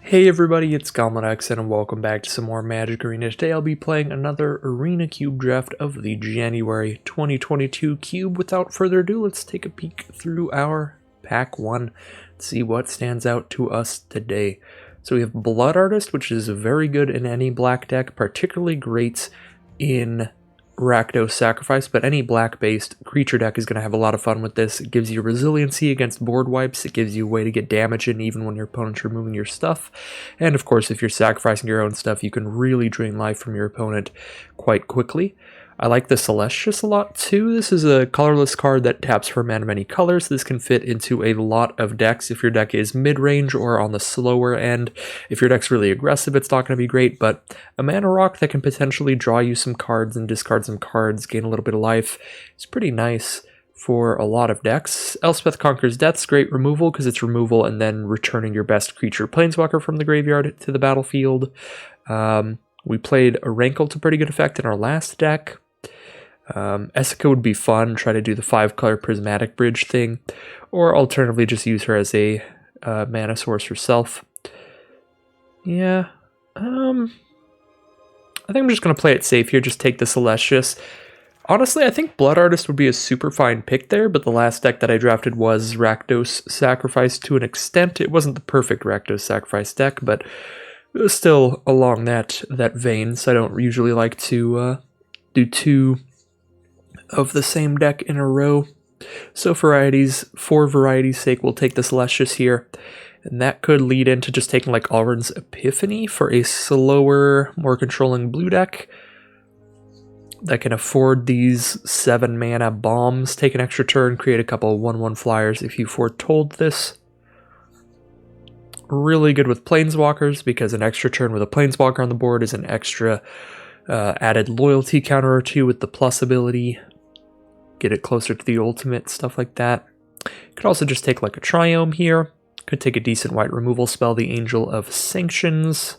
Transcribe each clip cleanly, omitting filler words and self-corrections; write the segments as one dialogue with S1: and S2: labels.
S1: Hey everybody, it's GoblinX and welcome back to some more Magic Arena. Today I'll be playing another Arena Cube draft of the January 2022 Cube. Without further ado, let's take a peek through our Pack 1, see what stands out to us today. So we have Blood Artist, which is very good in any black deck, particularly great in Rakdos Sacrifice, but any black-based creature deck is going to have a lot of fun with this. It gives you resiliency against board wipes, it gives you a way to get damage in even when your opponent's removing your stuff, and of course if you're sacrificing your own stuff, you can really drain life from your opponent quite quickly. I like the Celestius a lot too. This is a colorless card that taps for mana many colors. This can fit into a lot of decks if your deck is mid-range or on the slower end. If your deck's really aggressive, it's not going to be great, but a mana rock that can potentially draw you some cards and discard some cards, gain a little bit of life, is pretty nice for a lot of decks. Elspeth Conquers Death's great removal because it's removal and then returning your best creature Planeswalker from the graveyard to the battlefield. We played a Rankle to pretty good effect in our last deck. Essica would be fun, try to do the 5-color prismatic bridge thing, or alternatively just use her as a mana source herself. Yeah, I think I'm just going to play it safe here, just take the Celestius. Honestly, I think Blood Artist would be a super fine pick there, but the last deck that I drafted was Rakdos Sacrifice to an extent. It wasn't the perfect Rakdos Sacrifice deck, but it was still along that vein, so I don't usually like to do two of the same deck in a row. So for variety's sake, we'll take the Celestius here, and that could lead into just taking like Alrund's Epiphany for a slower, more controlling blue deck that can afford these 7 mana bombs, take an extra turn, create a couple 1/1 flyers if you foretold this. Really good with Planeswalkers, because an extra turn with a Planeswalker on the board is an extra added loyalty counter or two with the plus ability. Get it closer to the ultimate, stuff like that. Could also just take like a Triome here. Could take a decent white removal spell, the Angel of Sanctions.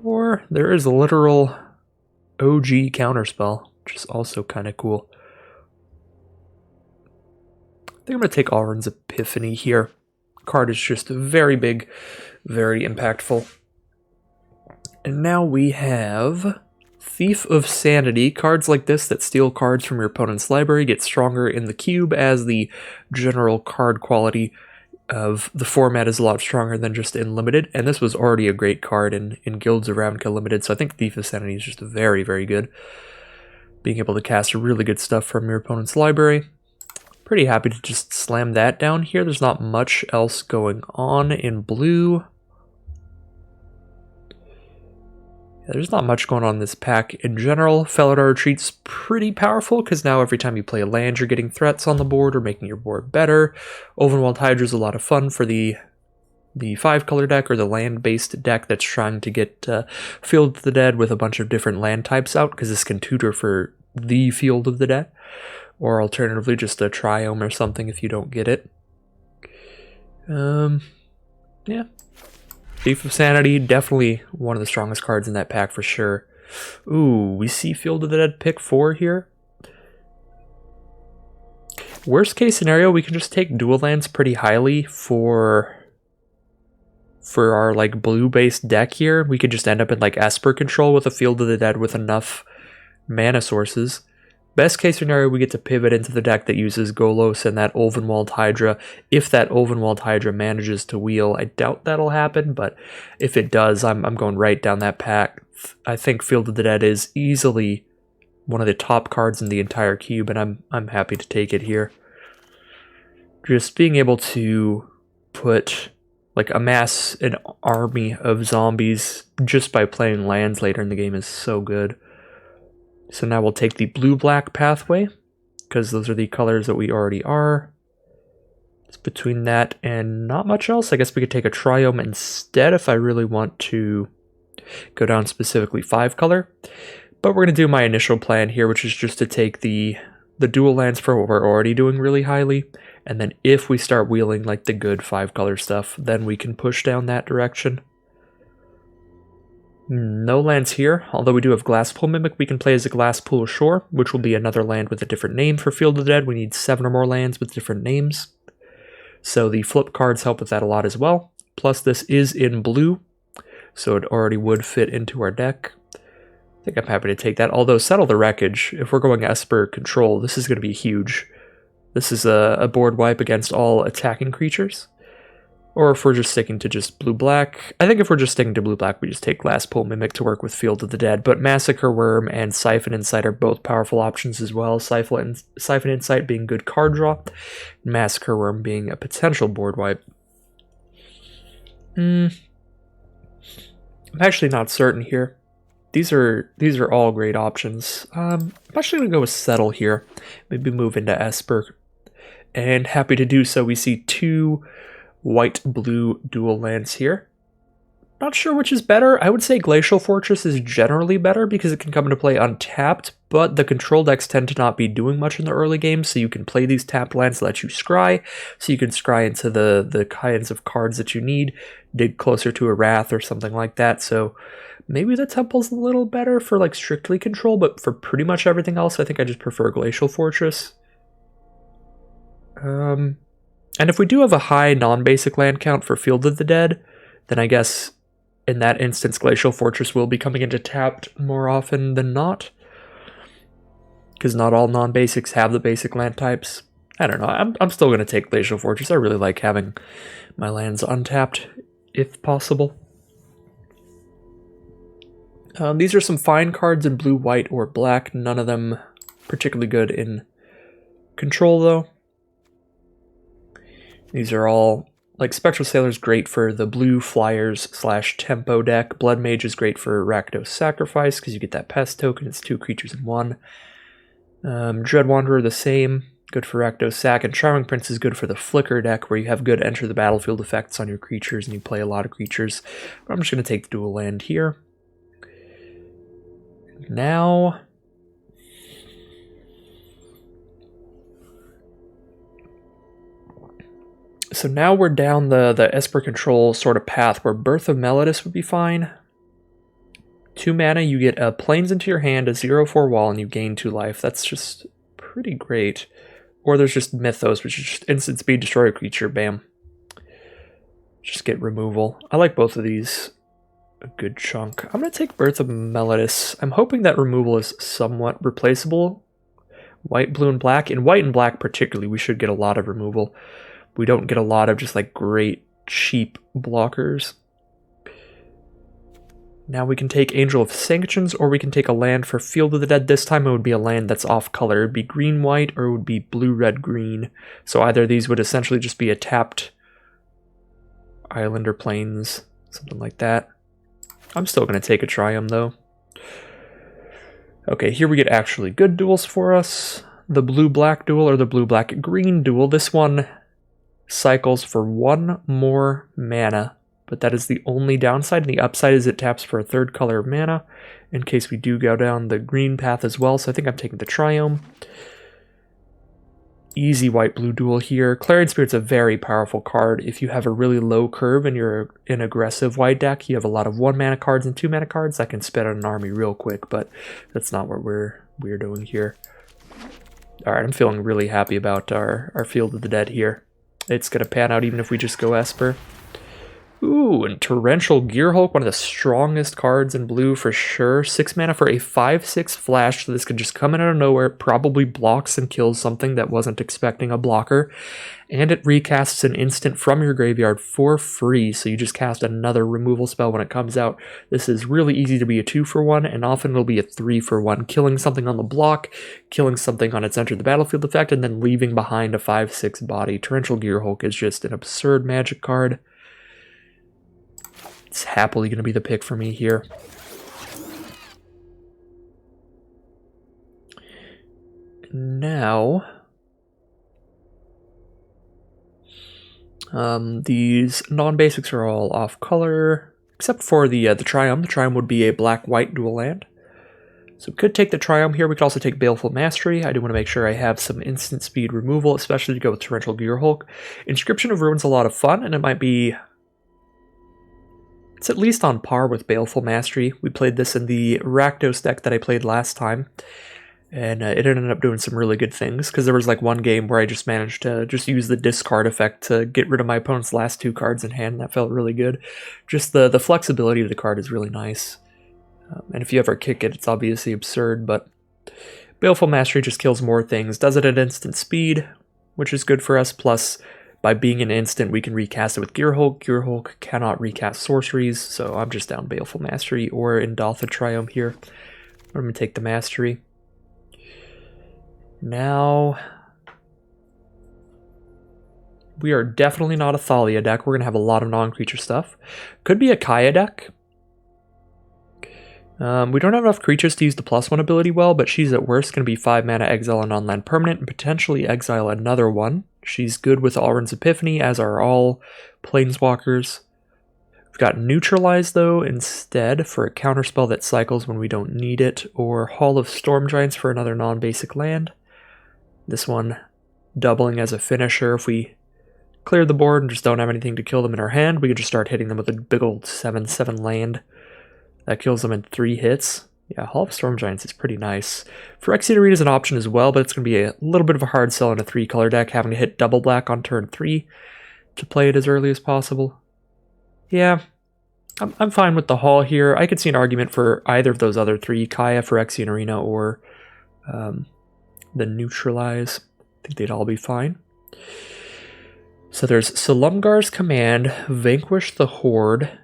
S1: Or there is a literal OG counterspell, which is also kind of cool. I think I'm going to take Alrund's Epiphany here. Card is just very big, very impactful. And now we have Thief of Sanity. Cards like this that steal cards from your opponent's library get stronger in the cube as the general card quality of the format is a lot stronger than just in Limited. And this was already a great card in Guilds of Ravnica Limited, so I think Thief of Sanity is just very, very good. Being able to cast really good stuff from your opponent's library. Pretty happy to just slam that down here. There's not much else going on in blue. There's not much going on in this pack in general. Felidar Retreat's pretty powerful because now every time you play a land, you're getting threats on the board or making your board better. Ovenwald Hydra's a lot of fun for the 5-color deck or the land-based deck that's trying to get Field of the Dead with a bunch of different land types out, because this can tutor for the Field of the Dead. Or alternatively, just a Triome or something if you don't get it. Yeah. Thief of Sanity, definitely one of the strongest cards in that pack for sure. Ooh, we see Field of the Dead pick 4 here. Worst case scenario, we can just take dual lands pretty highly for our like blue-based deck here. We could just end up in like Esper control with a Field of the Dead with enough mana sources. Best case scenario, we get to pivot into the deck that uses Golos and that Ulvenwald Hydra. If that Ulvenwald Hydra manages to wheel, I doubt that'll happen, but if it does, I'm going right down that pack. I think Field of the Dead is easily one of the top cards in the entire cube, and I'm happy to take it here. Just being able to amass an army of zombies just by playing lands later in the game is so good. So now we'll take the blue-black pathway, because those are the colors that we already are. It's between that and not much else. I guess we could take a Triome instead if I really want to go down specifically 5-color. But we're going to do my initial plan here, which is just to take the dual lands for what we're already doing really highly. And then if we start wheeling like the good 5-color stuff, then we can push down that direction. No lands here, although we do have Glasspool Mimic we can play as a Glasspool Shore, which will be another land with a different name for Field of the Dead. We need 7 or more lands with different names. So the flip cards help with that a lot as well. Plus this is in blue, so it already would fit into our deck. I think I'm happy to take that. Although Settle the Wreckage, if we're going Esper control, this is going to be huge. This is a board wipe against all attacking creatures. Or if we're just sticking to just blue-black. I think if we're just sticking to blue-black, we just take Glasspool Mimic to work with Field of the Dead. But Massacre Worm and Siphon Insight are both powerful options as well. Siphon Insight being good card draw, Massacre Worm being a potential board wipe. I'm actually not certain here. These are all great options. I'm actually going to go with Settle here. Maybe move into Esper. And happy to do so. We see 2 white-blue dual lands here. Not sure which is better. I would say Glacial Fortress is generally better because it can come into play untapped, but the control decks tend to not be doing much in the early game, so you can play these tapped lands to let you scry, so you can scry into the kinds of cards that you need, dig closer to a Wrath or something like that, so maybe the Temple's a little better for like strictly control, but for pretty much everything else, I think I just prefer Glacial Fortress. And if we do have a high non-basic land count for Field of the Dead, then I guess in that instance Glacial Fortress will be coming into tapped more often than not. Because not all non-basics have the basic land types. I don't know, I'm still going to take Glacial Fortress. I really like having my lands untapped, if possible. These are some fine cards in blue, white, or black. None of them particularly good in control, though. These are all, like, Spectral Sailor's great for the blue flyers / tempo deck. Blood Mage is great for Rakdos Sacrifice, because you get that pest token. It's 2 creatures in 1. Dread Wanderer the same, good for Rakdos Sack. And Charming Prince is good for the Flicker deck, where you have good enter the battlefield effects on your creatures, and you play a lot of creatures. But I'm just going to take the dual land here. Now, so now we're down the Esper control sort of path where Birth of Melodis would be fine. 2 mana, you get a Plains into your hand, a 0/4 wall, and you gain 2 life. That's just pretty great. Or there's just Mythos, which is just instant speed, destroy a creature, bam. Just get removal. I like both of these a good chunk. I'm going to take Birth of Melodis. I'm hoping that removal is somewhat replaceable. White, blue, and black. In white and black particularly, we should get a lot of removal. We don't get a lot of just like great, cheap blockers. Now we can take Angel of Sanctions, or we can take a land for Field of the Dead. This time it would be a land that's off color. It would be green-white, or it would be blue-red-green. So either of these would essentially just be a tapped island or plains, something like that. I'm still going to take a Triumph, though. Okay, here we get actually good duels for us. The blue-black duel or the blue-black-green duel. This one cycles for 1 more mana, but that is the only downside. And the upside is it taps for a 3rd color of mana in case we do go down the green path as well. So I think I'm taking the Triumph. Easy white-blue duel here. Clarion Spirit's a very powerful card. If you have a really low curve and you're an aggressive white deck, you have a lot of 1 mana cards and 2 mana cards that can spit on an army real quick, but that's not what we're doing here. Alright, I'm feeling really happy about our Field of the Dead here. It's going to pan out even if we just go Esper. Ooh, and Torrential Gearhulk, one of the strongest cards in blue for sure. 6 mana for a 5/6 flash, so this could just come in out of nowhere. It probably blocks and kills something that wasn't expecting a blocker. And it recasts an instant from your graveyard for free, so you just cast another removal spell when it comes out. This is really easy to be a 2-for-1, and often it'll be a 3-for-1, killing something on the block, killing something on its enter the battlefield effect, and then leaving behind a 5/6 body. Torrential Gearhulk is just an absurd magic card. It's happily going to be the pick for me here. Now, these non-basics are all off color, except for the Triumph. The Triumph would be a black-white dual land. So we could take the Triumph here. We could also take Baleful Mastery. I do want to make sure I have some instant speed removal, especially to go with Torrential Gearhulk. Inscription of Ruin's a lot of fun, and it might be... It's at least on par with Baleful Mastery. We played this in the Rakdos deck that I played last time. And it ended up doing some really good things, because there was like one game where I just managed to just use the discard effect to get rid of my opponent's last 2 cards in hand. That felt really good. Just the flexibility of the card is really nice. And if you ever kick it, it's obviously absurd, but Baleful Mastery just kills more things. Does it at instant speed, which is good for us, plus by being an instant, we can recast it with Gearhulk. Gearhulk cannot recast sorceries, so I'm just down Baleful Mastery or Indotha Triumph here. I'm going to take the Mastery. Now, we are definitely not a Thalia deck. We're going to have a lot of non-creature stuff. Could be a Kaya deck. We don't have enough creatures to use the +1 ability well, but she's at worst going to be 5 mana, exile a non-land permanent, and potentially exile another one. She's good with Alrund's Epiphany, as are all Planeswalkers. We've got Neutralize, though, instead, for a counterspell that cycles when we don't need it, or Hall of Storm Giants for another non-basic land. This one doubling as a finisher. If we clear the board and just don't have anything to kill them in our hand, we can just start hitting them with a big old 7/7 land. That kills them in 3 hits. Yeah, Hall of Storm Giants is pretty nice. Phyrexian Arena is an option as well, but it's going to be a little bit of a hard sell in a 3-color deck, having to hit double black on turn 3 to play it as early as possible. Yeah, I'm fine with the Hall here. I could see an argument for either of those other 3, Kaya, Phyrexian Arena, or the Neutralize. I think they'd all be fine. So there's Silumgar's Command, Vanquish the Horde,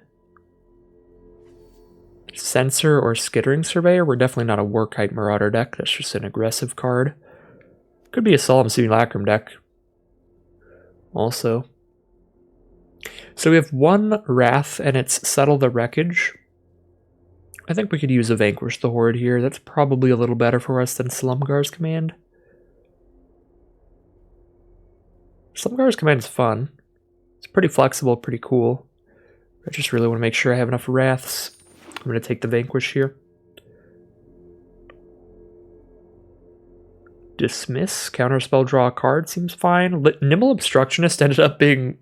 S1: Censor or Skittering Surveyor. We're definitely not a Warkite Marauder deck. That's just an aggressive card. Could be a Solemn Simulacrum deck also. So we have 1 Wrath, and it's Settle the Wreckage. I think we could use a Vanquish the Horde here. That's probably a little better for us than Silumgar's Command. Silumgar's Command is fun. It's pretty flexible, pretty cool. I just really want to make sure I have enough Wraths. I'm going to take the Vanquish here. Dismiss, counterspell, draw a card, seems fine. Nimble Obstructionist ended up being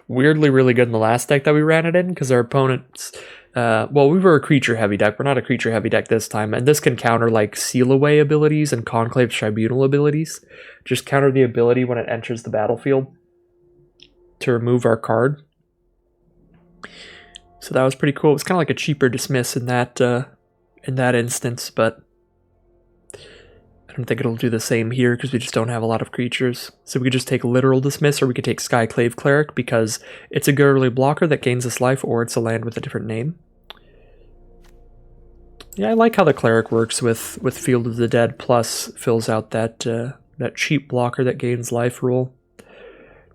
S1: weirdly really good in the last deck that we ran it in, because our opponents... well, we were a creature-heavy deck. We're not a creature-heavy deck this time, and this can counter, like, Seal Away abilities and Conclave Tribunal abilities. Just counter the ability when it enters the battlefield to remove our card. So that was pretty cool. It was kind of like a cheaper Dismiss in that instance, but I don't think it'll do the same here because we just don't have a lot of creatures. So we could just take Literal Dismiss, or we could take Skyclave Cleric because it's a good early blocker that gains us life, or it's a land with a different name. Yeah, I like how the Cleric works with Field of the Dead, plus fills out that cheap blocker that gains life rule.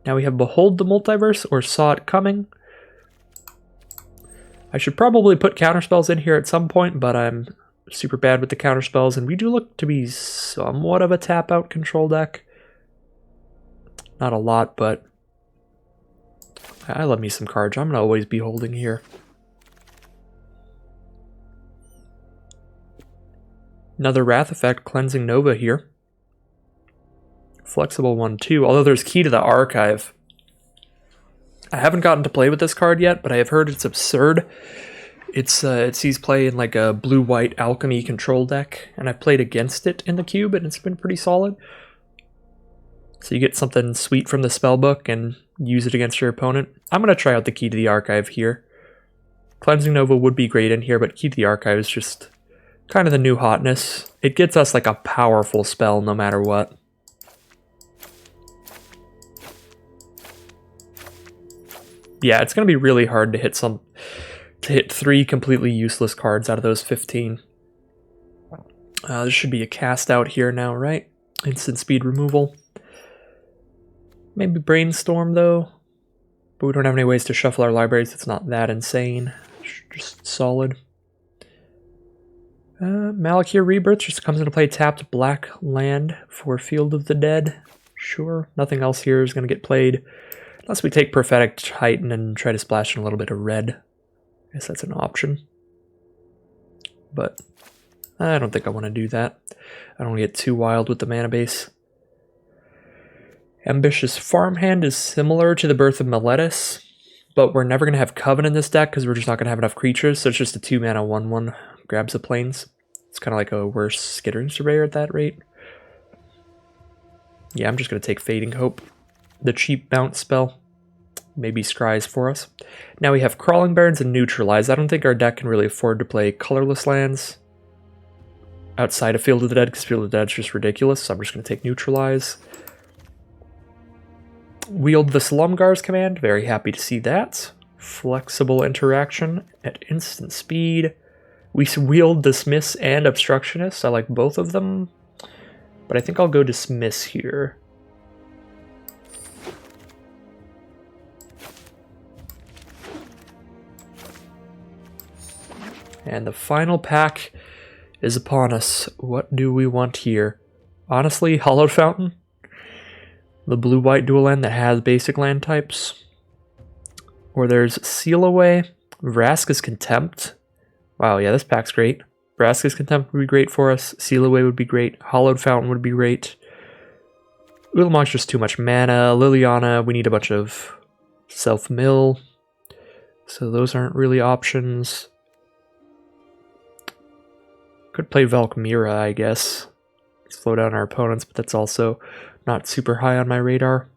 S1: Now we have Behold the Multiverse, or Saw It Coming. I should probably put counterspells in here at some point, but I'm super bad with the counterspells, and we do look to be somewhat of a tap-out control deck. Not a lot, but I love me some cards. I'm going to always be holding here. Another Wrath effect, Cleansing Nova here. Flexible one too, although there's Key to the Archive. I haven't gotten to play with this card yet, but I have heard it's absurd. It sees play in like a blue-white Alchemy control deck, and I've played against it in the cube, and it's been pretty solid. So you get something sweet from the spellbook and use it against your opponent. I'm going to try out the Key to the Archive here. Cleansing Nova would be great in here, but Key to the Archive is just kind of the new hotness. It gets us like a powerful spell no matter what. Yeah, it's going to be really hard to hit 3 completely useless cards out of those 15. This should be a cast out here now, right? Instant speed removal. Maybe Brainstorm, though. But we don't have any ways to shuffle our libraries. It's not that insane. Just solid. Malakir Rebirth just comes into play tapped black land for Field of the Dead. Sure, nothing else here is going to get played. Unless we take Prophetic Titan and try to splash in a little bit of red. I guess that's an option. But I don't think I want to do that. I don't want to get too wild with the mana base. Ambitious Farmhand is similar to the Birth of Meletis, but we're never going to have Coven in this deck because we're just not going to have enough creatures, so it's just a 2-mana 1/1, grabs the planes. It's kind of like a worse Skittering Surveyor at that rate. Yeah, I'm just going to take Fading Hope. The cheap bounce spell. Maybe Scries for us. Now we have Crawling Barrens and Neutralize. I don't think our deck can really afford to play colorless lands outside of Field of the Dead, because Field of the Dead is just ridiculous, so I'm just going to take Neutralize. Wield the Slumgar's command. Very happy to see that. Flexible interaction at instant speed. We wield Dismiss and Obstructionist. I like both of them, but I think I'll go Dismiss here. And the final pack is upon us. What do we want here? Honestly, Hallowed Fountain. The blue-white dual land that has basic land types. Or there's Seal Away, Vraska's Contempt. Wow, yeah, this pack's great. Vraska's Contempt would be great for us. Seal Away would be great. Hallowed Fountain would be great. Ulamog's just too much mana. Liliana, we need a bunch of self-mill. So those aren't really options. Could play Valkmira, I guess. Slow down our opponents, but that's also not super high on my radar.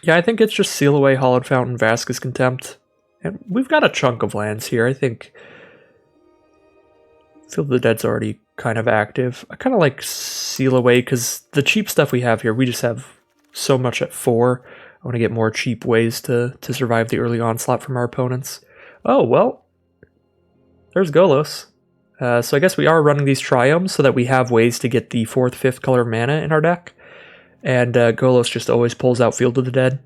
S1: Yeah, I think it's just Seal Away, Hallowed Fountain, Vraska's Contempt. And we've got a chunk of lands here. I think Field of the Dead's already kind of active. I kind of like Seal Away because the cheap stuff we have here, we just have so much at 4. I want to get more cheap ways to survive the early onslaught from our opponents. Oh, well, there's Golos. So I guess we are running these Triomes so that we have ways to get the 4th, 5th color mana in our deck. And Golos just always pulls out Field of the Dead.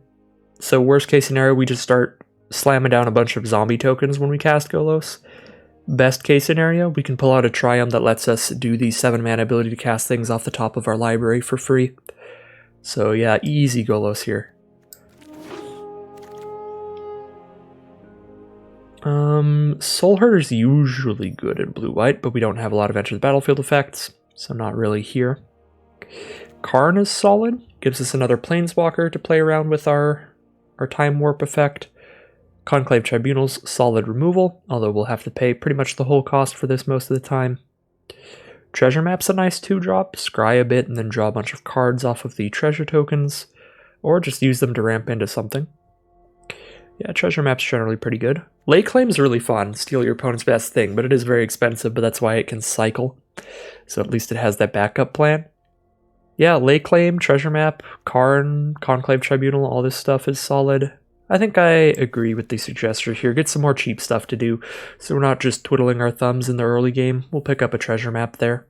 S1: So worst case scenario, we just start slamming down a bunch of zombie tokens when we cast Golos. Best case scenario, we can pull out a Triumph that lets us do the 7 mana ability to cast things off the top of our library for free. So yeah, easy Golos here. Soul Herder's usually good in blue-white, but we don't have a lot of Enter the Battlefield effects, so not really here. Karn is solid, gives us another Planeswalker to play around with our Time Warp effect. Conclave Tribunal's solid removal, although we'll have to pay pretty much the whole cost for this most of the time. Treasure Map's a nice 2-drop, scry a bit and then draw a bunch of cards off of the treasure tokens, or just use them to ramp into something. Yeah, Treasure Map's generally pretty good. Lay Claim's really fun, steal your opponent's best thing, but it is very expensive, but that's why it can cycle. So at least it has that backup plan. Yeah, Lay Claim, Treasure Map, Karn, Conclave Tribunal, all this stuff is solid. I think I agree with the suggestion here. Get some more cheap stuff to do, so we're not just twiddling our thumbs in the early game. We'll pick up a Treasure Map there.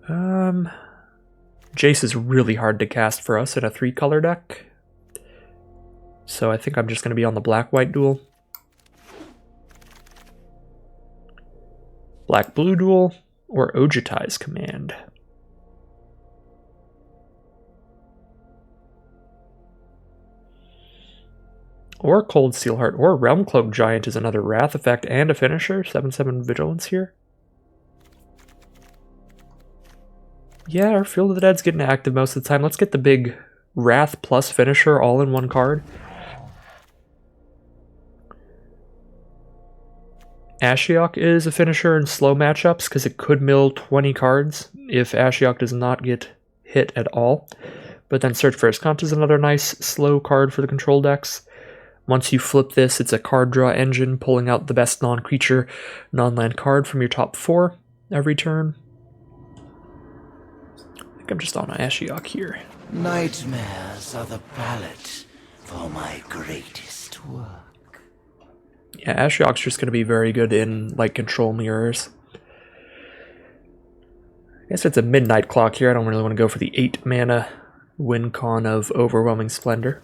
S1: Jace is really hard to cast for us in a 3-color deck. So I think I'm just going to be on the black-white duel. Black-blue duel, or Ojutai's command. Or Cold Steelheart, or Realmcloak Giant is another Wrath effect and a finisher. 7/7 Vigilance here. Yeah, our Field of the Dead's getting active most of the time. Let's get the big Wrath plus finisher all in one card. Ashiok is a finisher in slow matchups because it could mill 20 cards if Ashiok does not get hit at all. But then Search for Escant is another nice slow card for the control decks. Once you flip this, it's a card draw engine, pulling out the best non-creature, non-land card from your top 4 every turn. I think I'm just on Ashiok here.
S2: Nightmares are the palette for my greatest work.
S1: Yeah, Ashiok's just going to be very good in, like, control mirrors. I guess it's a midnight clock here. I don't really want to go for the 8 mana win con of Overwhelming Splendor.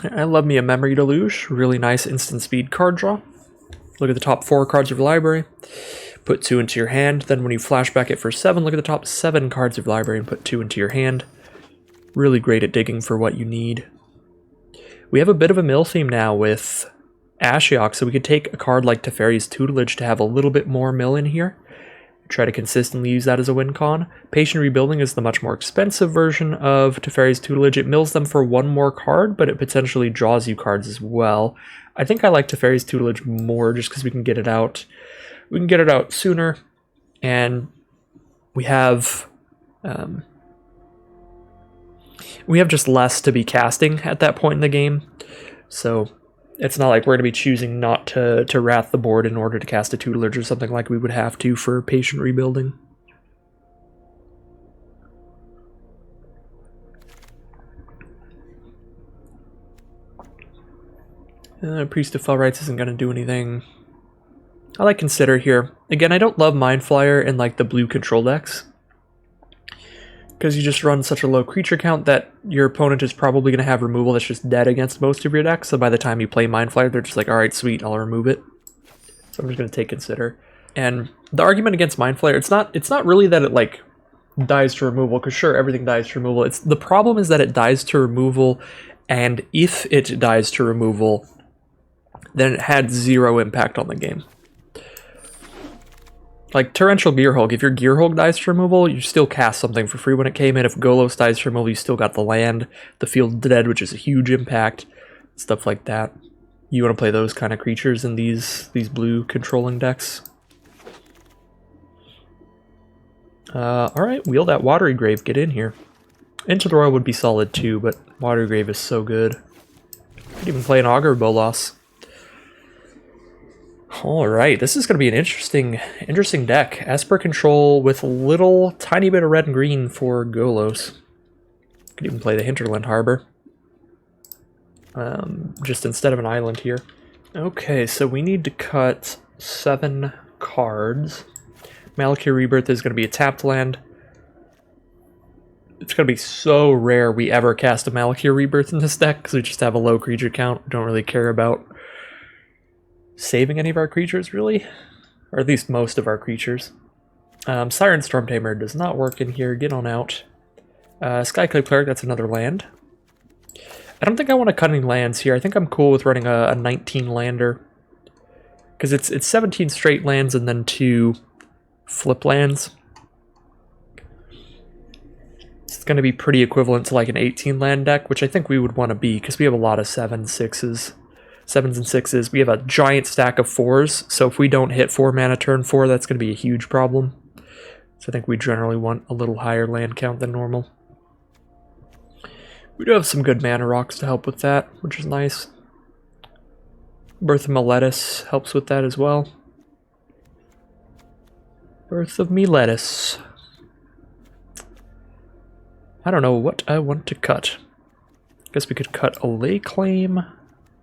S1: I love me a Memory Deluge. Really nice instant speed card draw. Look at the top 4 cards of your library. Put 2 into your hand. Then when you flashback it for 7, look at the top 7 cards of your library and put 2 into your hand. Really great at digging for what you need. We have a bit of a mill theme now with Ashiok, so we could take a card like Teferi's Tutelage to have a little bit more mill in here. Try to consistently use that as a win con. Patient Rebuilding is the much more expensive version of Teferi's Tutelage. It mills them for one more card, but it potentially draws you cards as well. I think I like Teferi's Tutelage more just because we can get it out. We can get it out sooner, and we have just less to be casting at that point in the game. So it's not like we're going to be choosing not to wrath the board in order to cast a Tutelage or something like we would have to for Patient Rebuilding. Priest of Fell Rights isn't going to do anything. I like Consider here. Again, I don't love Mind Flyer in like the blue control decks, because you just run such a low creature count that your opponent is probably going to have removal that's just dead against most of your decks. So by the time you play Mind Flyer, they're just like, alright, sweet, I'll remove it. So I'm just going to take Consider. And the argument against Mind Flyer, it's not really that it like dies to removal, because sure, everything dies to removal. The problem is that it dies to removal, and if it dies to removal, then it had zero impact on the game. Like Torrential Gearhulk, if your Gearhulk dies to removal, you still cast something for free when it came in. If Golos dies to removal, you still got the land, the field dead, which is a huge impact, stuff like that. You want to play those kind of creatures in these blue controlling decks. Alright, wheel that Watery Grave, get in here. Into the Royal would be solid too, but Watery Grave is so good. Could even play an Augur Bolas. Alright, this is going to be an interesting deck. Esper Control with a little tiny bit of red and green for Golos. Could even play the Hinterland Harbor. Just instead of an island here. Okay, so we need to cut 7 cards. Malakir Rebirth is going to be a tapped land. It's going to be so rare we ever cast a Malakir Rebirth in this deck, because we just have a low creature count. We don't really care about saving any of our creatures, really, or at least most of our creatures. Siren Stormtamer does not work in here. Get on out. Skyclave Cleric, that's another land. I don't think I want to cut any lands here. I think I'm cool with running a 19 lander, because it's 17 straight lands and then 2 flip lands. It's going to be pretty equivalent to like an 18 land deck, which I think we would want to be, because we have a lot of 7/6s. 7s and 6s. We have a giant stack of 4s, so if we don't hit 4 mana turn 4, that's going to be a huge problem. So I think we generally want a little higher land count than normal. We do have some good mana rocks to help with that, which is nice. Birth of Meletis helps with that as well. Birth of Meletis. I don't know what I want to cut. Guess we could cut a Lay Claim.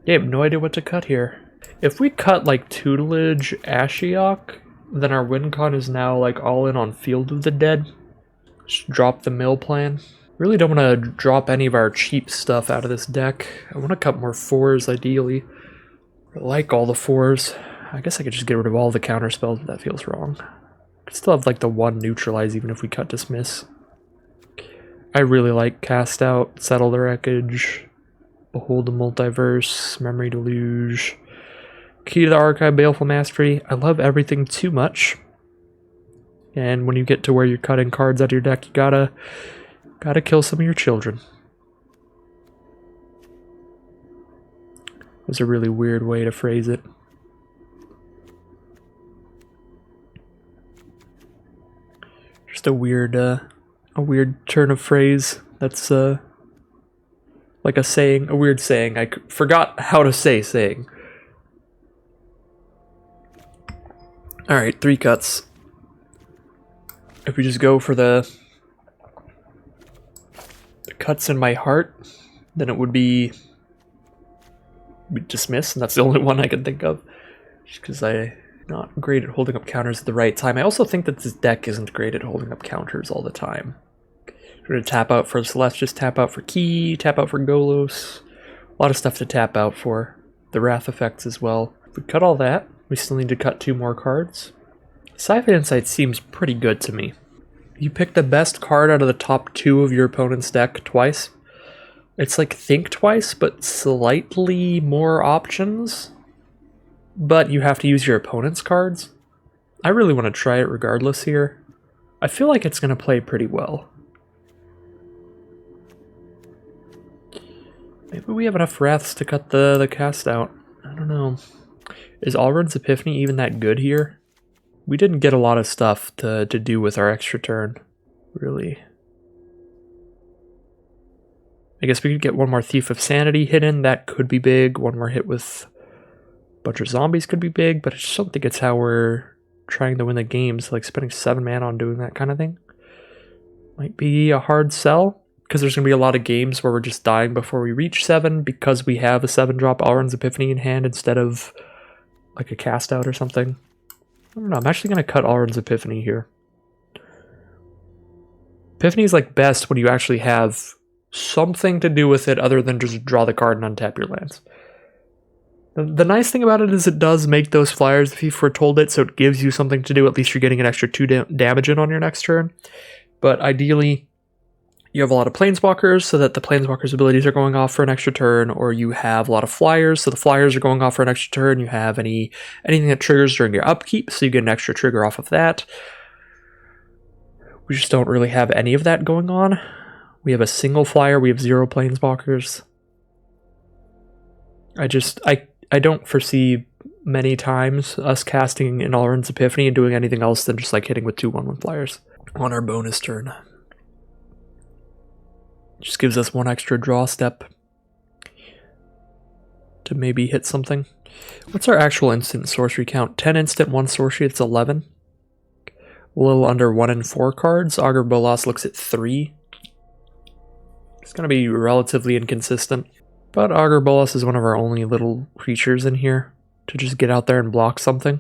S1: Yeah, I have no idea what to cut here. If we cut like Tutelage Ashiok, then our win con is now like all in on Field of the Dead. Just drop the mill plan. Really don't want to drop any of our cheap stuff out of this deck. I want to cut more 4s ideally. I like all the 4s. I guess I could just get rid of all the counter spells, but that feels wrong. Could still have like the 1 neutralize even if we cut Dismiss. I really like Cast Out, Settle the Wreckage, Behold the Multiverse, Memory Deluge, Key to the Archive, Baleful Mastery. I love everything too much. And when you get to where you're cutting cards out of your deck, you gotta kill some of your children. It was a really weird way to phrase it. Just a weird turn of phrase. That's like a saying, a weird saying. I forgot how to say saying. Alright, 3 cuts. If we just go for the cuts in my heart, then it would be Dismiss, and that's the only one I can think of. Just because I'm not great at holding up counters at the right time. I also think that this deck isn't great at holding up counters all the time. We're going to tap out for Celeste, just tap out for Key, tap out for Golos. A lot of stuff to tap out for. The Wrath effects as well. If we cut all that, we still need to cut 2 more cards. Siphon Insight seems pretty good to me. You pick the best card out of the top 2 of your opponent's deck twice. It's like Think Twice, but slightly more options. But you have to use your opponent's cards. I really want to try it regardless here. I feel like it's going to play pretty well. Maybe we have enough wraths to cut the cast out. I don't know. Is Alrund's Epiphany even that good here? We didn't get a lot of stuff to do with our extra turn, really. I guess we could get one more Thief of Sanity hidden. That could be big. One more hit with a bunch of zombies could be big, but I just don't think it's how we're trying to win the games. Like spending 7 mana on doing that kind of thing might be a hard sell, because there's going to be a lot of games where we're just dying before we reach 7 because we have a 7-drop Alrund's Epiphany in hand instead of like a cast out or something. I don't know. I'm actually going to cut Alrund's Epiphany here. Epiphany is like best when you actually have something to do with it other than just draw the card and untap your lands. The nice thing about it is it does make those flyers if you foretold it, so it gives you something to do. At least you're getting an extra 2 damage in on your next turn. But ideally, you have a lot of planeswalkers, so that the planeswalkers' abilities are going off for an extra turn, or you have a lot of flyers, so the flyers are going off for an extra turn. You have anything that triggers during your upkeep, so you get an extra trigger off of that. We just don't really have any of that going on. We have a single flyer, we have 0 planeswalkers. I don't foresee many times us casting an Alrund's Epiphany and doing anything else than just like hitting with 2/1/1 flyers on our bonus turn. Just gives us 1 extra draw step to maybe hit something. What's our actual instant sorcery count? 10 instant, 1 sorcery, it's 11. A little under 1 in 4 cards. Augur Bolas looks at 3. It's going to be relatively inconsistent. But Augur Bolas is one of our only little creatures in here to just get out there and block something.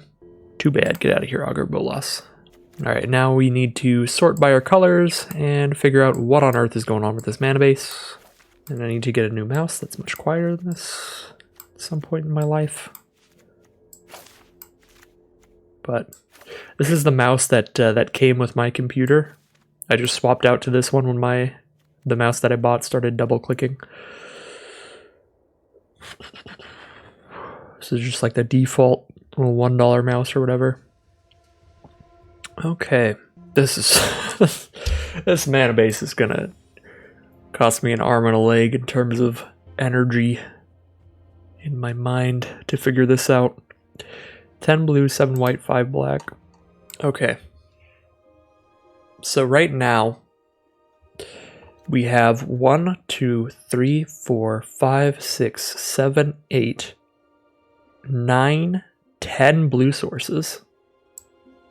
S1: Too bad. Get out of here, Augur Bolas. Alright, now we need to sort by our colors and figure out what on earth is going on with this mana base. And I need to get a new mouse that's much quieter than this at some point in my life. But this is the mouse that that came with my computer. I just swapped out to this one when the mouse that I bought started double clicking. This is just like the default little $1 mouse or whatever. Okay, this is this mana base is gonna cost me an arm and a leg in terms of energy in my mind to figure this out. 10 blue, 7 white, 5 black. Okay. So right now we have 1, 2, 3, 4, 5, 6, 7, 8, 9, 10 blue sources.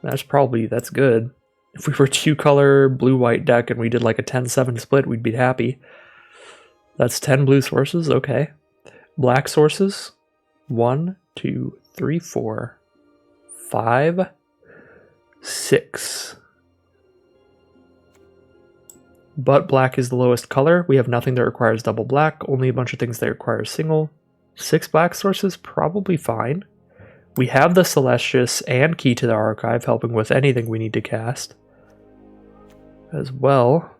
S1: That's good. If we were 2-color blue-white deck and we did like a 10-7 split, we'd be happy. That's 10 blue sources, okay. Black sources, 1, 2, 3, 4, 5, 6. But black is the lowest color. We have nothing that requires double black, only a bunch of things that require single. 6 black sources, probably fine. We have the Celestius and Key to the Archive helping with anything we need to cast as well.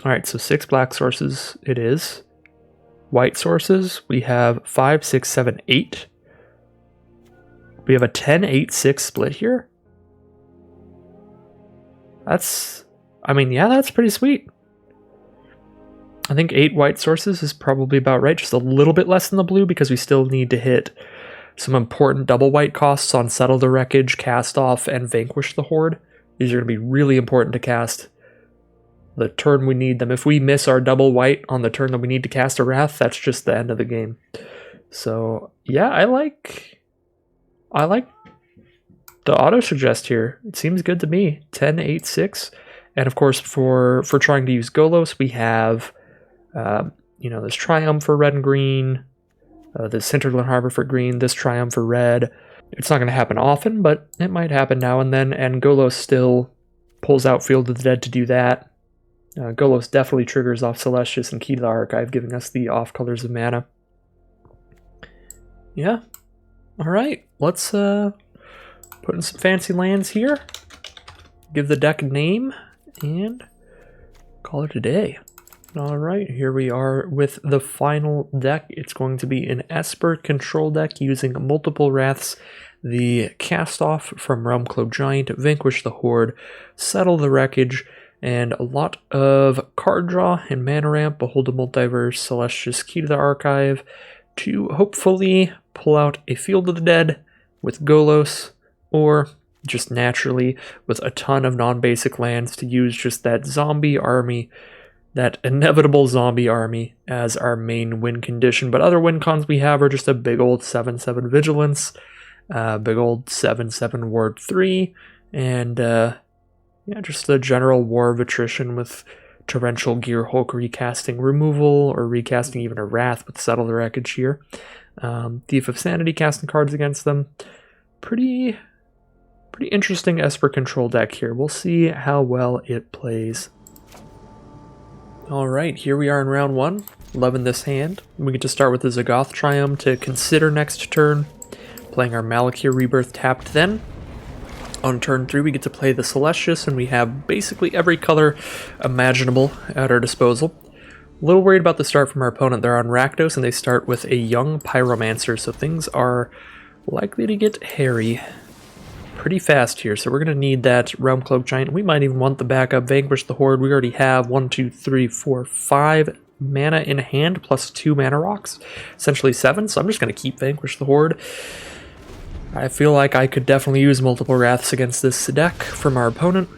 S1: Alright, so 6 black sources it is. White sources, we have 5, 6, 7, 8. We have a 10-8-6 split here. That's pretty sweet. I think 8 white sources is probably about right, just a little bit less than the blue because we still need to hit some important double white costs on Settle the Wreckage, Cast Off, and Vanquish the Horde. These are going to be really important to cast the turn we need them. If we miss our double white on the turn that we need to cast a Wrath, that's just the end of the game. So yeah, I like the auto suggest here. It seems good to me. 10, 8, 6. And of course, for trying to use Golos, we have this Triumph for red and green, this Hinterland Harbor for green, this Triumph for red. It's not going to happen often, but it might happen now and then, and Golos still pulls out Field of the Dead to do that. Golos definitely triggers off Celestius and Key to the Archive, giving us the off colors of mana. Yeah. Alright, let's put in some fancy lands here, give the deck a name, and call it a day. Alright, here we are with the final deck. It's going to be an Esper control deck using multiple Wraths the Cast Off from Realm Cloak Giant, Vanquish the Horde, Settle the Wreckage, and a lot of card draw and mana ramp, Behold the Multiverse, Celestius, Key to the Archive, to hopefully pull out a Field of the Dead with Golos, or just naturally with a ton of non-basic lands to use just that zombie army, that inevitable zombie army as our main win condition. But other win cons we have are just a big old 7/7 Vigilance, big old 7/7 Ward 3, and yeah, just a general war of attrition with Torrential Gear Hulk recasting removal, or recasting even a Wrath with Settle the Wreckage here. Thief of Sanity casting cards against them. Pretty interesting Esper control deck here. We'll see how well it plays. Alright, here we are in round 1. Loving this hand. We get to start with the Zagoth Triumph to consider next turn. Playing our Malakir Rebirth tapped then. On turn 3 we get to play the Celestius, and we have basically every color imaginable at our disposal. A little worried about the start from our opponent. They're on Rakdos and they start with a young Pyromancer, so things are likely to get hairy pretty fast here. So we're going to need that Realm Cloak Giant. We might even want the backup Vanquish the Horde. We already have 1, 2, 3, 4, 5 mana in hand plus 2 mana rocks, essentially 7. So I'm just going to keep Vanquish the Horde. I feel like I could definitely use multiple Wraths against this deck from our opponent.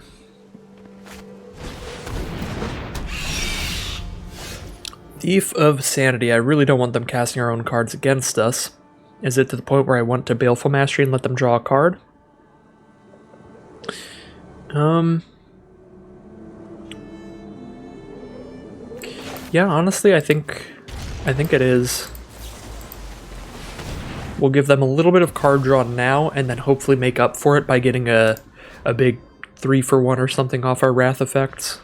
S1: Thief of Sanity. I really don't want them casting our own cards against us. Is it to the point where I want to Baleful Mastery and let them draw a card? Yeah, honestly, I think it is. We'll give them a little bit of card draw now, and then hopefully make up for it by getting a big 3-for-1 or something off our Wrath effects.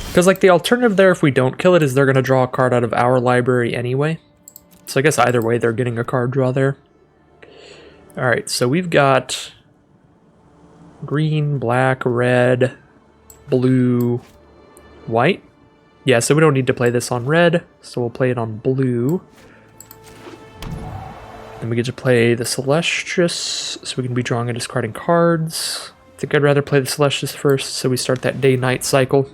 S1: Because, like, the alternative there, if we don't kill it, is they're going to draw a card out of our library anyway. So I guess either way, they're getting a card draw there. Alright, so we've got green, black, red, blue, white. Yeah, so we don't need to play this on red, so we'll play it on blue. Then we get to play the Celestius, so we can be drawing and discarding cards. I think I'd rather play the Celestius first, so we start that day-night cycle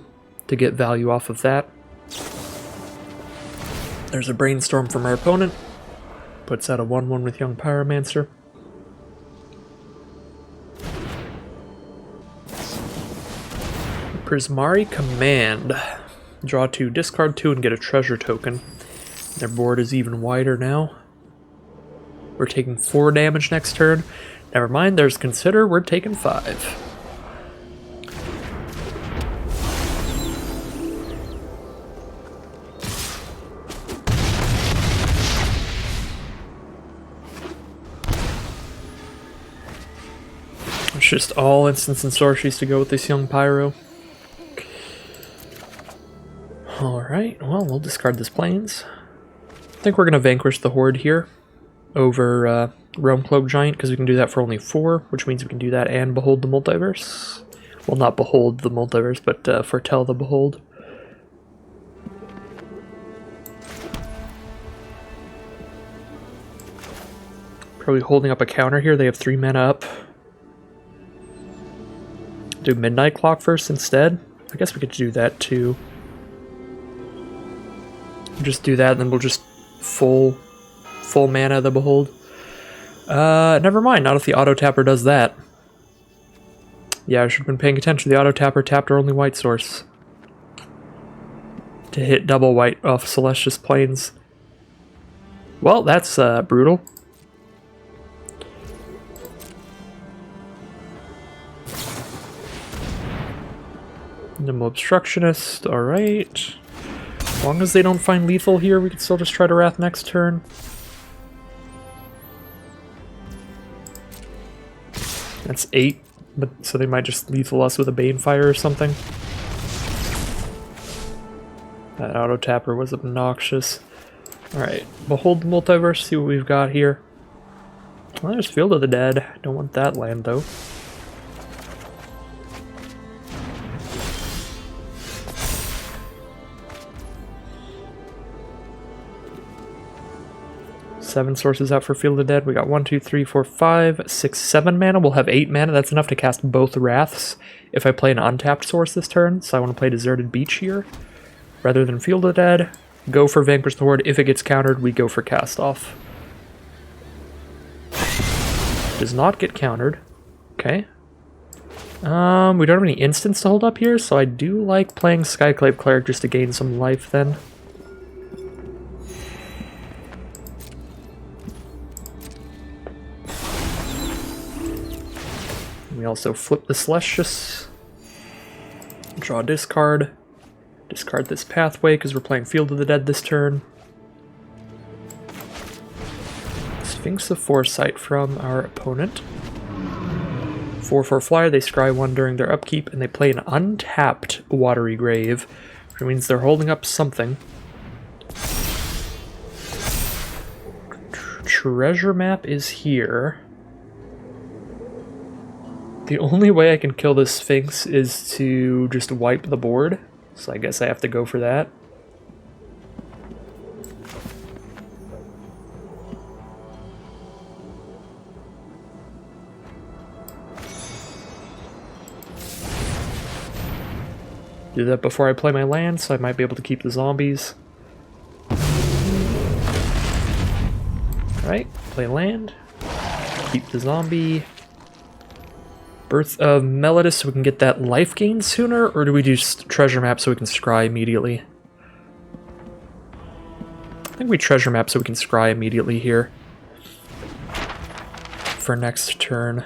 S1: to get value off of that. There's a Brainstorm from our opponent. Puts out a 1/1 with Young Pyromancer. Prismari Command. Draw 2, discard 2, and get a treasure token. Their board is even wider now. We're taking 4 damage next turn. Never mind, there's Consider, we're taking 5. It's just all instants and sorceries to go with this Young Pyro. Alright, well, we'll discard this Plains. I think we're going to Vanquish the Horde here over Realm Cloak Giant, because we can do that for only 4, which means we can do that and Behold the Multiverse. Well, not Behold the Multiverse, but Foretell the Behold. Probably holding up a counter here. They have 3 mana up. Do Midnight Clock first instead? I guess we could do that too. Just do that, and then we'll just full mana the Behold. Never mind, not if the auto tapper does that. Yeah, I should have been paying attention. The auto tapper tapped our only white source to hit double white off Celestius Plains. Well, that's brutal. Nimble Obstructionist, alright. As long as they don't find lethal here, we can still just try to Wrath next turn. That's 8, but so they might just lethal us with a Banefire or something. That auto tapper was obnoxious. Alright, Behold the Multiverse, see what we've got here. Well, there's Field of the Dead. Don't want that land though. 7 sources out for Field of the Dead. We got 1, 2, 3, 4, 5, 6, 7 mana. We'll have 8 mana. That's enough to cast both Wraths if I play an untapped source this turn. So I want to play Deserted Beach here rather than Field of the Dead. Go for Vanquish the Horde. If it gets countered, we go for Cast Off. Does not get countered. Okay. We don't have any instants to hold up here, so I do like playing Skyclave Cleric just to gain some life then. We also flip the Celestius. Draw a discard. Discard this pathway because we're playing Field of the Dead this turn. Sphinx of Foresight from our opponent. 4/4 flyer, they scry 1 during their upkeep, and they play an untapped Watery Grave, which means they're holding up something. Treasure map is here. The only way I can kill this Sphinx is to just wipe the board, so I guess I have to go for that. Do that before I play my land, so I might be able to keep the zombies. Alright, play land. Keep the zombie. Birth of Melodus so we can get that life gain sooner, or do we do treasure map so we can scry immediately? I think we treasure map so we can scry immediately here. For next turn.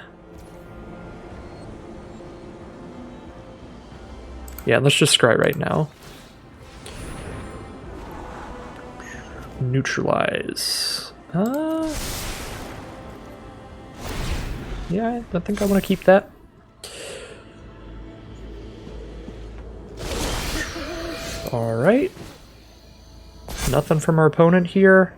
S1: Yeah, let's just scry right now. Neutralize. Yeah, I think I want to keep that. Alright. Nothing from our opponent here.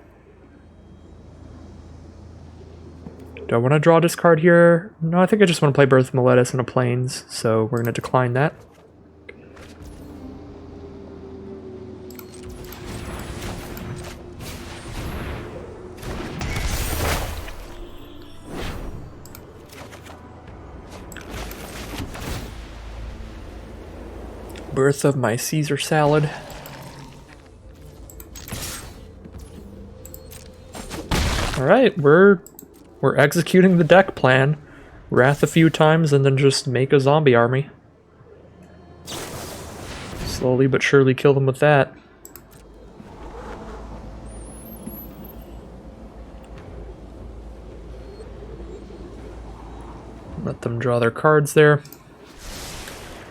S1: Do I want to draw a discard here? No, I think I just want to play Birth of Meletis and a Plains, so we're going to decline that. Birth of my Caesar salad. Alright, we're executing the deck plan. Wrath a few times and then just make a zombie army. Slowly but surely kill them with that. Let them draw their cards there.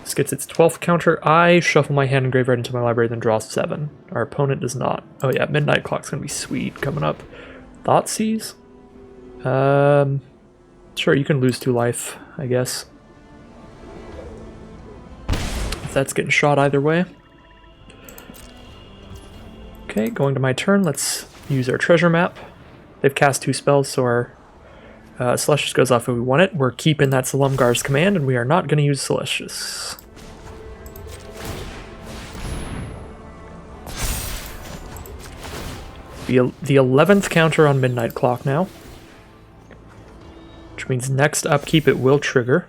S1: This gets its 12th counter. I shuffle my hand and graveyard into my library, then draw 7. Our opponent does not. Oh yeah, Midnight Clock's gonna be sweet coming up. Thoughtseize? Sure, you can lose 2 life, I guess. If that's getting shot either way. Okay, going to my turn, let's use our treasure map. They've cast 2 spells, so our Celestius goes off if we want it. We're keeping that Salumgar's command, and we are not going to use Celestius. The 11th counter on Midnight Clock now. Which means next upkeep it will trigger.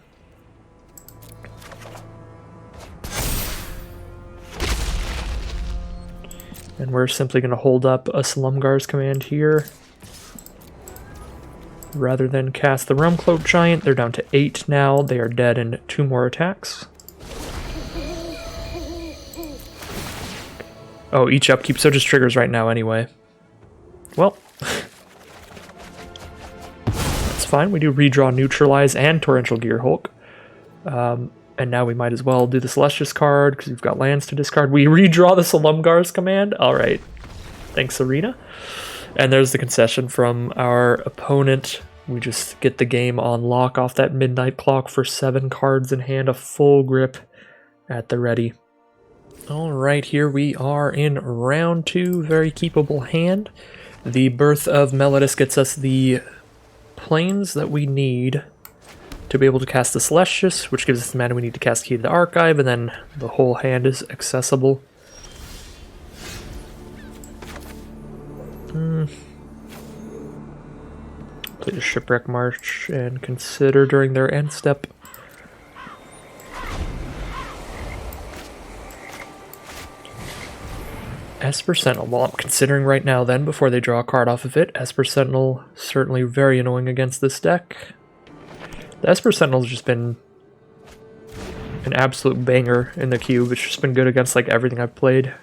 S1: And we're simply going to hold up a Salumgar's command here. Rather than cast the Realm Cloak Giant, they're down to 8 now. They are dead in 2 more attacks. Oh, each upkeep, so just triggers right now anyway. Well, that's fine. We do redraw, neutralize, and Torrential Gearhulk. And now we might as well do the Celestius card, because we've got lands to discard. We redraw the Salumgar's command. Alright. Thanks, Arena. And there's the concession from our opponent. We just get the game on lock off that Midnight Clock for 7 cards in hand, a full grip at the ready. Alright, here we are in round 2, very keepable hand. The Birth of Melodus gets us the planes that we need to be able to cast the Celestius, which gives us the mana we need to cast Key to the Archive, and then the whole hand is accessible. Play the Shipwreck March and consider during their end step. Esper Sentinel. Well, I'm considering right now then, before they draw a card off of it. Esper Sentinel, certainly very annoying against this deck. The Esper Sentinel's just been an absolute banger in the cube. It's just been good against like everything I've played.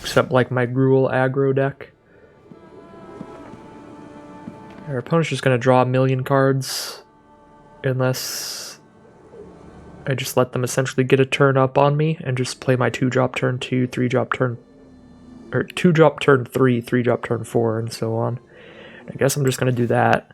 S1: Except like my Gruul aggro deck. Our opponent's just going to draw a million cards. Unless I just let them essentially get a turn up on me and just play my 2-drop turn 2, 3-drop turn... or 2-drop turn 3, 3-drop turn 4, and so on. I guess I'm just going to do that.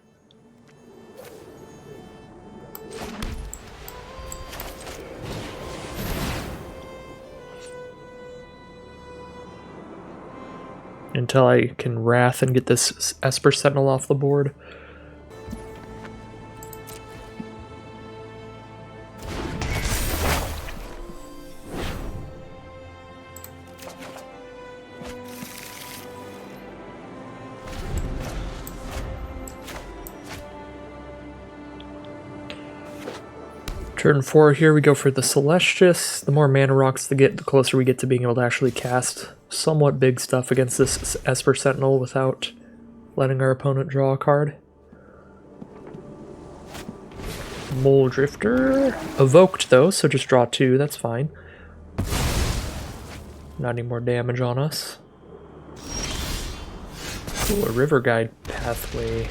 S1: Until I can Wrath and get this Esper Sentinel off the board. Turn 4 here, we go for the Celestius. The more mana rocks they get, the closer we get to being able to actually cast somewhat big stuff against this Esper Sentinel without letting our opponent draw a card. Mole Drifter. Evoked though, so just draw 2, that's fine. Not any more damage on us. Ooh, a River Guide Pathway.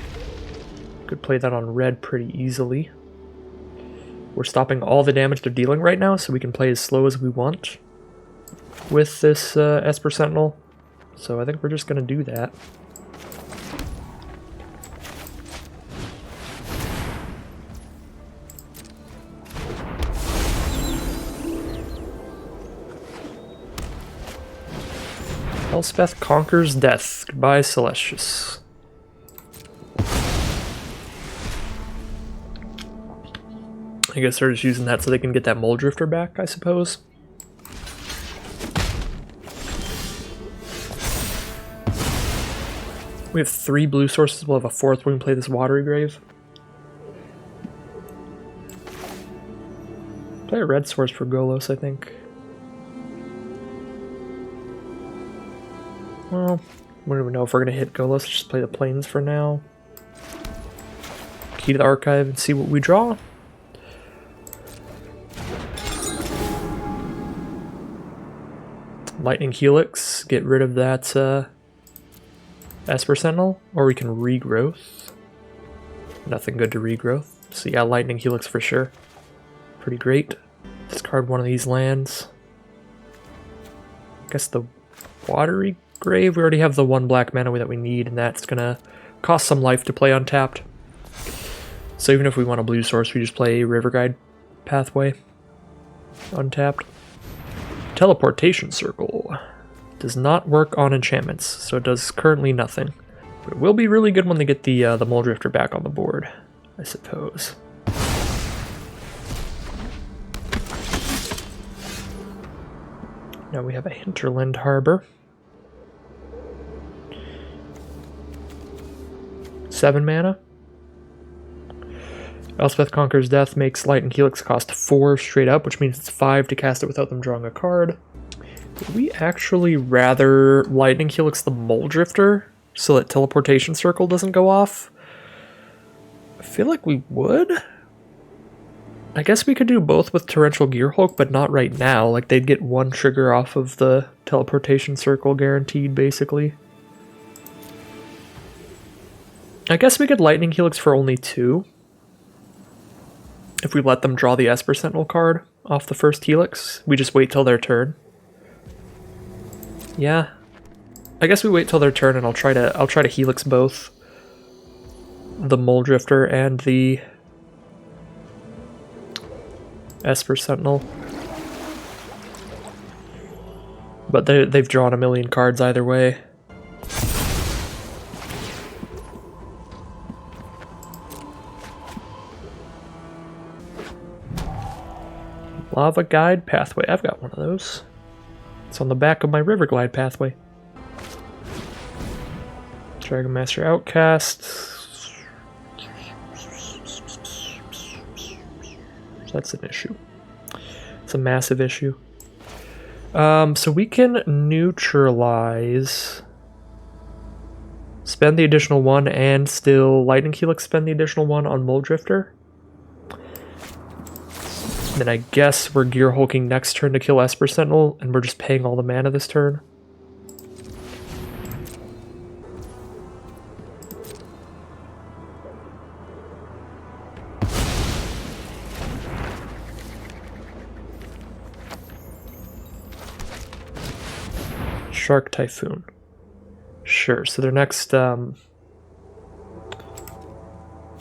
S1: Could play that on red pretty easily. We're stopping all the damage they're dealing right now, so we can play as slow as we want with this Esper Sentinel. So I think we're just going to do that. Elspeth conquers death. Goodbye, Celestius. I guess they're just using that so they can get that Mole Drifter back, I suppose. We have 3 blue sources, we'll have a 4th we can play this Watery Grave. Play a red source for Golos, I think. Well, we don't even know if we're going to hit Golos, just play the Plains for now. Key to the Archive and see what we draw. Lightning Helix, get rid of that Esper Sentinel, or we can Regrowth. Nothing good to Regrowth. So yeah, Lightning Helix for sure. Pretty great. Discard one of these lands. I guess the Watery Grave, we already have the 1 black mana that we need, and that's gonna cost some life to play untapped. So even if we want a blue source, we just play River Guide Pathway untapped. Teleportation Circle does not work on enchantments, so it does currently nothing. But it will be really good when they get the Mole Drifter back on the board, I suppose. Now we have a Hinterland Harbor. 7 mana. Elspeth Conquers Death makes Lightning Helix cost 4 straight up, which means it's 5 to cast it without them drawing a card. Would we actually rather Lightning Helix the Mole Drifter so that Teleportation Circle doesn't go off? I feel like we would. I guess we could do both with Torrential Gearhulk, but not right now. Like, they'd get 1 trigger off of the Teleportation Circle guaranteed, basically. I guess we could Lightning Helix for only 2. If we let them draw the Esper Sentinel card off the first Helix, we just wait till their turn. Yeah. I guess we wait till their turn and I'll try to Helix both the Mole Drifter and the Esper Sentinel. But they've drawn a million cards either way. Lava Guide Pathway. I've got one of those. It's on the back of my River Glide Pathway. Dragon Master Outcast. That's an issue. It's a massive issue. So we can neutralize, spend the additional 1, and still Lightning Helix spend the additional 1 on Mole Drifter. Then I guess we're Gear Hulking next turn to kill Esper Sentinel, and we're just paying all the mana this turn. Shark Typhoon. Sure, so their next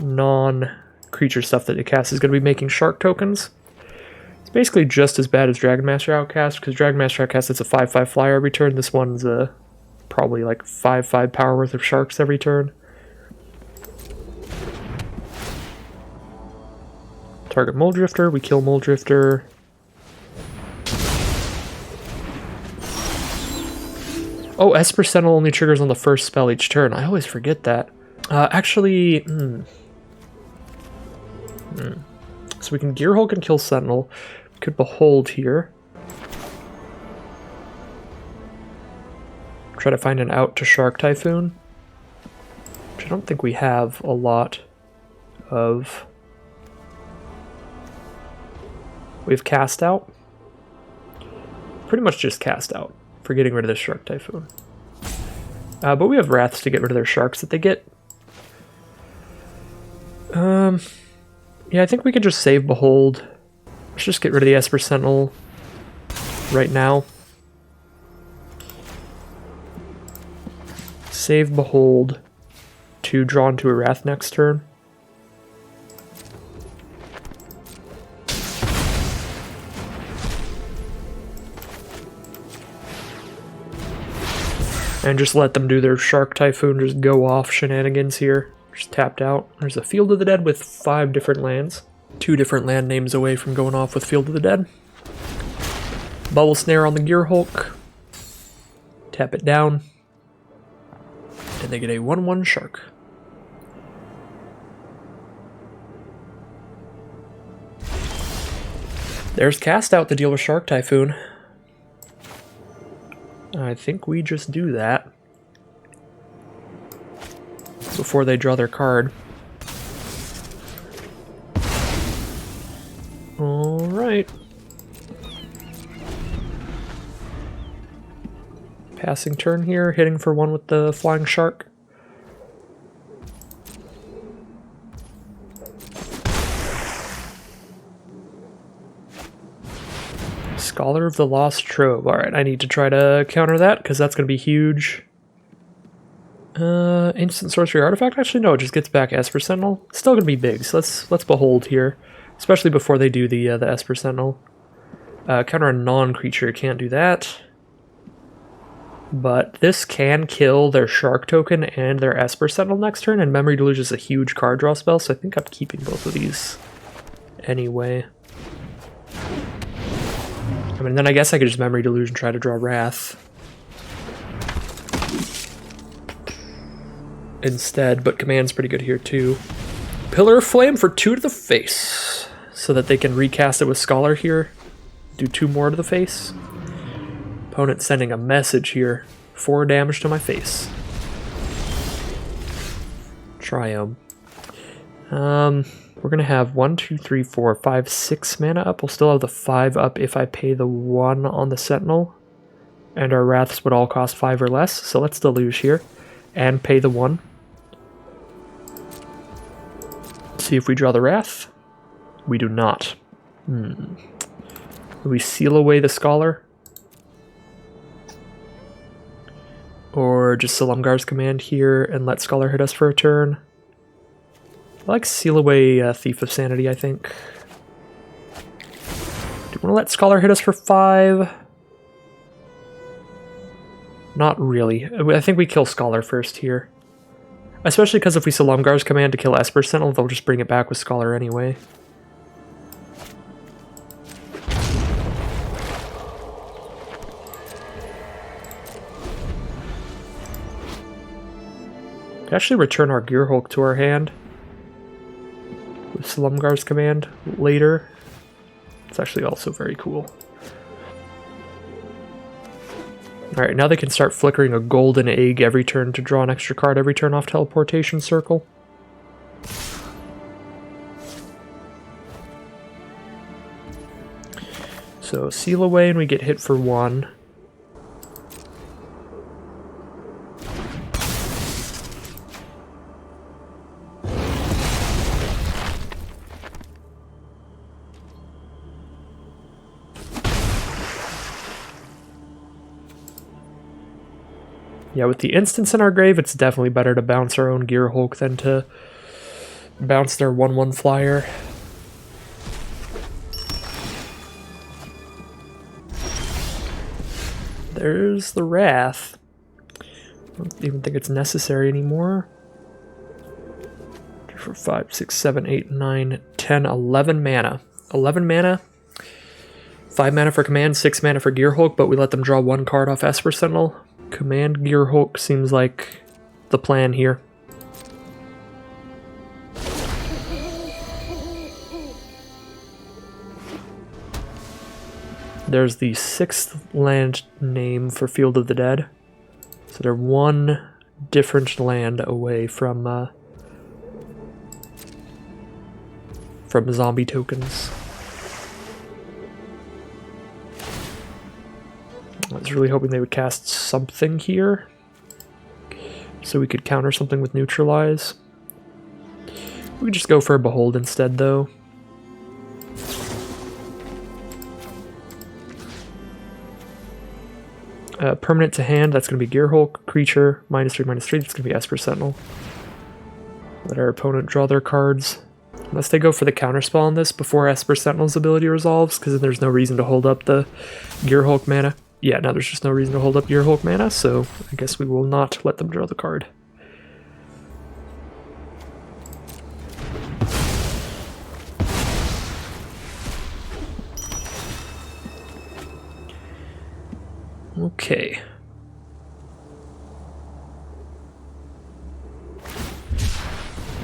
S1: non-creature stuff that they cast is going to be making shark tokens. It's basically just as bad as Dragon Master Outcast, because Dragon Master Outcast, it's a 5/5 flyer every turn. This one's probably like 5/5 power worth of sharks every turn. Target Mole Drifter, we kill Mole Drifter. Oh, Esper Sentinel only triggers on the first spell each turn. I always forget that. Actually, So we can Gear Hulk and kill Sentinel. We could Behold here. Try to find an out to Shark Typhoon, which I don't think we have a lot of. We have Cast Out. Pretty much just Cast Out for getting rid of this Shark Typhoon. But we have Wraths to get rid of their sharks that they get. Yeah, I think we could just save Behold. Let's just get rid of the Esper Sentinel right now. Save Behold to draw into a Wrath next turn. And just let them do their Shark Typhoon, just go off shenanigans here. Just tapped out. There's a Field of the Dead with 5 different lands. 2 different land names away from going off with Field of the Dead. Bubble Snare on the Gear Hulk. Tap it down. And they get a 1/1 Shark. There's Cast Out to deal with Shark Typhoon. I think we just do that before they draw their card. Alright. Passing turn here, hitting for 1 with the Flying Shark. Scholar of the Lost Trove. Alright, I need to try to counter that, because that's going to be huge. Instant Sorcery Artifact? Actually, no, it just gets back Esper Sentinel. Still going to be big, so let's Behold here. Especially before they do the Esper Sentinel. Counter a non-creature, can't do that. But this can kill their Shark Token and their Esper Sentinel next turn, and Memory Deluge is a huge card draw spell, so I think I'm keeping both of these anyway. I mean, then I guess I could just Memory Deluge and try to draw Wrath instead, but Command's pretty good here too. Pillar of Flame for 2 to the face, so that they can recast it with Scholar here. Do 2 more to the face. Opponent sending a message here. 4 damage to my face. Triome. We're going to have 1, 2, 3, 4, 5, 6 mana up. We'll still have the 5 up if I pay the 1 on the Sentinel. And our Wraths would all cost 5 or less. So let's deluge here. And pay the 1. See if we draw the Wrath. We do not. We seal away the Scholar. Or just Silumgar's Command here and let Scholar hit us for a turn. I like Seal Away Thief of Sanity, I think. Do we want to let Scholar hit us for 5? Not really. I think we kill Scholar first here. Especially because if we Silumgar's Command to kill Esper Sentinel, they'll just bring it back with Scholar anyway. We can actually return our Gear Hulk to our hand with Silumgar's Command later. It's actually also very cool. Alright, now they can start flickering a golden egg every turn to draw an extra card every turn off teleportation circle. So seal away and we get hit for 1. Yeah, with the instants in our grave, it's definitely better to bounce our own Gear Hulk than to bounce their 1/1 flyer. There's the Wrath. I don't even think it's necessary anymore. 3, 4, 5, 6, 7, 8, 9, 10, 11 mana. 11 mana. 5 mana for command, 6 mana for Gear Hulk, but we let them draw 1 card off Esper Sentinel. Command Gear Hulk seems like the plan here. There's the 6th land name for Field of the Dead. So they're 1 different land away from zombie tokens. I was really hoping they would cast something here, so we could counter something with Neutralize. We could just go for a Behold instead, though. Permanent to hand, that's going to be Gear Hulk. Creature, -3/-3, that's going to be Esper Sentinel. Let our opponent draw their cards. Unless they go for the counterspell on this before Esper Sentinel's ability resolves, because then there's no reason to hold up the Gear Hulk mana. Yeah, now there's just no reason to hold up Gear Hulk mana, so I guess we will not let them draw the card. Okay.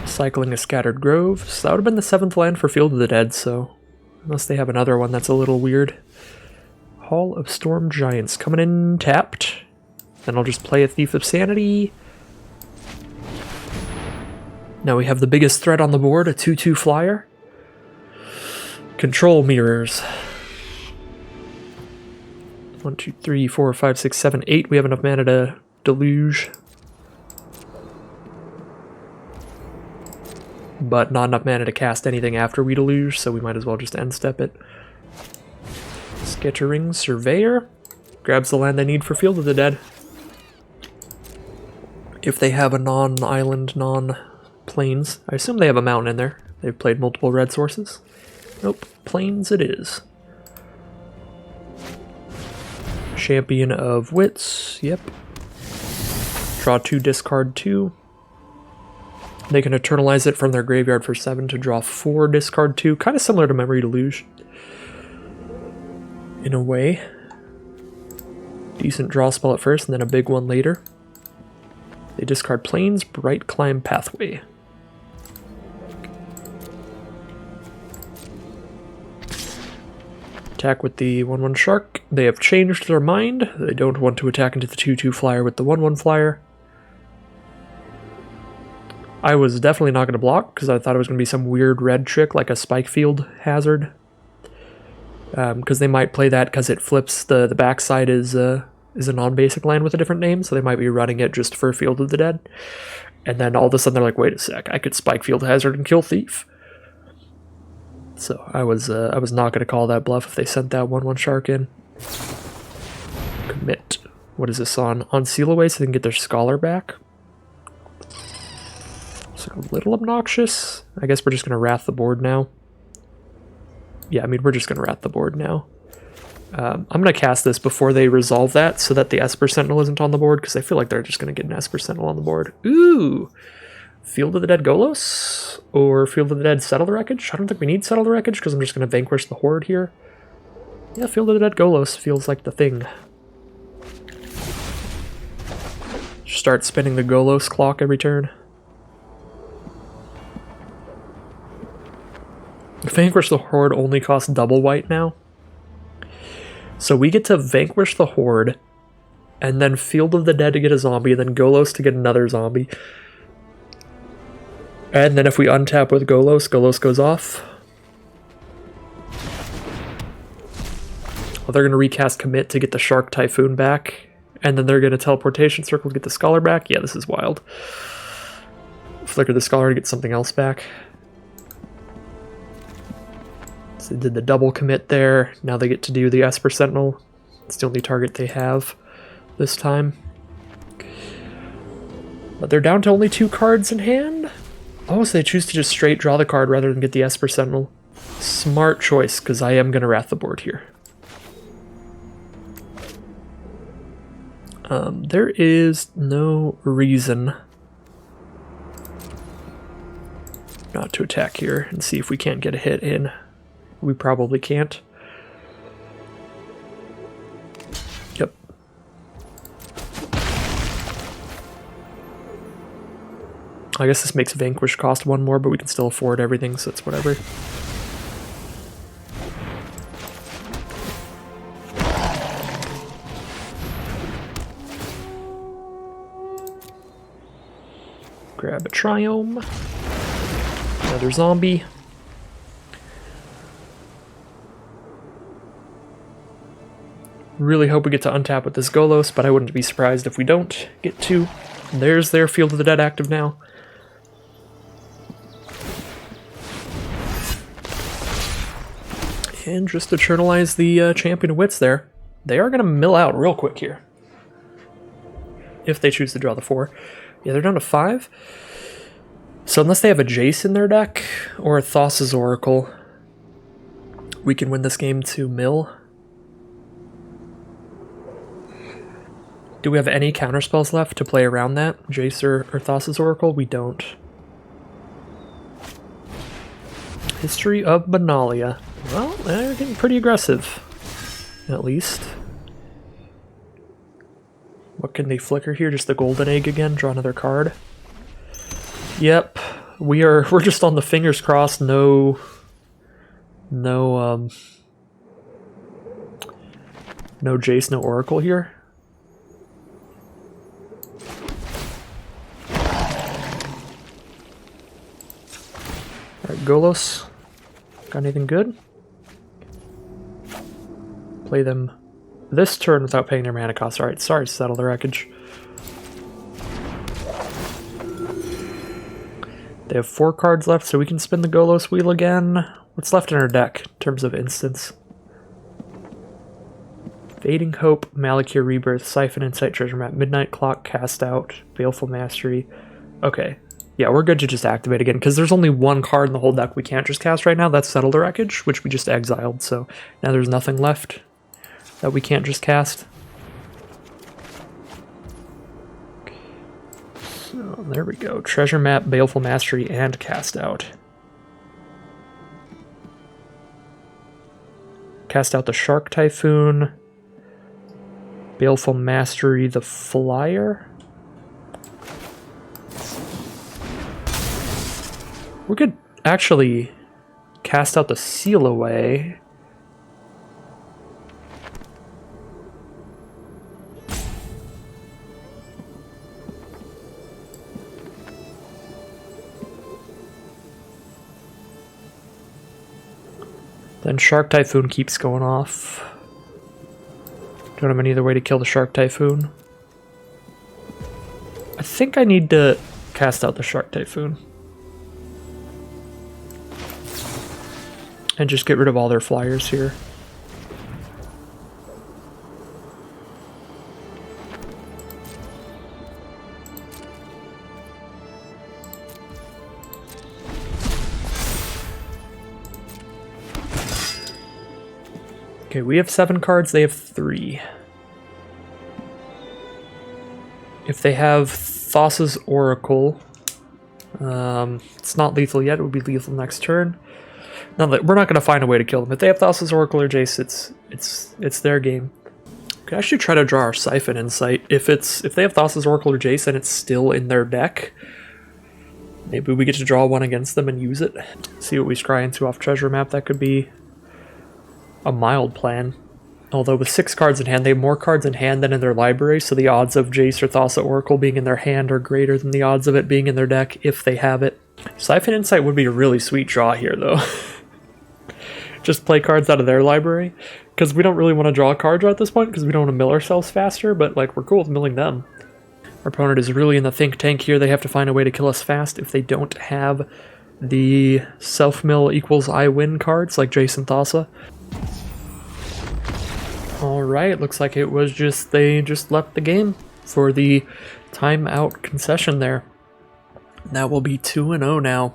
S1: Cycling a Scattered Grove. So that would have been the 7th land for Field of the Dead, so unless they have another one that's a little weird. Hall of Storm Giants coming in tapped. Then I'll just play a Thief of Sanity. Now we have the biggest threat on the board, a 2/2 flyer. Control Mirrors. 1, 2, 3, 4, 5, 6, 7, 8. We have enough mana to Deluge. But not enough mana to cast anything after we Deluge, so we might as well just end step it. Skittering Surveyor. Grabs the land they need for Field of the Dead. If they have a non-island, non-plains. I assume they have a mountain in there. They've played multiple red sources. Nope, plains it is. Champion of Wits, yep. Draw 2, discard 2. They can eternalize it from their graveyard for 7 to draw 4, discard 2. Kind of similar to Memory Deluge. In a way. Decent draw spell at first and then a big one later. They discard Plains, Bright Climb Pathway. Attack with the 1/1 Shark. They have changed their mind. They don't want to attack into the 2/2 flyer with the 1/1 flyer. I was definitely not going to block because I thought it was going to be some weird red trick like a Spike Field Hazard. Because they might play that because it flips the backside is a non-basic land with a different name, so they might be running it just for Field of the Dead. And then all of a sudden they're like, wait a sec, I could Spike Field Hazard and kill Thief. So I was not going to call that bluff if they sent that 1/1 Shark in. Commit. What is this on? On Seal Away so they can get their Scholar back. It's a little obnoxious. I guess we're just going to Wrath the board now. Yeah, I mean, we're just going to Wrath the board now. I'm going to cast this before they resolve that so that the Esper Sentinel isn't on the board, because I feel like they're just going to get an Esper Sentinel on the board. Ooh! Field of the Dead Golos? Or Field of the Dead Settle the Wreckage? I don't think we need Settle the Wreckage because I'm just going to Vanquish the Horde here. Yeah, Field of the Dead Golos feels like the thing. Start spinning the Golos clock every turn. Vanquish the Horde only costs double white now. So we get to Vanquish the Horde, and then Field of the Dead to get a zombie, and then Golos to get another zombie. And then if we untap with Golos, Golos goes off. Well, they're going to recast Commit to get the Shark Typhoon back. And then they're going to Teleportation Circle to get the Scholar back. Yeah, this is wild. Flicker the Scholar to get something else back. So they did the double commit there. Now they get to do the Esper Sentinel. It's the only target they have this time. But they're down to only 2 cards in hand. Oh, so they choose to just straight draw the card rather than get the Esper Sentinel. Smart choice, because I am going to Wrath the board here. There is no reason not to attack here and see if we can't get a hit in. We probably can't. Yep. I guess this makes Vanquish cost 1 more, but we can still afford everything, so it's whatever. Grab a Triome. Another zombie. Really hope we get to untap with this Golos, but I wouldn't be surprised if we don't get to. There's their Field of the Dead active now. And just to eternalize the Champion of Wits there, they are going to mill out real quick here. If they choose to draw the 4. Yeah, they're down to 5. So unless they have a Jace in their deck, or a Thassa's Oracle, we can win this game to mill. Do we have any counterspells left to play around that? Jace or Thassa's Oracle? We don't. History of Benalia. Well, they're getting pretty aggressive. At least. What can they flicker here? Just the Golden Egg again? Draw another card? Yep. We're just on the fingers crossed. No Jace, no Oracle here. Alright, Golos. Got anything good? Play them this turn without paying their mana cost. Alright, sorry to settle the wreckage. They have 4 cards left, so we can spin the Golos wheel again. What's left in our deck in terms of instants? Fading Hope, Malakir Rebirth, Siphon, Insight, Treasure Map, Midnight Clock, Cast Out, Baleful Mastery. Okay. Yeah, we're good to just activate again, because there's only 1 card in the whole deck we can't just cast right now. That's Settle the Wreckage, which we just exiled, so now there's nothing left that we can't just cast. So there we go. Treasure Map, Baleful Mastery, and Cast Out. Cast out the Shark Typhoon. Baleful Mastery, the Flyer. We could actually cast out the Seal Away. Then Shark Typhoon keeps going off. Don't have any other way to kill the Shark Typhoon. I think I need to cast out the Shark Typhoon. And just get rid of all their flyers here. Okay, we have 7 cards, they have 3. If they have Thassa's Oracle, it's not lethal yet, it would be lethal next turn. No, we're not going to find a way to kill them. If they have Thassa's Oracle or Jace, it's their game. We could actually try to draw our Siphon Insight. If they have Thassa's Oracle or Jace and it's still in their deck, Maybe we get to draw one against them and use it. See what we scry into off treasure map. That could be a mild plan. Although with 6 cards in hand, they have more cards in hand than in their library, so the odds of Jace or Thassa Oracle being in their hand are greater than the odds of it being in their deck if they have it. Siphon Insight would be a really sweet draw here, though. Just play cards out of their library, because we don't really want to draw a card draw at this point, because we don't want to mill ourselves faster, but like we're cool with milling them. Our opponent is really in the think tank here. They have to find a way to kill us fast if they don't have the self-mill equals I win cards like Jace and Thassa. Alright, looks like it was they just left the game for the timeout concession there. That will be 2-0 now.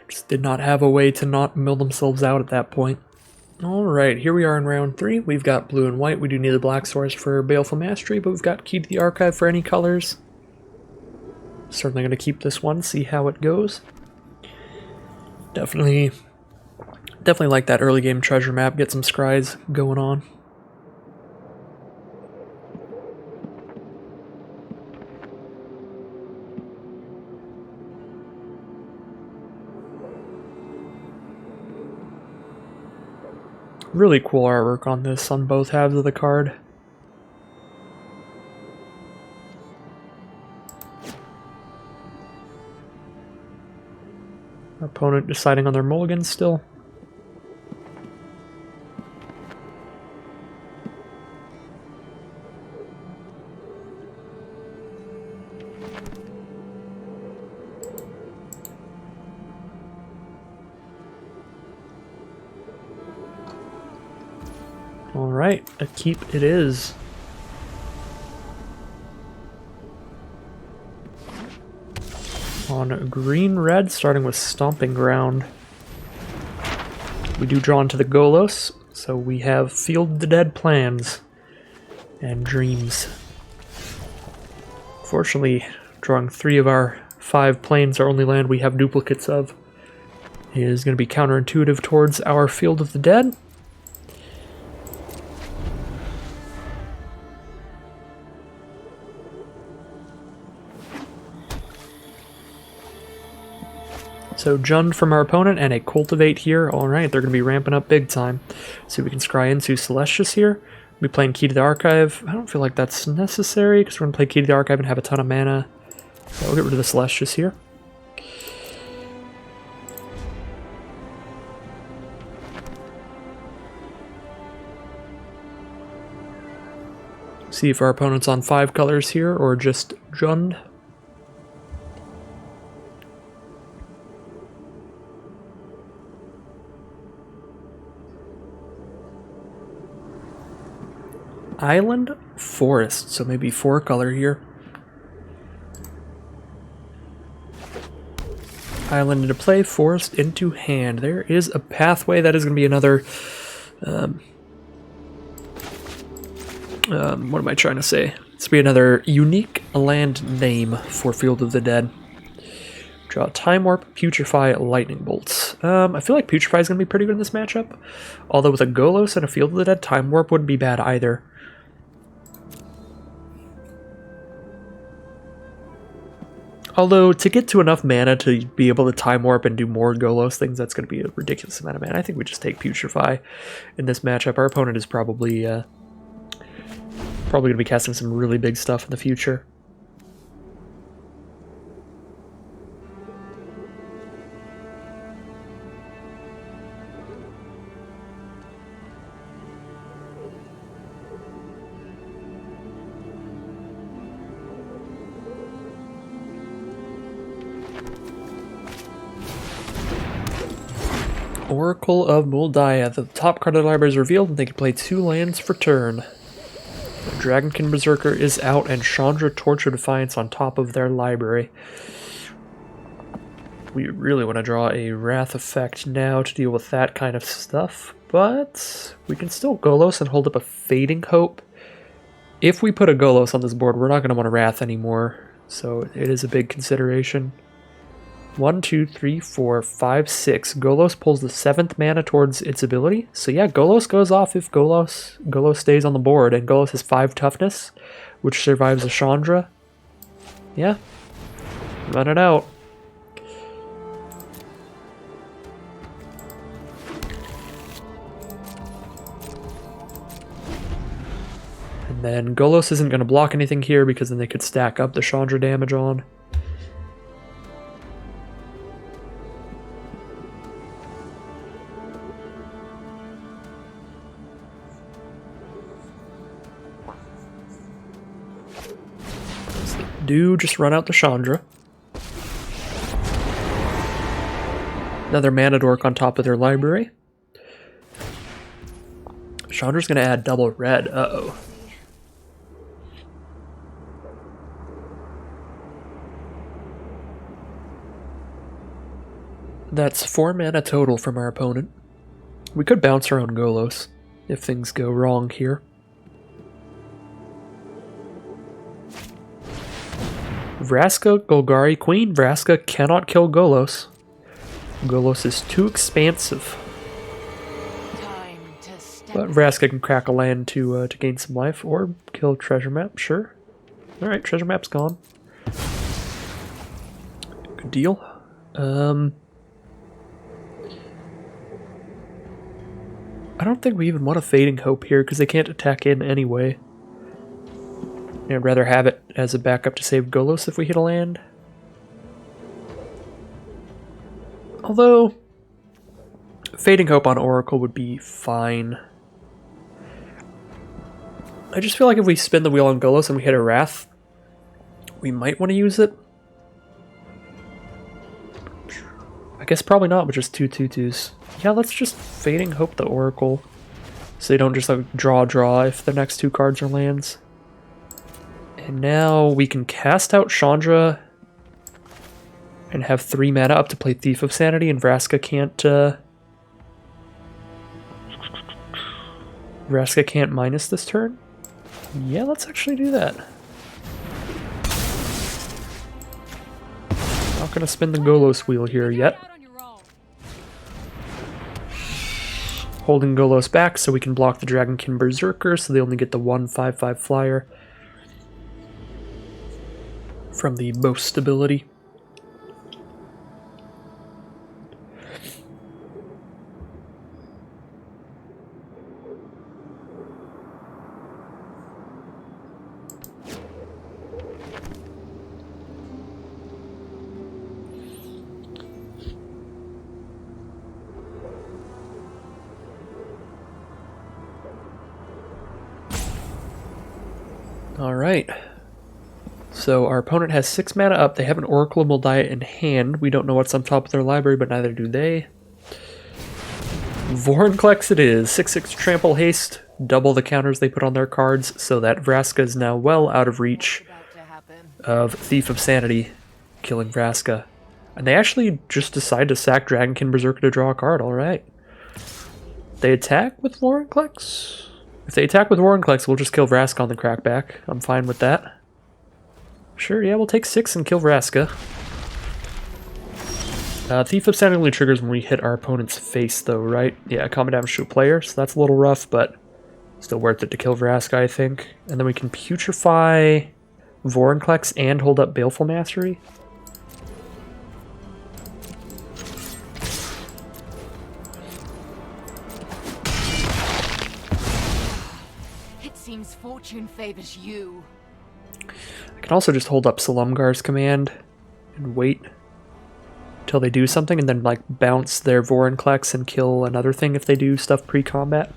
S1: Just did not have a way to not mill themselves out at that point. Alright, here we are in round 3. We've got blue and white. We do need the black source for Baleful Mastery, but we've got Key to the Archive for any colors. Certainly going to keep this one, see how it goes. Definitely like that early game treasure map, get some scries going on. Really cool artwork on this on both halves of the card. Our opponent deciding on their mulligans still. Alright, a keep it is. On green-red, starting with Stomping Ground. We do draw into the Golos, so we have Field the Dead plans and dreams. Fortunately, drawing 3 of our 5 planes, our only land we have duplicates of, is going to be counterintuitive towards our Field of the Dead. So Jund from our opponent and a Cultivate here. Alright, they're going to be ramping up big time. So we can scry into Celestius here. We'll be playing Key to the Archive. I don't feel like that's necessary because we're going to play Key to the Archive and have a ton of mana. So we'll get rid of the Celestius here. See if our opponent's on 5 colors here or just Jund. Island Forest, so maybe 4 color here. Island into play, forest into hand. There is a pathway. That is going to be another... what am I trying to say? It's going to be another unique land name for Field of the Dead. Draw Time Warp, Putrefy, Lightning Bolts. I feel like Putrefy is going to be pretty good in this matchup. Although with a Golos and a Field of the Dead, Time Warp wouldn't be bad either. Although, to get to enough mana to be able to Time Warp and do more Golos things, that's going to be a ridiculous amount of mana. I think we just take Putrefy in this matchup. Our opponent is probably going to be casting some really big stuff in the future. Oracle of Muldiah. The top card of the library is revealed, and they can play 2 lands for turn. The Dragonkin Berserker is out, and Chandra Torch of Defiance on top of their library. We really want to draw a Wrath effect now to deal with that kind of stuff, but we can still Golos and hold up a Fading Hope. If we put a Golos on this board, we're not going to want a Wrath anymore, so it is a big consideration. 1, 2, 3, 4, 5, 6. Golos pulls the 7th mana towards its ability. So yeah, Golos goes off if Golos stays on the board, and Golos has 5 toughness, which survives a Chandra. Yeah, run it out. then Golos isn't going to block anything here because then they could stack up the Chandra damage on. Do just run out the Chandra. Another mana dork on top of their library. Chandra's gonna add double red. Uh-oh. That's 4 mana total from our opponent. We could bounce our own Golos if things go wrong here. Vraska, Golgari, Queen. Vraska cannot kill Golos. Golos is too expansive. But Vraska can crack a land to gain some life, or kill Treasure Map, sure. Alright, Treasure Map's gone. Good deal. I don't think we even want a Fading Hope here, because they can't attack in anyway. I'd rather have it as a backup to save Golos if we hit a land. Although, Fading Hope on Oracle would be fine. I just feel like if we spin the wheel on Golos and we hit a Wrath, we might want to use it. I guess probably not, but just 2/2/2s. Yeah, let's just Fading Hope the Oracle, so they don't just like draw if the next 2 cards are lands. And now we can cast out Chandra and have 3 mana up to play Thief of Sanity, and Vraska can't minus this turn? Yeah, let's actually do that. Not gonna spin the Golos wheel here yet. Holding Golos back so we can block the Dragonkin Berserker, so they only get the 1/5/5 flyer from the most stability. Alright. So our opponent has 6 mana up. They have an Oracle of Moldiah in hand. We don't know what's on top of their library, but neither do they. Vorinclex it is. 6/6 trample haste. Double the counters they put on their cards, so that Vraska is now well out of reach of Thief of Sanity killing Vraska. And they actually just decide to sack Dragonkin Berserker to draw a card. Alright. They attack with Vorinclex? If they attack with Vorinclex, we'll just kill Vraska on the crackback. I'm fine with that. Sure, yeah, we'll take 6 and kill Vraska. Thief of Sanity only triggers when we hit our opponent's face, though, right? Yeah, combat damage to a player, so that's a little rough, but still worth it to kill Vraska, I think. And then we can Putrefy Vorinclex and hold up Baleful Mastery.
S3: It seems fortune favors you.
S1: I can also just hold up Silumgar's command and wait till they do something, and then like bounce their Vorinclex and kill another thing if they do stuff pre-combat.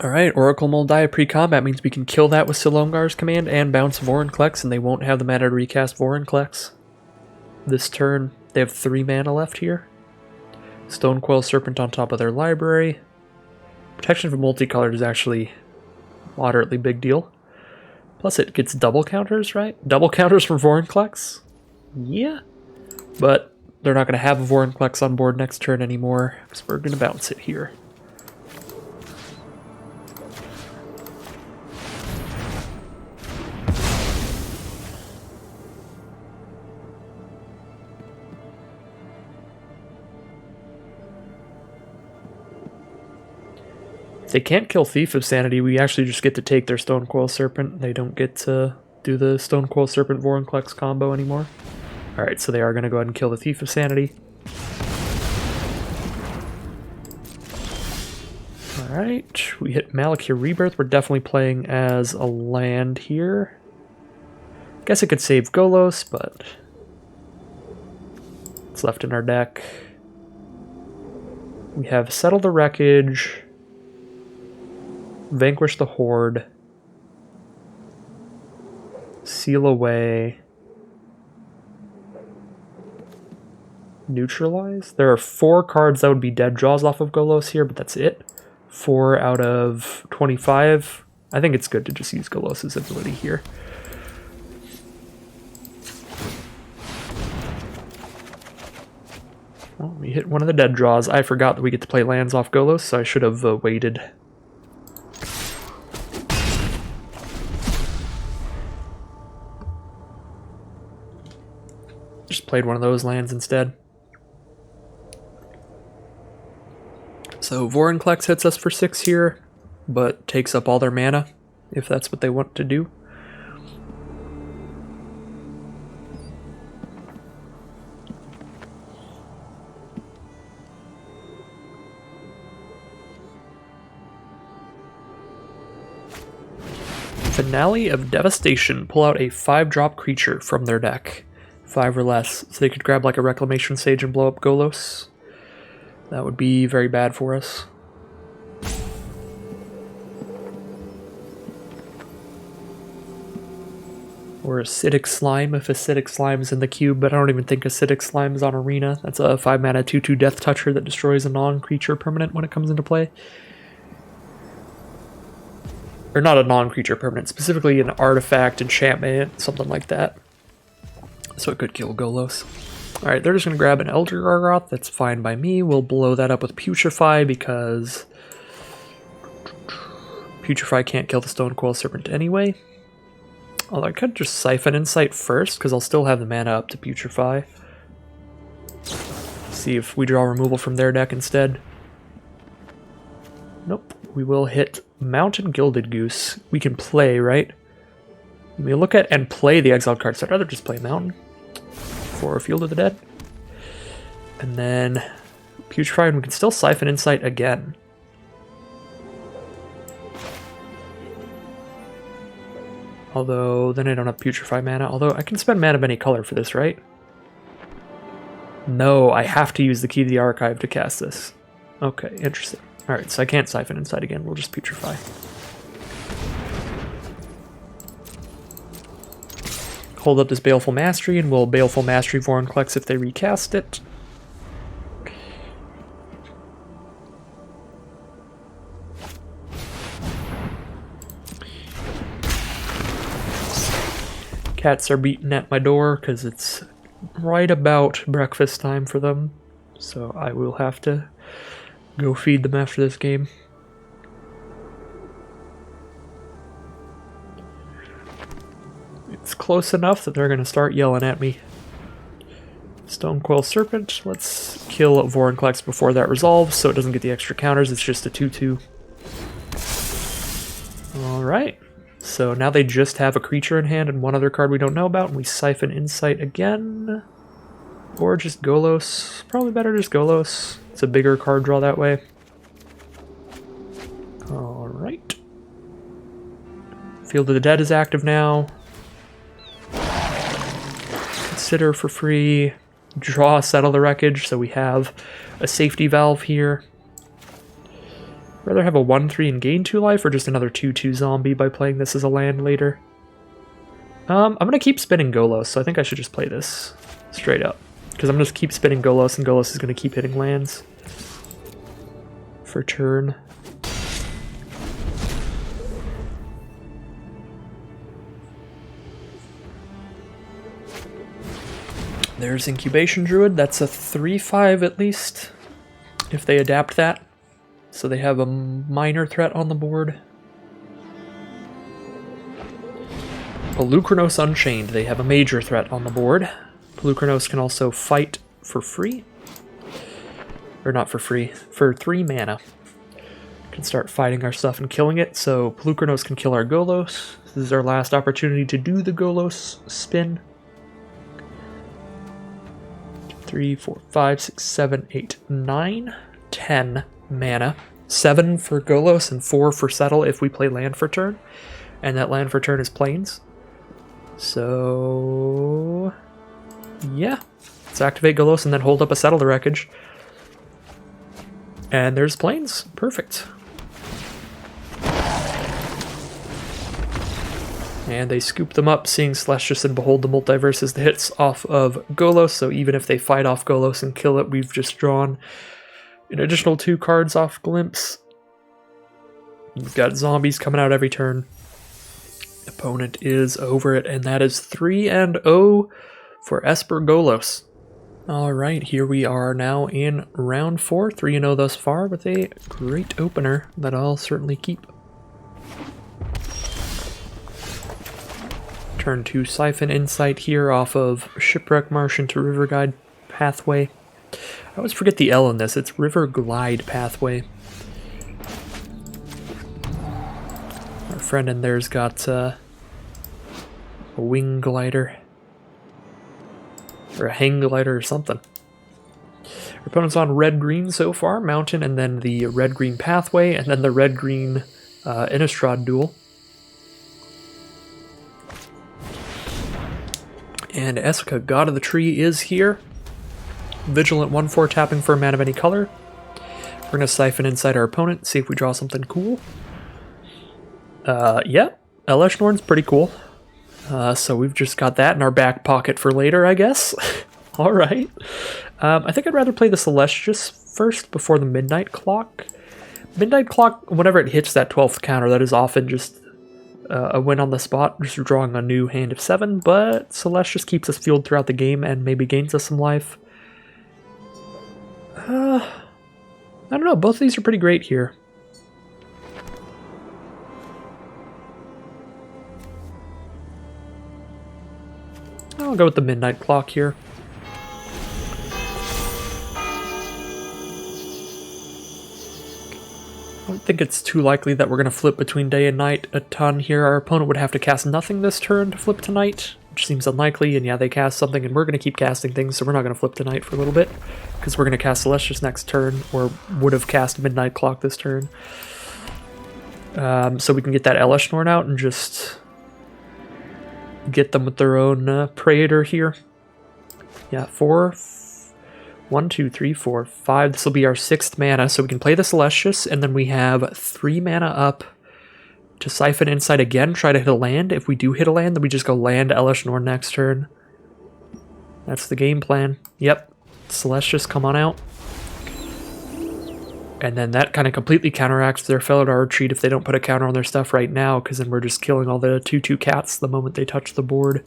S1: Alright, Oracle Moldiah pre-combat means we can kill that with Silumgar's command and bounce Vorinclex, and they won't have the mana to recast Vorinclex. This turn, they have 3 mana left here. Stonecoil Serpent on top of their library. Protection from multicolored is actually a moderately big deal. Plus it gets double counters, right? Double counters from Vorinclex? Yeah. But they're not going to have a Vorinclex on board next turn anymore, so we're going to bounce it here. If they can't kill Thief of Sanity, we actually just get to take their Stonecoil Serpent. They don't get to do the Stonecoil Serpent Vorinclex combo anymore. Alright, so they are going to go ahead and kill the Thief of Sanity. Alright, we hit Malakir Rebirth. We're definitely playing as a land here. Guess it could save Golos, but it's left in our deck. We have Settle the Wreckage, Vanquish the Horde, Seal Away, Neutralize. There are 4 cards that would be dead draws off of Golos here, but that's it. 4 out of 25. I think it's good to just use Golos' ability here. Well, we hit one of the dead draws. I forgot that we get to play lands off Golos, so I should have waited. Just played one of those lands instead. So Vorinclex hits us for 6 here, but takes up all their mana, if that's what they want to do. Finale of Devastation. Pull out a 5-drop creature from their deck. 5 or less. So they could grab like a Reclamation Sage and blow up Golos. That would be very bad for us. Or Acidic Slime if Acidic Slime is in the cube, but I don't even think Acidic Slime is on Arena. That's a 5-mana 2/2 Death Toucher that destroys a non-creature permanent when it comes into play. Or not a non-creature permanent, specifically an artifact, enchantment, something like that. So it could kill Golos. Alright, they're just going to grab an Elder Gargoth. That's fine by me. We'll blow that up with Putrefy because Putrefy can't kill the Stonecoil Serpent anyway. Although I could just Siphon Insight first because I'll still have the mana up to Putrefy. See if we draw removal from their deck instead. Nope. We will hit Mountain Gilded Goose. We can play, right? We look at and play the exiled cards. So I'd rather just play Mountain for Field of the Dead. And then Putrefy, and we can still Siphon Insight again. Although, then I don't have Putrefy mana. Although, I can spend mana of any color for this, right? No, I have to use the Key to the Archive to cast this. Okay, interesting. Alright, so I can't Siphon Insight again. We'll just Putrefy. Hold up this Baleful Mastery, and we'll Baleful Mastery Vorinclex if they recast it. Cats are beating at my door because it's right about breakfast time for them. So I will have to go feed them after this game. It's close enough that they're going to start yelling at me. Stonecoil Serpent. Let's kill Vorinclex before that resolves so it doesn't get the extra counters. It's just a 2/2. Alright. So now they just have a creature in hand and one other card we don't know about, and we Siphon Insight again. Or just Golos. Probably better just Golos. It's a bigger card draw that way. Alright. Field of the Dead is active now. Consider for free. Draw, Settle the Wreckage, so we have a safety valve here. Rather have a 1/3 and gain 2 life, or just another 2/2 zombie by playing this as a land later? I'm going to keep spinning Golos, so I think I should just play this straight up. Because I'm going to keep spinning Golos, and Golos is going to keep hitting lands for turn. There's Incubation Druid. That's a 3/5 at least, if they adapt that. So they have a minor threat on the board. Pelucranos Unchained. They have a major threat on the board. Pelucranos can also fight for free. Or not for free, for 3 mana. Can can start fighting our stuff and killing it. So Pelucranos can kill our Golos. This is our last opportunity to do the Golos spin. 3, 4, 5, 6, 7, 8, 9, 10 mana. 7 for Golos and 4 for Settle if we play land for turn. And that land for turn is Plains. So yeah. Let's activate Golos and then hold up a Settle the Wreckage. And there's Plains. Perfect. And they scoop them up, seeing Celestius and Behold the Multiverse as the hits off of Golos, so even if they fight off Golos and kill it, we've just drawn an additional 2 cards off Glimpse. We've got zombies coming out every turn. Opponent is over it, and that is 3-0 for Esper Golos. Alright, here we are now in round 4, 3-0 thus far, with a great opener that I'll certainly keep. Turn to Siphon Insight here off of Shipwreck Marsh into River Guide Pathway. I always forget the L in this, it's River Glide Pathway. Our friend in there's got a wing glider. Or a hang glider or something. Our opponent's on red-green so far, Mountain, and then the red-green Pathway, and then the red-green Innistrad duel. And Esca, God of the Tree, is here. Vigilant 1/4 tapping for a man of any color. We're going to Siphon Inside our opponent, see if we draw something cool. Yeah, Eleshnorn's pretty cool. So we've just got that in our back pocket for later, I guess. Alright. I think I'd rather play the Celestius first before the Midnight Clock. Midnight Clock, whenever it hits that 12th counter, that is often just a win on the spot, just drawing a new hand of 7, but Celestius keeps us fueled throughout the game and maybe gains us some life. I don't know, both of these are pretty great here. I'll go with the Midnight Clock here. I don't think it's too likely that we're going to flip between day and night a ton here. Our opponent would have to cast nothing this turn to flip to night, which seems unlikely, and yeah, they cast something, and we're going to keep casting things, so we're not going to flip to night for a little bit, because we're going to cast Celestius next turn, or would have cast Midnight Clock this turn. So we can get that Eleshnorn out and just get them with their own Praetor here. Yeah, 4... 1, 2, 3, 4, 5. This will be our 6th mana, so we can play the Celestius, and then we have 3 mana up to Siphon Insight again, try to hit a land. If we do hit a land, then we just go land Eleshnorn next turn. That's the game plan. Yep. Celestius, come on out. And then that kind of completely counteracts their Felidar retreat if they don't put a counter on their stuff right now, because then we're just killing all the 2/2 cats the moment they touch the board.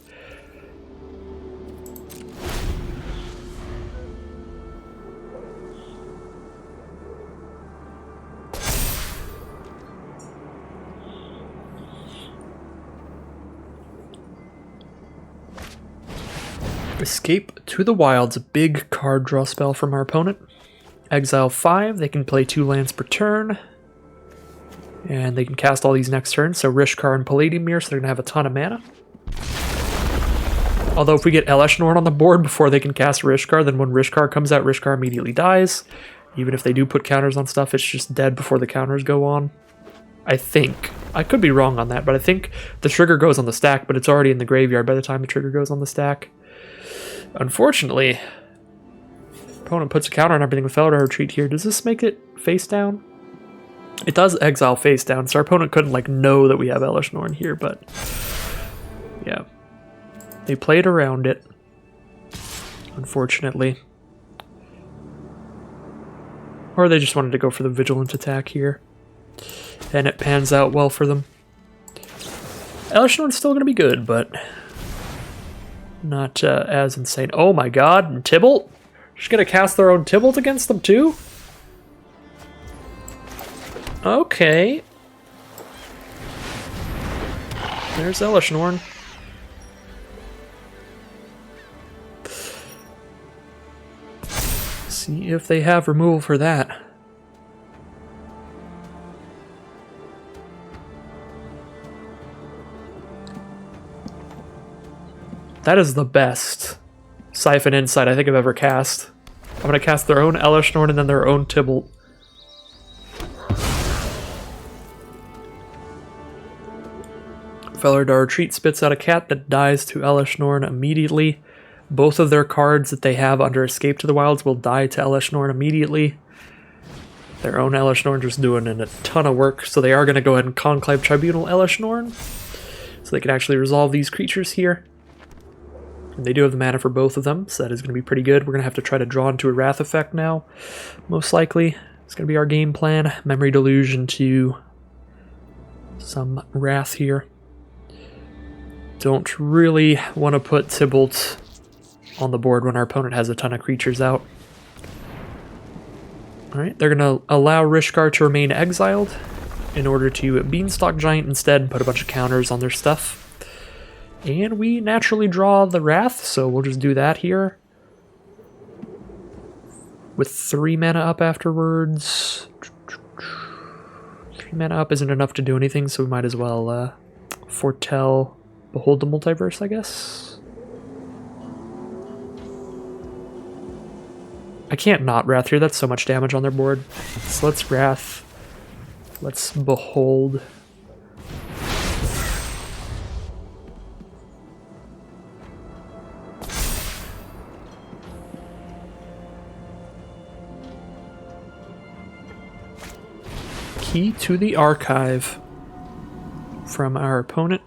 S1: Escape to the Wilds, a big card draw spell from our opponent. Exile 5, they can play 2 lands per turn. And they can cast all these next turn, so Rishkar and Palladium Mirror, so they're going to have a ton of mana. Although if we get Eleshnorn on the board before they can cast Rishkar, then when Rishkar comes out, Rishkar immediately dies. Even if they do put counters on stuff, it's just dead before the counters go on. I think. I could be wrong on that, but I think the trigger goes on the stack, but it's already in the graveyard by the time the trigger goes on the stack. Unfortunately, opponent puts a counter on everything with Felidar Retreat here. Does this make it face down? It does exile face down, so our opponent couldn't like know that we have Eleshnorn here, but yeah. They played around it, unfortunately. Or they just wanted to go for the Vigilant attack here. And it pans out well for them. Eleshnorn's still going to be good, but not as insane. Oh my god, and Tybalt? She's going to cast their own Tybalt against them too? Okay. There's Eleshnorn. See if they have removal for that. That is the best Siphon Insight I think I've ever cast. I'm going to cast their own Elishnorn and then their own Tybalt. Felidar Retreat spits out a cat that dies to Elishnorn immediately. Both of their cards that they have under Escape to the Wilds will die to Elishnorn immediately. Their own Elishnorn just doing a ton of work, so they are going to go ahead and Conclave Tribunal Elishnorn, so they can actually resolve these creatures here. And they do have the mana for both of them, so that is going to be pretty good. We're going to have to try to draw into a Wrath effect now, most likely. It's going to be our game plan. Memory Delusion to some Wrath here. Don't really want to put Tybalt on the board when our opponent has a ton of creatures out. Alright, they're going to allow Rishkar to remain exiled in order to Beanstalk Giant instead and put a bunch of counters on their stuff. And we naturally draw the Wrath, so we'll just do that here. With 3 mana up afterwards. 3 mana up isn't enough to do anything, so we might as well foretell Behold the Multiverse, I guess. I can't not Wrath here, that's so much damage on their board. So let's Wrath. Let's Behold. Key to the Archive from our opponent.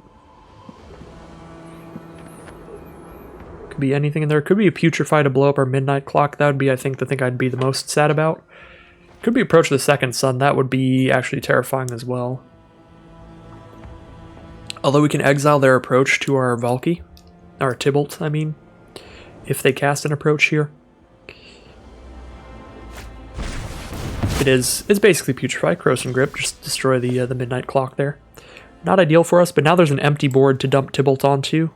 S1: Could be anything in there. Could be a Putrefy to blow up our Midnight Clock. That would be, I think, the thing I'd be the most sad about. Could be Approach the Second Sun. That would be actually terrifying as well. Although we can exile their Approach to our Valky. Our Tybalt, I mean. If they cast an Approach here. It's basically Putrefy, Corrosive Grip. Just destroy the Midnight Clock there. Not ideal for us, but now there's an empty board to dump Tybalt onto.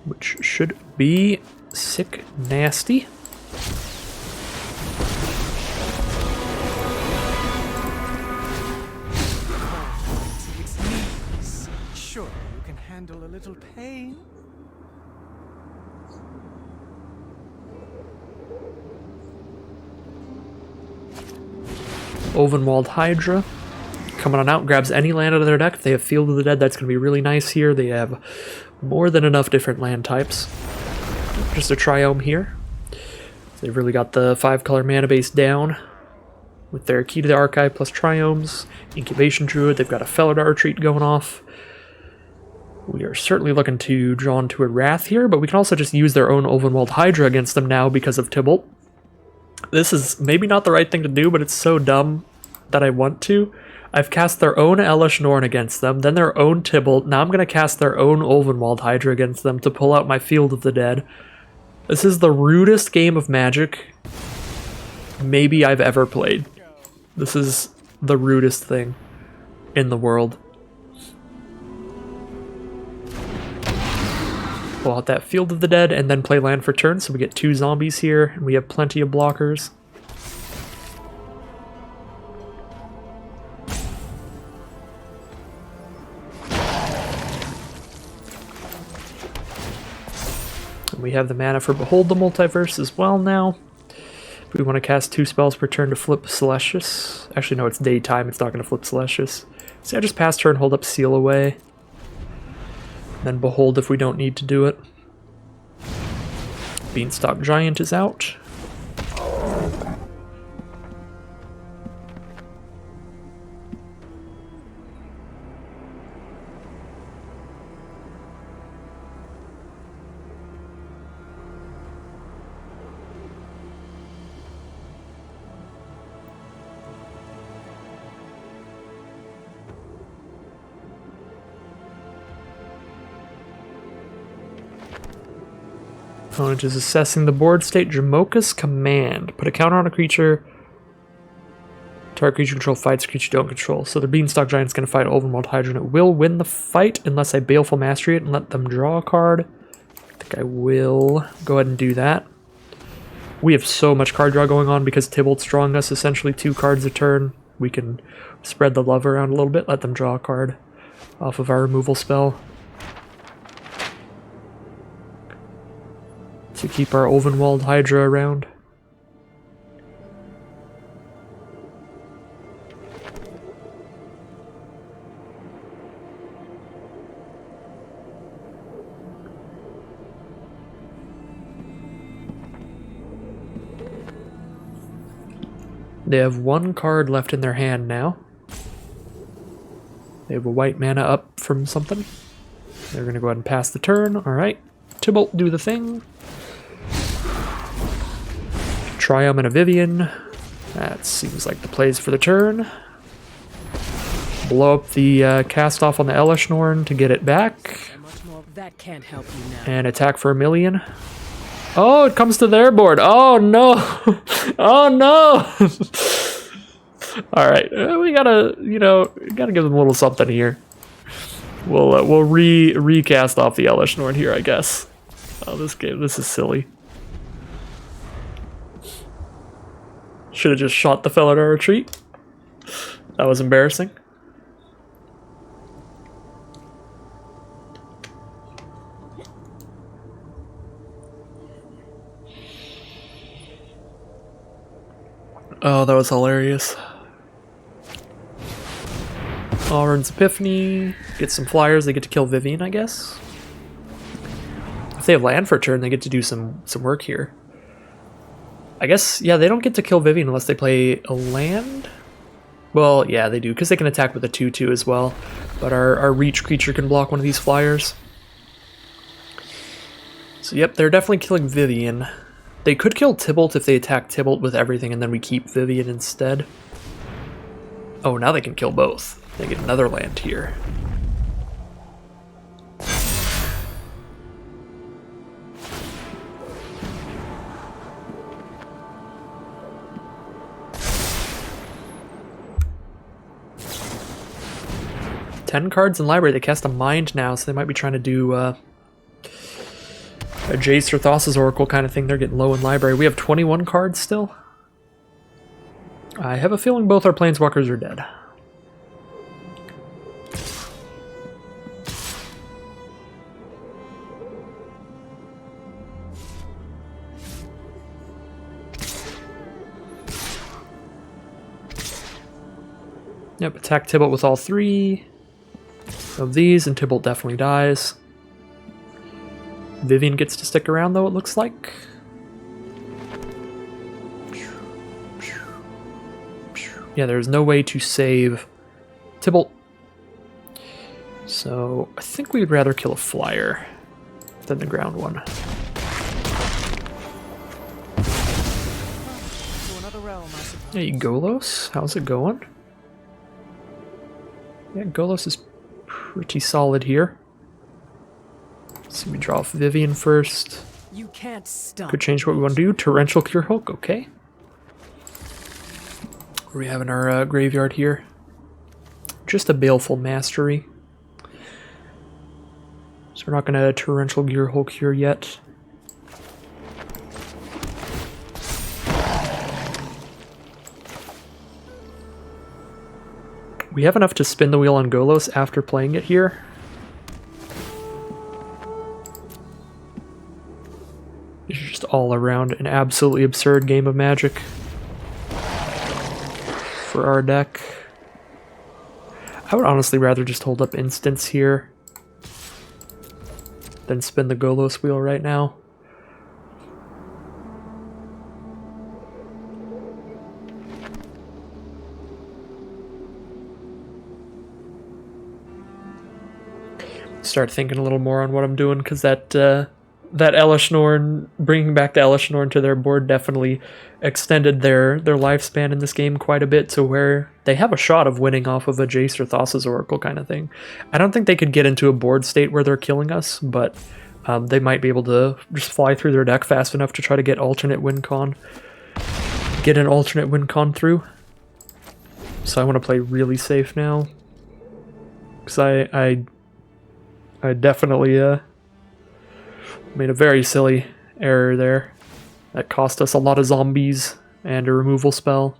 S1: Which should be sick nasty.
S4: Sure, you can handle a little pain.
S1: Ovenwald Hydra coming on out, grabs any land out of their deck. If they have Field of the Dead, that's going to be really nice here. They have more than enough different land types. Just a Triome here. They've really got the 5-color mana base down with their Key to the Archive plus Triomes, Incubation Druid. They've got a Felidar Retreat going off. We are certainly looking to draw into a Wrath here, but we can also just use their own Ovenwald Hydra against them now because of Tybalt. This is maybe not the right thing to do, but it's so dumb that I want to. I've cast their own Elishnorn against them, then their own Tybalt. Now I'm going to cast their own Ovenwald Hydra against them to pull out my Field of the Dead. This is the rudest game of Magic maybe I've ever played. This is the rudest thing in the world. Pull out that Field of the Dead and then play land for turn, so we get 2 zombies here, and we have plenty of blockers. We have the mana for Behold the Multiverse as well now. If we want to cast 2 spells per turn to flip Celestius. Actually, no, it's daytime. It's not going to flip Celestius. So I just pass turn, hold up, seal away. Then Behold if we don't need to do it. Beanstalk Giant is out. Opponent is assessing the board state. Jamoka's Command. Put a counter on a creature. Target creature control fights creature you don't control. So the Beanstalk Giant's going to fight Ovenwald Hydra, and it will win the fight unless I Baleful Mastery it and let them draw a card. I think I will go ahead and do that. We have so much card draw going on because Tybalt's drawing us essentially 2 cards a turn. We can spread the love around a little bit, let them draw a card off of our removal spell. keep our Ulvenwald Hydra around. They have one card left in their hand now. They have a white mana up from something. They're going to go ahead and pass the turn. Alright. Tybalt, do the thing. Triumph and a Vivian. That seems like the plays for the turn. Blow up the cast off on the Elishnorn to get it back.
S5: That can't help you now.
S1: And attack for 1,000,000. Oh, it comes to their board. Oh no! Oh no! All right, we gotta, gotta give them a little something here. We'll recast off the Elishnorn here, I guess. Oh, this is silly. Should have just shot the fellow to retreat. That was embarrassing. Oh, that was hilarious. Auron's Epiphany. Get some flyers, they get to kill Vivian, I guess. If they have land for a turn, they get to do some work here. I guess, yeah, they don't get to kill Vivian unless they play a land. Well, yeah, they do, because they can attack with a 2/2 as well. But our reach creature can block one of these flyers. So, yep, they're definitely killing Vivian. They could kill Tybalt if they attack Tybalt with everything and then we keep Vivian instead. Oh, now they can kill both. They get another land here. Ten cards in library. They cast a Mind now, so they might be trying to do a Jace or Thassa's Oracle kind of thing. They're getting low in library. We have 21 cards still. I have a feeling both our Planeswalkers are dead. Yep, attack Tybalt with all 3 of these, and Tybalt definitely dies. Vivian gets to stick around, though, it looks like. Yeah, there's no way to save Tybalt. So, I think we'd rather kill a flyer than the ground one.
S4: To another realm, I suppose.
S1: Hey, Golos, how's it going? Yeah, Golos is pretty solid here. So we draw off Vivian first.
S5: You can't stop.
S1: Could change what we want to do. Torrential Cure Hulk, okay. What do we have in our graveyard here? Just a Baleful Mastery. So we're not going to Torrential Cure Hulk here yet. We have enough to spin the wheel on Golos after playing it here. It's just all around an absolutely absurd game of Magic for our deck. I would honestly rather just hold up Instants here than spin the Golos wheel right now. Start thinking a little more on what I'm doing, because that Elishnorn, bringing back the Elishnorn to their board definitely extended their lifespan in this game quite a bit, to where they have a shot of winning off of a Jace or Thassa's Oracle kind of thing. I don't think they could get into a board state where they're killing us, but they might be able to just fly through their deck fast enough to try to get alternate win con. Get an alternate win con through. So I want to play really safe now, because I definitely made a very silly error there that cost us a lot of zombies and a removal spell.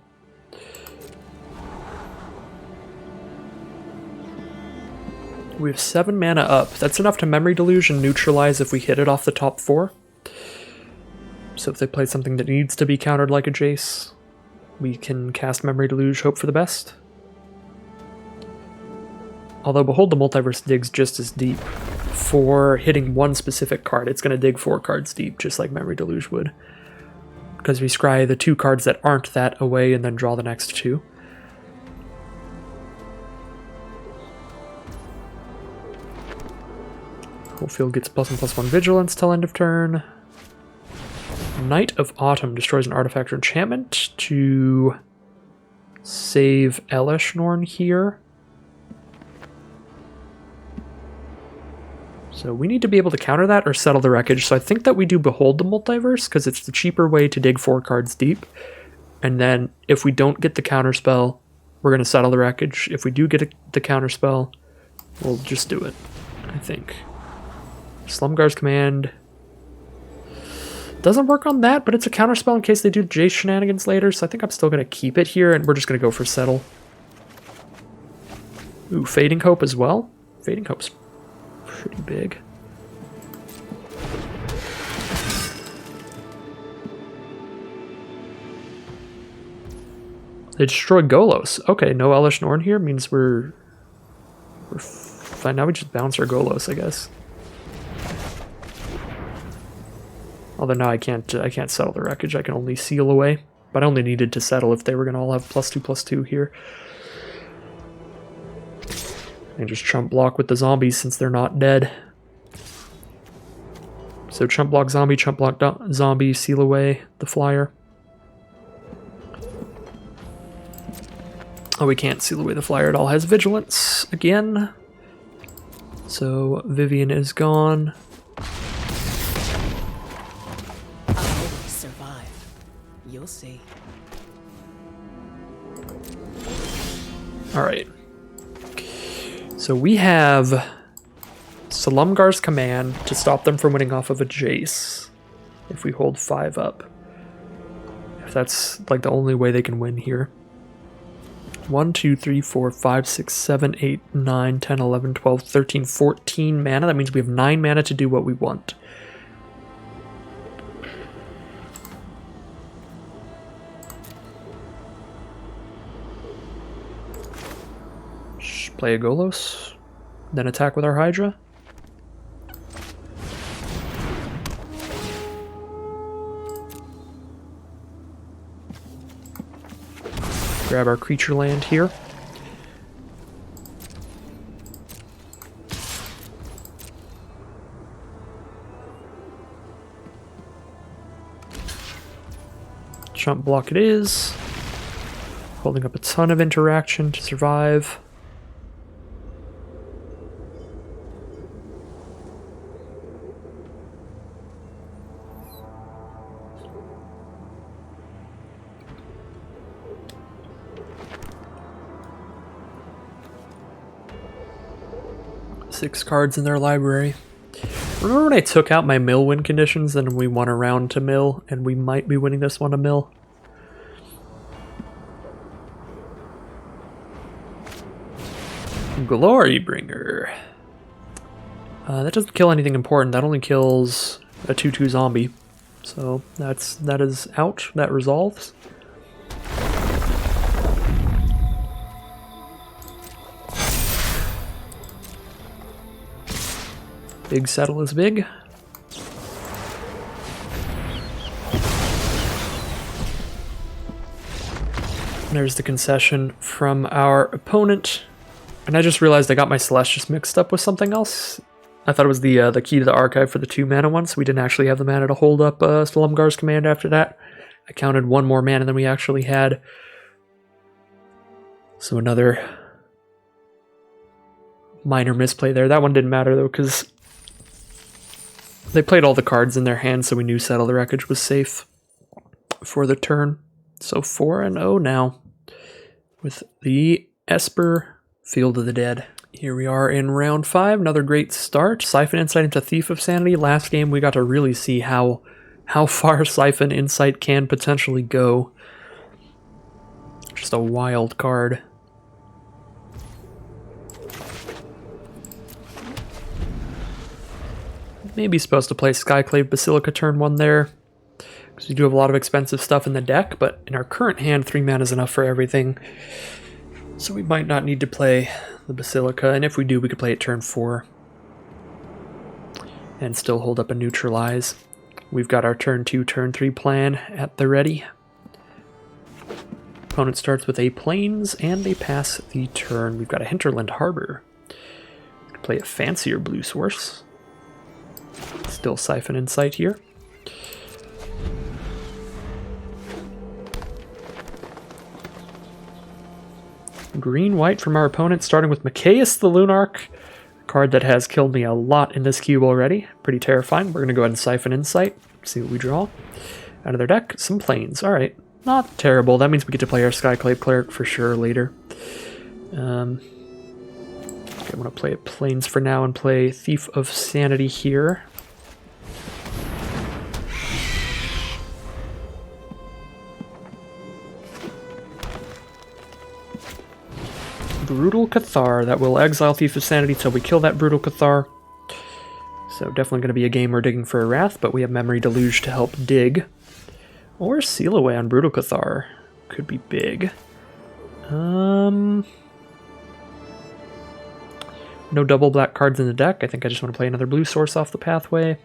S1: We have 7 mana up. That's enough to Memory Deluge and neutralize if we hit it off the top 4. So if they play something that needs to be countered like a Jace, we can cast Memory Deluge, hope for the best. Although Behold the Multiverse digs just as deep for hitting one specific card. It's going to dig 4 cards deep, just like Memory Deluge would. Because we scry the 2 cards that aren't that away and then draw the next 2. Hopefield gets +1/+1 Vigilance till end of turn. Knight of Autumn destroys an artifact or enchantment to save Elishnorn here. So we need to be able to counter that or settle the wreckage. So I think that we do Behold the Multiverse because it's the cheaper way to dig 4 cards deep. And then if we don't get the counter spell, we're going to settle the wreckage. If we do get the counter spell, we'll just do it, I think. Slumgar's Command doesn't work on that, but it's a counter spell in case they do Jace shenanigans later. So I think I'm still going to keep it here, and we're just going to go for settle. Ooh, Fading Hope as well. Fading Hope's pretty big. They destroyed Golos. Okay, no Elish Norn here means we're fine. Now we just bounce our Golos, I guess. Although now I can't settle the wreckage. I can only seal away. But I only needed to settle if they were going to all have +2/+2 here. And just chump block with the zombies since they're not dead. So chump block, zombie, seal away the flyer. Oh, we can't seal away the flyer. It all has vigilance again. So Vivian is gone.
S5: I'll survive. You'll see.
S1: All right. So we have Salumgar's Command to stop them from winning off of a Jace if we hold 5 up. If that's like the only way they can win here. 1, 2, 3, 4, 5, 6, 7, 8, 9, 10, 11, 12, 13, 14 mana. That means we have 9 mana to do what we want. Play a Golos, then attack with our Hydra. Grab our creature land here. Chump block it is. Holding up a ton of interaction to survive. Six cards in their library. Remember when I took out my mill win conditions and we won a round to mill, and we might be winning this one to mill? Glorybringer. That doesn't kill anything important. That only kills a 2/2 zombie. So that is out. That resolves. Big settle is big. There's the concession from our opponent. And I just realized I got my Celestials mixed up with something else. I thought it was the key to the archive for the 2 mana one, so we didn't actually have the mana to hold up Slumgar's Command after that. I counted 1 more mana than we actually had. So another minor misplay there. That one didn't matter though, because they played all the cards in their hand, so we knew Settle the Wreckage was safe for the turn. So 4-0 now with the Esper Field of the Dead. Here we are in round 5, another great start. Siphon Insight into Thief of Sanity. Last game we got to really see how far Siphon Insight can potentially go. Just a wild card. Maybe supposed to play Skyclave Basilica turn 1 there. Because we do have a lot of expensive stuff in the deck, but in our current hand, 3 mana is enough for everything. So we might not need to play the Basilica, and if we do, we could play it turn 4. And still hold up a Neutralize. We've got our turn 2, turn 3 plan at the ready. Opponent starts with a Plains, and they pass the turn. We've got a Hinterland Harbor. We could play a fancier blue source. Still Siphon Insight here. Green-white from our opponent, starting with Mikaeus the Lunarch. Card that has killed me a lot in this cube already. Pretty terrifying. We're going to go ahead and Siphon Insight. See what we draw. Out of their deck, some Plains. Alright, not terrible. That means we get to play our Skyclave Cleric for sure later. Okay, I'm going to play a Plains for now and play Thief of Sanity here. Brutal Cathar. That will exile Thief of Sanity till we kill that Brutal Cathar. So definitely going to be a game we're digging for a Wrath, but we have Memory Deluge to help dig. Or Seal Away on Brutal Cathar. Could be big. No double black cards in the deck. I think I just want to play another blue source off the pathway.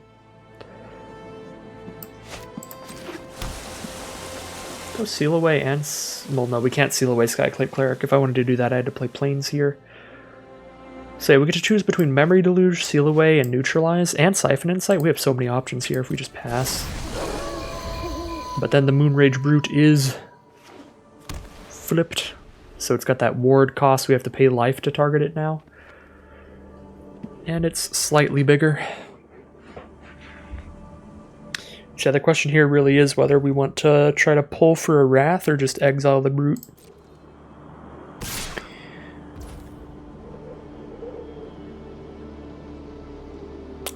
S1: Go Seal Away and... well, no, we can't Seal Away Skyclave Cleric. If I wanted to do that, I had to play Plains here. So we get to choose between Memory Deluge, Seal Away, and Neutralize, and Siphon Insight. We have so many options here if we just pass. But then the Moonrage Brute is flipped. So it's got that ward cost. We have to pay life to target it now. And it's slightly bigger. Yeah, the question here really is whether we want to try to pull for a Wrath or just exile the Brute.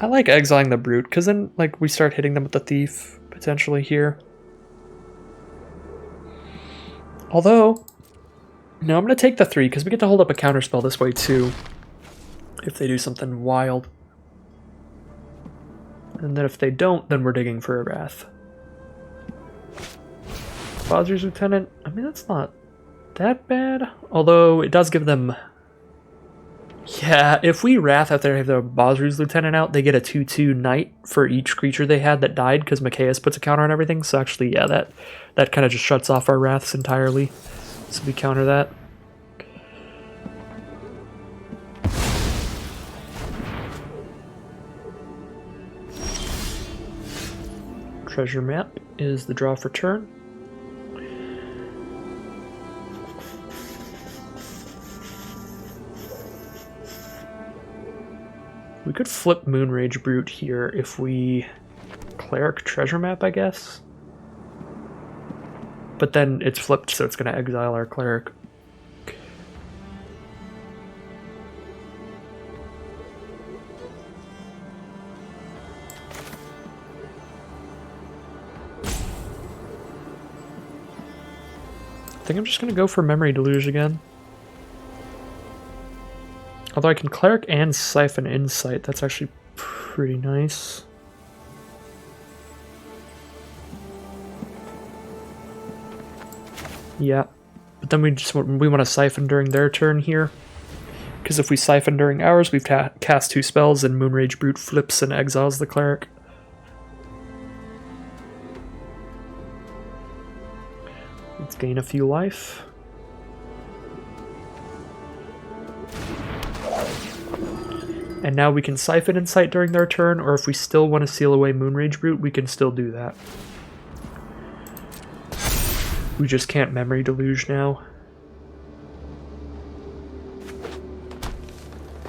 S1: I like exiling the Brute, because then like we start hitting them with the Thief, potentially here. Although, no, I'm going to take the 3, because we get to hold up a counterspell this way too, if they do something wild. And then if they don't, then we're digging for a Wrath. Bosri's Lieutenant, I mean, that's not that bad. Although, it does give them... yeah, if we Wrath after they have the Bosri's Lieutenant out, they get a 2/2 Knight for each creature they had that died, because Mikaeus puts a counter on everything. So actually, yeah, that kind of just shuts off our Wraths entirely. So we counter that. Treasure Map is the draw for turn. We could flip Moonrage Brute here if we Cleric Treasure Map, I guess. But then it's flipped, so it's going to exile our Cleric. I think I'm just going to go for Memory Deluge again. Although I can Cleric and Siphon Insight, that's actually pretty nice. Yeah, but then we want to Siphon during their turn here. Because if we Siphon during ours, we've cast 2 spells and Moonrage Brute flips and exiles the Cleric. Let's gain a few life. And now we can Siphon Insight during their turn, or if we still want to seal away Moonrage Brute, we can still do that. We just can't Memory Deluge now.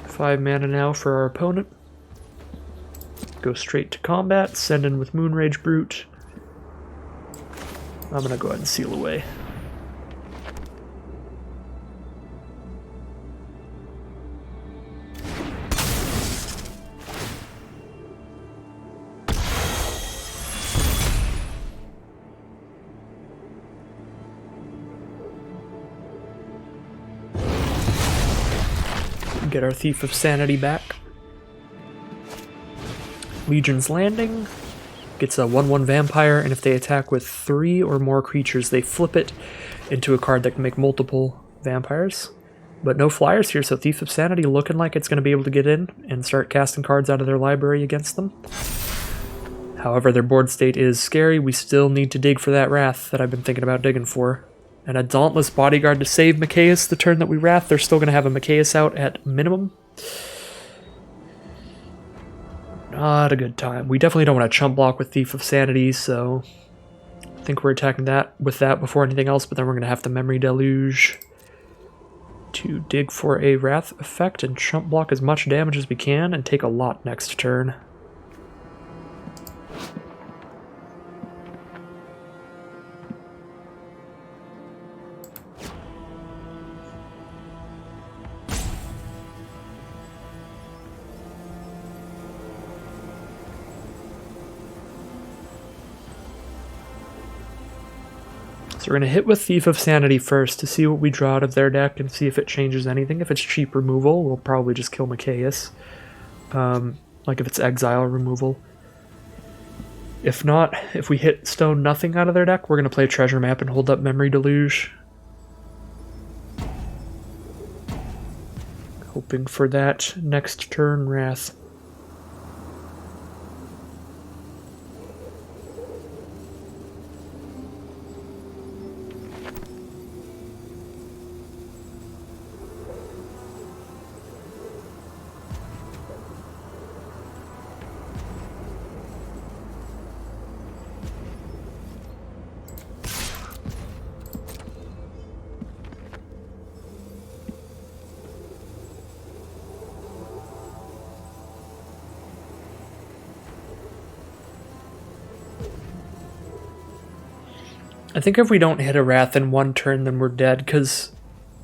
S1: 5 mana now for our opponent. Go straight to combat, send in with Moonrage Brute. I'm gonna go ahead and seal away. Get our Thief of Sanity back. Legion's Landing. Gets a 1/1 vampire, and if they attack with 3 or more creatures, they flip it into a card that can make multiple vampires. But no flyers here, so Thief of Sanity looking like it's going to be able to get in and start casting cards out of their library against them. However, their board state is scary. We still need to dig for that Wrath that I've been thinking about digging for. And a Dauntless Bodyguard to save Mikaeus the turn that we Wrath. They're still going to have a Mikaeus out at minimum. Not a good time. We definitely don't want to chump block with Thief of Sanity, so I think we're attacking that with that before anything else, but then we're going to have the Memory Deluge to dig for a Wrath effect and chump block as much damage as we can and take a lot next turn. So we're going to hit with Thief of Sanity first to see what we draw out of their deck and see if it changes anything. If it's cheap removal, we'll probably just kill Mikaeus. Like if it's exile removal. If not, if we hit stone nothing out of their deck, we're going to play Treasure Map and hold up Memory Deluge. Hoping for that next turn Wrath. I think if we don't hit a Wrath in one turn, then we're dead, because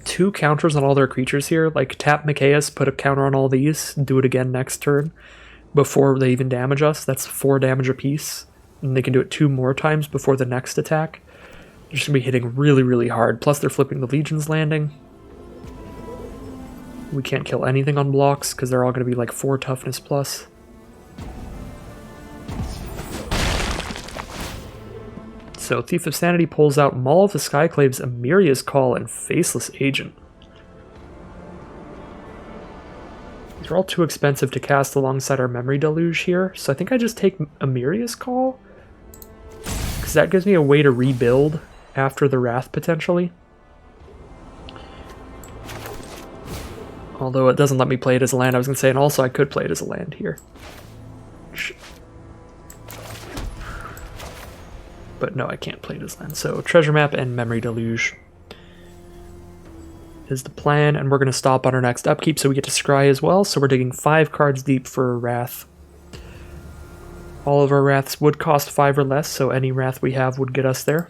S1: 2 counters on all their creatures here, like tap Mikaeus, put a counter on all these, do it again next turn, before they even damage us. That's 4 damage apiece, and they can do it 2 more times before the next attack. They're just going to be hitting really, really hard, plus they're flipping the Legion's Landing. We can't kill anything on blocks, because they're all going to be like 4 toughness plus. So Thief of Sanity pulls out Maul of the Skyclaves, Amiria's Call, and Faceless Agent. These are all too expensive to cast alongside our Memory Deluge here, so I think I just take Amiria's Call, because that gives me a way to rebuild after the Wrath, potentially. Although it doesn't let me play it as a land, I was going to say, and also I could play it as a land here. But no, I can't play it as land. So Treasure Map and Memory Deluge is the plan, and we're going to stop on our next upkeep so we get to scry as well. So we're digging 5 cards deep for a Wrath. All of our Wraths would cost 5 or less, so any Wrath we have would get us there.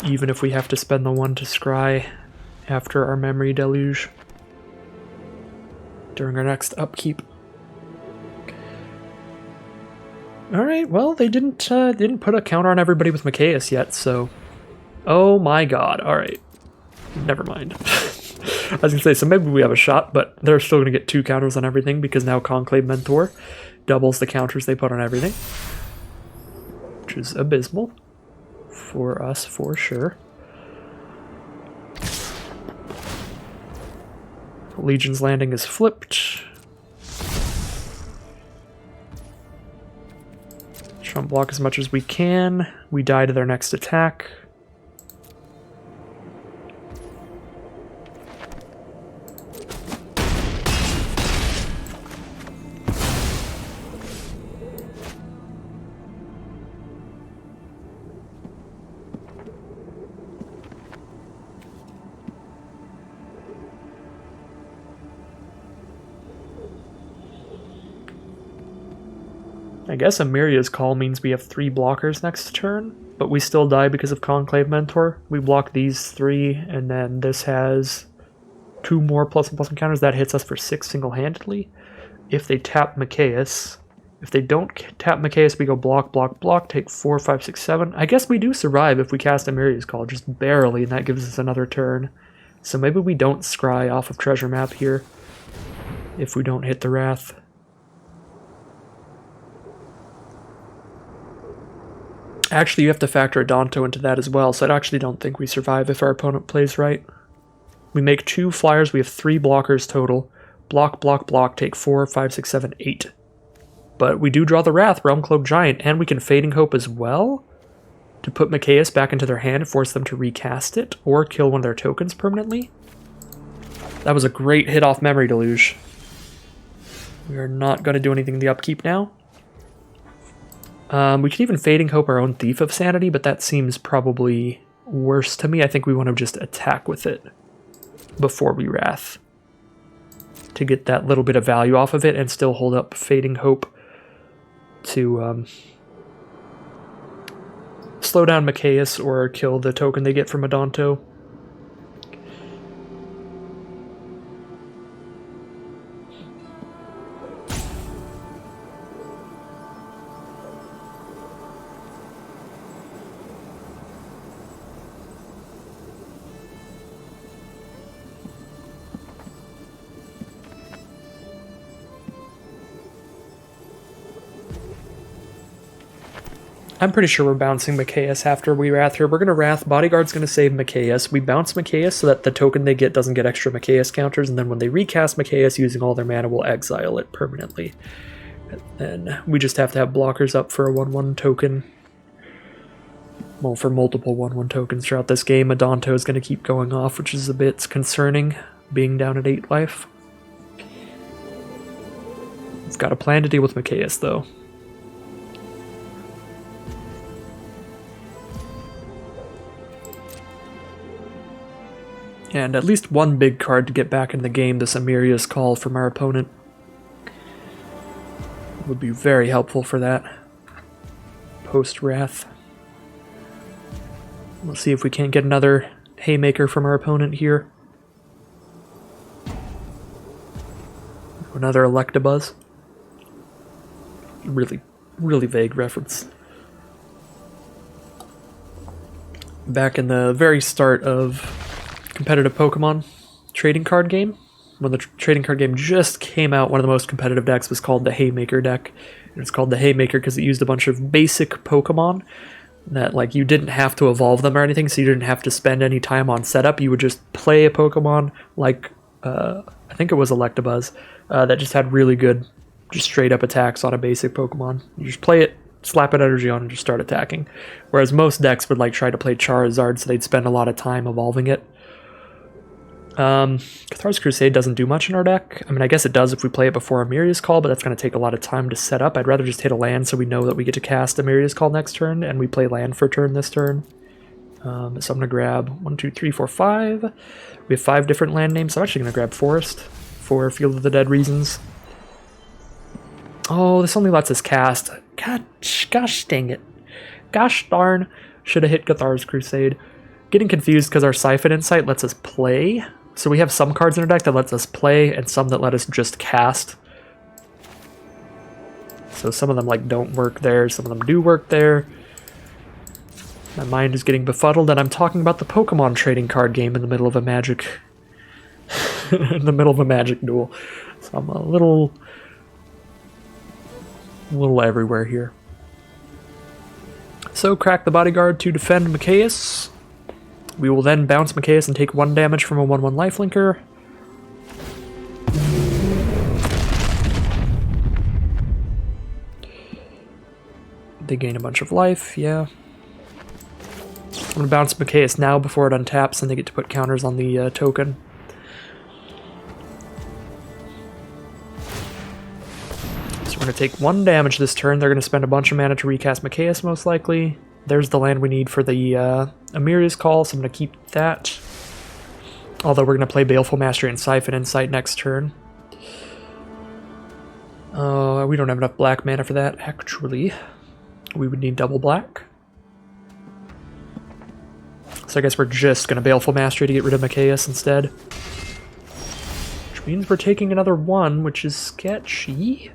S1: Even if we have to spend the 1 to scry after our Memory Deluge during our next upkeep. Alright, well, they didn't put a counter on everybody with Mikaeus yet, so... Oh my god, alright. Never mind. I was gonna say, so maybe we have a shot, but they're still gonna get 2 counters on everything, because now Conclave Mentor doubles the counters they put on everything. Which is abysmal. For us, for sure. Legion's Landing is flipped. Chump block as much as we can. We die to their next attack. I guess Amiria's Call means we have 3 blockers next turn, but we still die because of Conclave Mentor. We block these 3, and then this has 2 more +1/+1 counters. That hits us for 6 single-handedly. If they tap Mikaeus, if they don't tap Mikaeus, we go block, block, block, take 4, 5, 6, 7. I guess we do survive if we cast Amiria's Call, just barely, and that gives us another turn. So maybe we don't scry off of Treasure Map here if we don't hit the Wrath. Actually, you have to factor a Danto into that as well, so I actually don't think we survive if our opponent plays right. We make 2 flyers, we have 3 blockers total. Block, block, block, take 4, 5, 6, 7, 8. But we do draw the Wrath, Realm Cloak Giant, and we can Fading Hope as well to put Mikaeus back into their hand and force them to recast it, or kill one of their tokens permanently. That was a great hit off Memory Deluge. We are not going to do anything in the upkeep now. We can even Fading Hope our own Thief of Sanity, but that seems probably worse to me. I think we want to just attack with it before we Wrath to get that little bit of value off of it and still hold up Fading Hope to slow down Mikaeus or kill the token they get from Adanto. I'm pretty sure we're bouncing Mikaeus after we Wrath here. We're going to Wrath. Bodyguard's going to save Mikaeus. We bounce Mikaeus so that the token they get doesn't get extra Mikaeus counters, and then when they recast Mikaeus using all their mana, we'll exile it permanently. And then we just have to have blockers up for a 1/1 token. Well, for multiple 1/1 tokens throughout this game. Adanto is going to keep going off, which is a bit concerning, being down at 8 life. We've got a plan to deal with Mikaeus, though. And at least one big card to get back in the game, this Amiria's Call from our opponent. Would be very helpful for that. Post-Wrath. We'll see if we can't get another Haymaker from our opponent here. Another Electabuzz. Really, really vague reference. Back in the very start of competitive Pokemon trading card game, when the trading card game just came out, one of the most competitive decks was called the Haymaker deck. And it's called the Haymaker because it used a bunch of basic Pokemon that, like, you didn't have to evolve them or anything, so you didn't have to spend any time on setup. You would just play a Pokemon like, I think it was Electabuzz, that just had really good, just straight up attacks on a basic Pokemon. You just play it, slap an energy on, and just start attacking. Whereas most decks would, like, try to play Charizard, so they'd spend a lot of time evolving it. Cathar's Crusade doesn't do much in our deck. I mean, I guess it does if we play it before Amiria's Call, but that's going to take a lot of time to set up. I'd rather just hit a land so we know that we get to cast Amiria's Call next turn, and we play land for turn this turn. So I'm going to grab 1, 2, 3, 4, 5. We have 5 different land names, so I'm actually going to grab Forest for Field of the Dead reasons. Oh, this only lets us cast. Gosh dang it. Gosh darn. Should have hit Cathar's Crusade. Getting confused because our Siphon Insight lets us play. So we have some cards in our deck that lets us play and some that let us just cast. So some of them like don't work there, some of them do work there. My mind is getting befuddled, and I'm talking about the Pokemon trading card game in the middle of a Magic in the middle of a Magic duel. So I'm a little everywhere here. So crack the Bodyguard to defend Mikaeus. We will then bounce Mikaeus and take 1 damage from a 1/1 lifelinker. They gain a bunch of life, yeah. I'm going to bounce Mikaeus now before it untaps, and they get to put counters on the token. So we're going to take 1 damage this turn. They're going to spend a bunch of mana to recast Mikaeus, most likely. There's the land we need for the Amiria's Call, so I'm going to keep that. Although we're going to play Baleful Mastery and Siphon Insight next turn. We don't have enough black mana for that, actually. We would need double black. So I guess we're just going to Baleful Mastery to get rid of Mikaeus instead. Which means we're taking another 1, which is sketchy.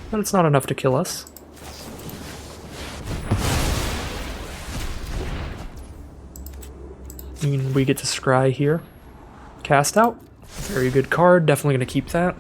S1: But it's not enough to kill us. We get to Scry here. Cast out. Very good card. Definitely going to keep that.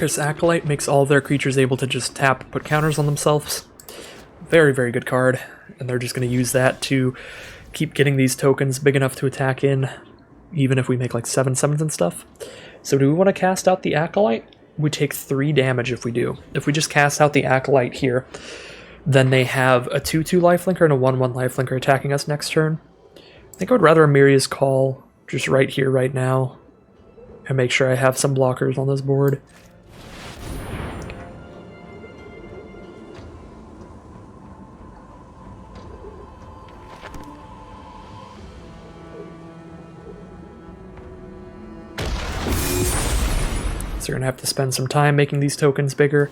S1: Arcus Acolyte makes all of their creatures able to just tap and put counters on themselves. Very, very good card. And they're just going to use that to keep getting these tokens big enough to attack in, even if we make like 7/7s and stuff. So do we want to cast out the Acolyte? We take 3 damage if we do. If we just cast out the Acolyte here, then they have a 2/2 lifelinker and a 1/1 lifelinker attacking us next turn. I think I would rather Amiria's Call just right here, right now, and make sure I have some blockers on this board. So we're going to have to spend some time making these tokens bigger.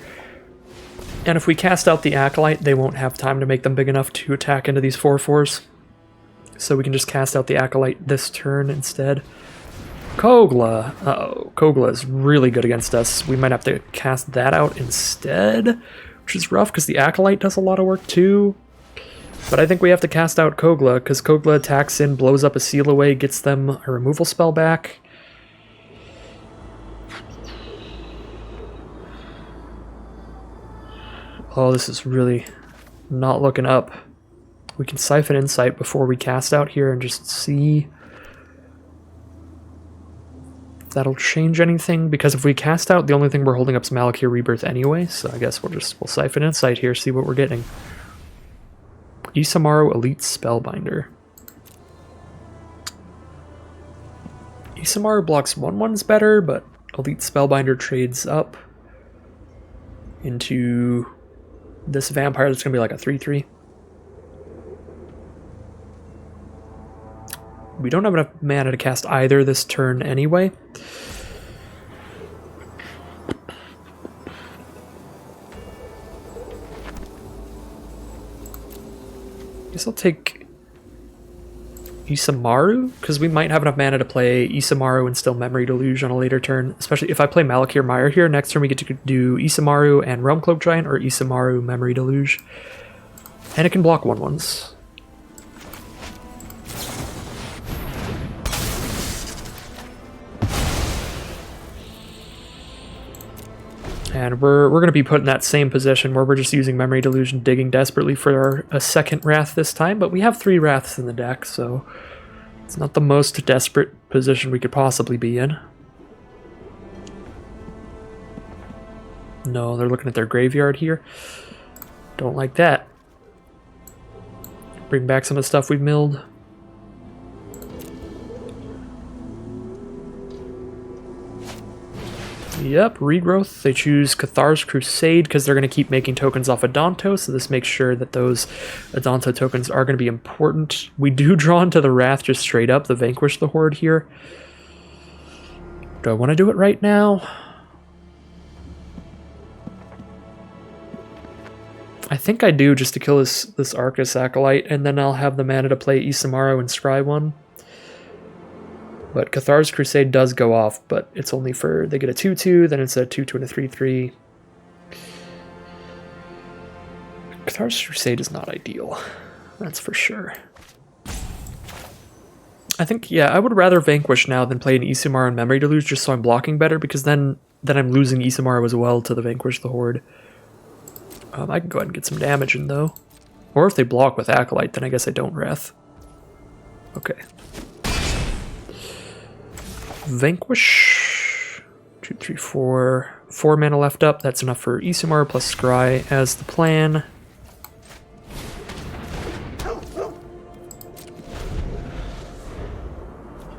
S1: And if we cast out the Acolyte, they won't have time to make them big enough to attack into these 4/4s. So we can just cast out the Acolyte this turn instead. Kogla. Uh-oh. Kogla is really good against us. We might have to cast that out instead, which is rough because the Acolyte does a lot of work too. But I think we have to cast out Kogla because Kogla attacks in, blows up a seal away, gets them a removal spell back. Oh, this is really not looking up. We can Siphon Insight before we cast out here and just see if that'll change anything. Because if we cast out, the only thing we're holding up is Malakir Rebirth anyway. So I guess we'll Siphon Insight here, see what we're getting. Isamaru Elite Spellbinder. Isamaru blocks 1/1s better, but Elite Spellbinder trades up into this vampire that's going to be like a 3/3. We don't have enough mana to cast either this turn anyway. Guess I'll take Isamaru, because we might have enough mana to play Isamaru and still Memory Deluge on a later turn. Especially if I play Malakir Mire here, next turn we get to do Isamaru and Realm Cloak Giant, or Isamaru Memory Deluge. And it can block 1/1s. And we're going to be put in that same position where we're just using Memory Deluge and digging desperately for a second Wrath this time, but we have 3 Wraths in the deck, so it's not the most desperate position we could possibly be in. No, they're looking at their graveyard here. Don't like that. Bring back some of the stuff we've milled. Yep, regrowth. They choose Cathar's Crusade because they're going to keep making tokens off Adonto, so this makes sure that those Adonto tokens are going to be important. We do draw into the Wrath just straight up, the Vanquish the Horde here. Do I want to do it right now? I think I do, just to kill this Arcus Acolyte, and then I'll have the mana to play Isamaru and Scry 1. But Cathar's Crusade does go off, but it's only for, they get a 2/2, then it's a 2/2 and a 3/3. Cathar's Crusade is not ideal, that's for sure. I think, yeah, I would rather Vanquish now than play an Isamaru and Memory Deluge just so I'm blocking better, because then I'm losing Isamaru as well to the Vanquish the Horde. I can go ahead and get some damage in though. Or if they block with Acolyte, then I guess I don't Wrath. Okay. Vanquish. 2, 3, 4. 4 mana left up. That's enough for Isamaru plus Scry as the plan.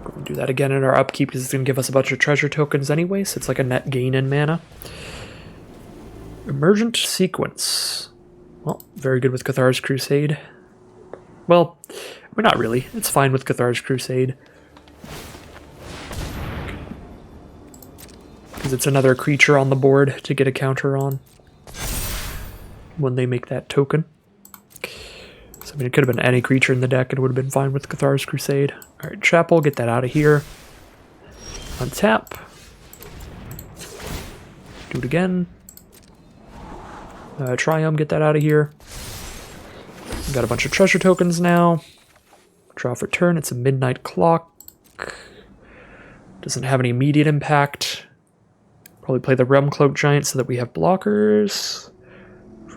S1: We'll do that again in our upkeep because it's going to give us a bunch of treasure tokens anyway, so it's like a net gain in mana. Emergent Sequence. Well, very good with Cathar's Crusade. Well, we're not really. It's fine with Cathar's Crusade. Because it's another creature on the board to get a counter on when they make that token. So, I mean, it could have been any creature in the deck and it would have been fine with Cathar's Crusade. Alright, Chapel, get that out of here. Untap. Do it again. Triumph, get that out of here. Got a bunch of treasure tokens now. Draw for turn, it's a Midnight Clock. Doesn't have any immediate impact. Probably play the Realm Cloak Giant so that we have blockers.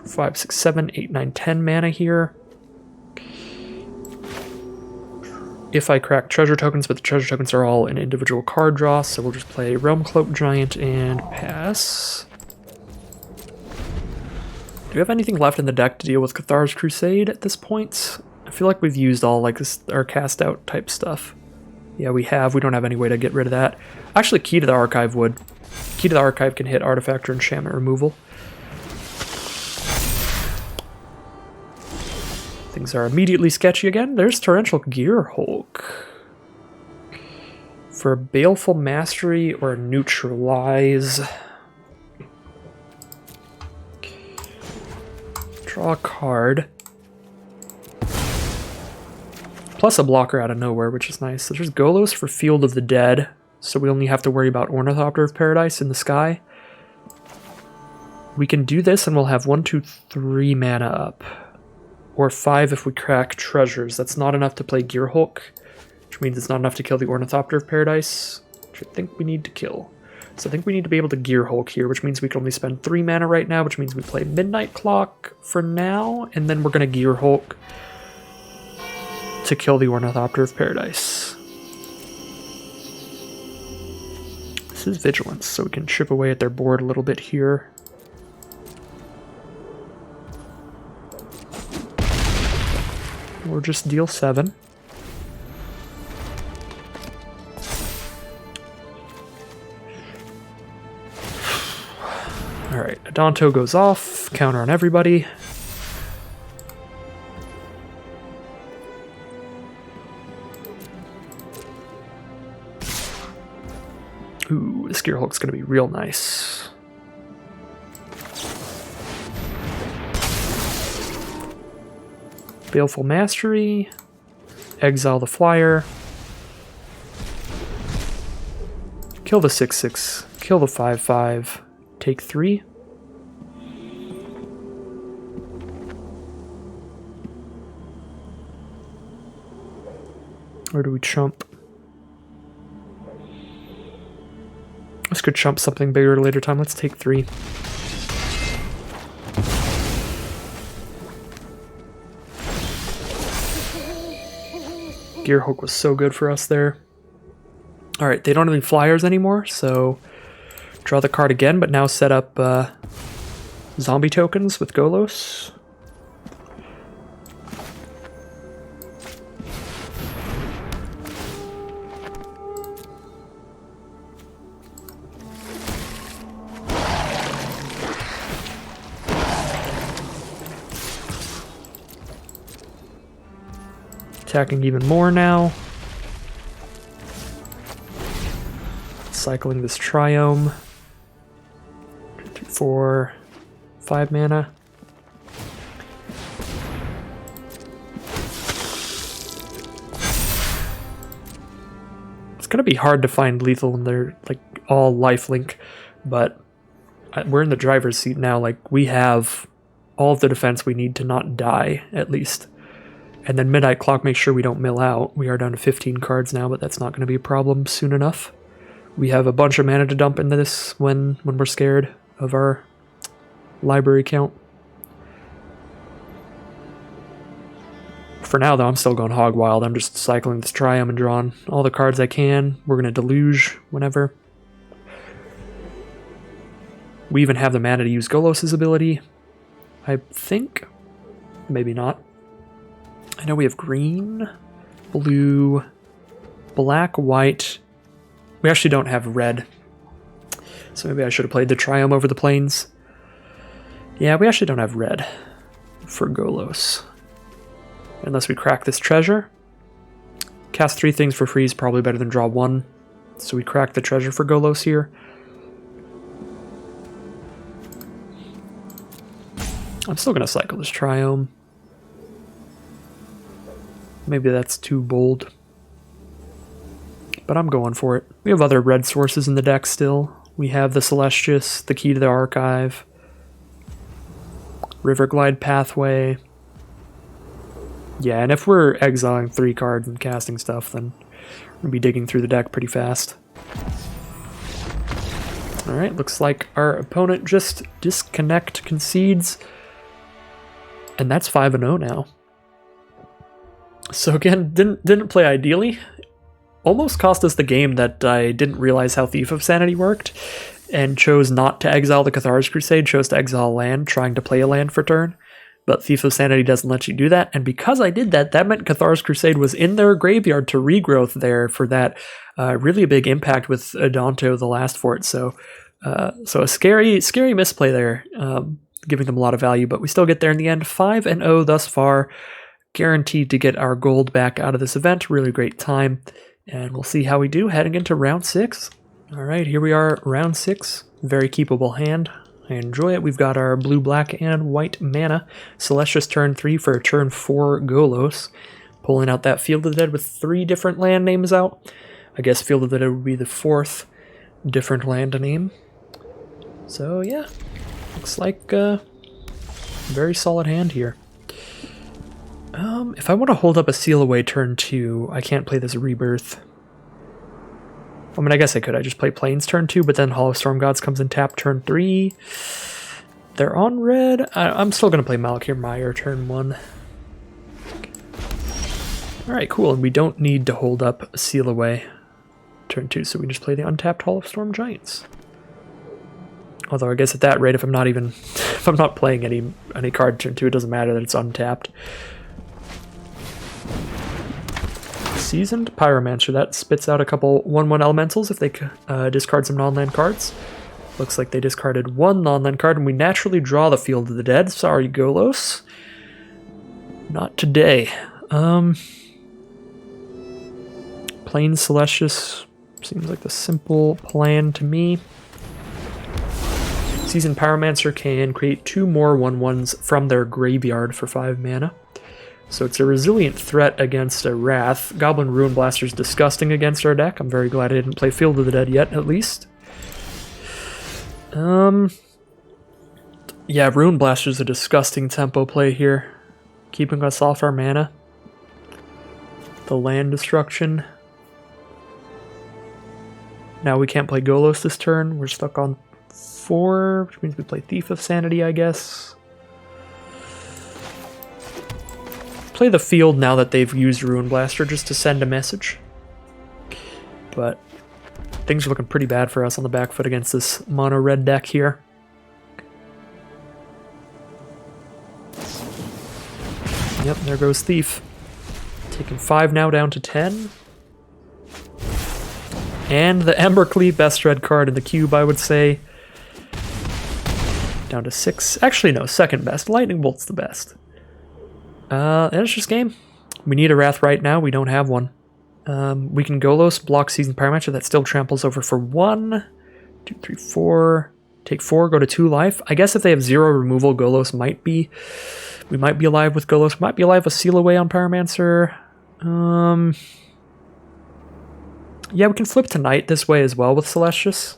S1: 5, 6, 7, 8, 9, 10 mana here. If I crack treasure tokens, but the treasure tokens are all an individual card draw, so we'll just play Realm Cloak Giant and pass. Do we have anything left in the deck to deal with Cathar's Crusade at this point? I feel like we've used all like this, our cast out type stuff. Yeah, we have. We don't have any way to get rid of that. Actually, Key to the Archive would. Key to the Archive can hit artifact or enchantment removal. Things are immediately sketchy again. There's Torrential Gearhulk. For Baleful Mastery or Neutralize. Draw a card. Plus a blocker out of nowhere, which is nice. So there's Golos for Field of the Dead. So we only have to worry about Ornithopter of Paradise in the sky. We can do this and we'll have 1, 2, 3 mana up. Or 5 if we crack treasures. That's not enough to play Gearhulk, which means it's not enough to kill the Ornithopter of Paradise, which I think we need to kill. So I think we need to be able to Gearhulk here, which means we can only spend 3 mana right now, which means we play Midnight Clock for now, and then we're going to Gearhulk to kill the Ornithopter of Paradise. This is Vigilance, so we can chip away at their board a little bit here. Or just deal 7. Alright, Adonto goes off, counter on everybody. Ooh, this Gearhulk's gonna be real nice. Baleful Mastery, exile the flyer, kill the 6/6, kill the 5/5, take 3. Or do we chump? Let's go chump something bigger at a later time. Let's take 3. Gearhulk was so good for us there. Alright, they don't have any flyers anymore, so draw the card again, but now set up zombie tokens with Golos. Attacking even more now. Cycling this Triome. 2, 3, 4, 5 mana. It's gonna be hard to find lethal when they're like all lifelink, but we're in the driver's seat now. Like, we have all of the defense we need to not die, at least. And then Midnight Clock makes sure we don't mill out. We are down to 15 cards now, but that's not going to be a problem soon enough. We have a bunch of mana to dump into this when we're scared of our library count. For now, though, I'm still going hog wild. I'm just cycling this Triumph and drawing all the cards I can. We're going to Deluge whenever. We even have the mana to use Golos' ability, I think. Maybe not. I know we have green, blue, black, white. We actually don't have red. So maybe I should have played the Triumph over the plains. Yeah, we actually don't have red for Golos. Unless we crack this treasure. Cast 3 things for free is probably better than draw 1. So we crack the treasure for Golos here. I'm still going to cycle this Triumph. Maybe that's too bold. But I'm going for it. We have other red sources in the deck still. We have the Celestius, the Key to the Archive, Riverglide Pathway. Yeah, and if we're exiling 3 cards and casting stuff, then we'll be digging through the deck pretty fast. Alright, looks like our opponent just concedes. And that's 5-0 now. So again, didn't play ideally. Almost cost us the game that I didn't realize how Thief of Sanity worked, and chose not to exile the Cathar's Crusade, chose to exile a land, trying to play a land for turn. But Thief of Sanity doesn't let you do that, and because I did that, that meant Cathar's Crusade was in their graveyard to regrowth there for that really big impact with Adonto, the last fort. So a scary misplay there, giving them a lot of value, but we still get there in the end. 5-0 thus far, guaranteed to get our gold back out of this event. Really great time, and we'll see how we do heading into round 6. All right, here we are, round 6. Very keepable hand. I enjoy it. We've got our blue, black, and white mana. Celestia's turn 3 for a turn 4 Golos. Pulling out that Field of the Dead with 3 different land names out. I guess Field of the Dead would be the 4th different land name. So yeah, looks like a very solid hand here. If I want to hold up a Seal Away turn 2, I can't play this Rebirth. I mean, I guess I could. I just play Plains turn 2, but then Hall of Storm Gods comes in tap turn 3. They're on red. I'm still going to play Malakir Mire turn 1. Alright, cool. And we don't need to hold up a Seal Away turn 2, so we just play the untapped Hall of Storm Giants. Although I guess at that rate, if I'm not playing any card turn 2, it doesn't matter that it's untapped. Seasoned Pyromancer, that spits out a couple 1/1 elementals if they discard some non-land cards. Looks like they discarded 1 non-land card, and we naturally draw the Field of the Dead. Sorry, Golos. Not today. Plains Celestius seems like the simple plan to me. Seasoned Pyromancer can create 2 more 1/1s from their graveyard for 5 mana. So it's a resilient threat against a Wrath. Goblin Ruin Blaster is disgusting against our deck. I'm very glad I didn't play Field of the Dead yet, at least. Yeah, Ruin Blaster is a disgusting tempo play here. Keeping us off our mana. The land destruction. Now we can't play Golos this turn. We're stuck on 4, which means we play Thief of Sanity, I guess. Play the field now that they've used Ruin Blaster just to send a message. But things are looking pretty bad for us on the back foot against this mono red deck here. Yep, there goes Thief. Taking 5 now down to 10. And the Embercleave, best red card in the cube, I would say. Down to 6. Actually, no, second best. Lightning Bolt's the best. And it's just game. We need a Wrath right now. We don't have one. We can Golos, block Seasoned Pyromancer. That still tramples over for 1, 2, 3, 4. Take 4, go to 2 life. I guess if they have 0 removal, Golos might be... We might be alive with Golos. Might be alive with Seal Away on Pyromancer. Yeah, we can flip Tonight this way as well with Celestius.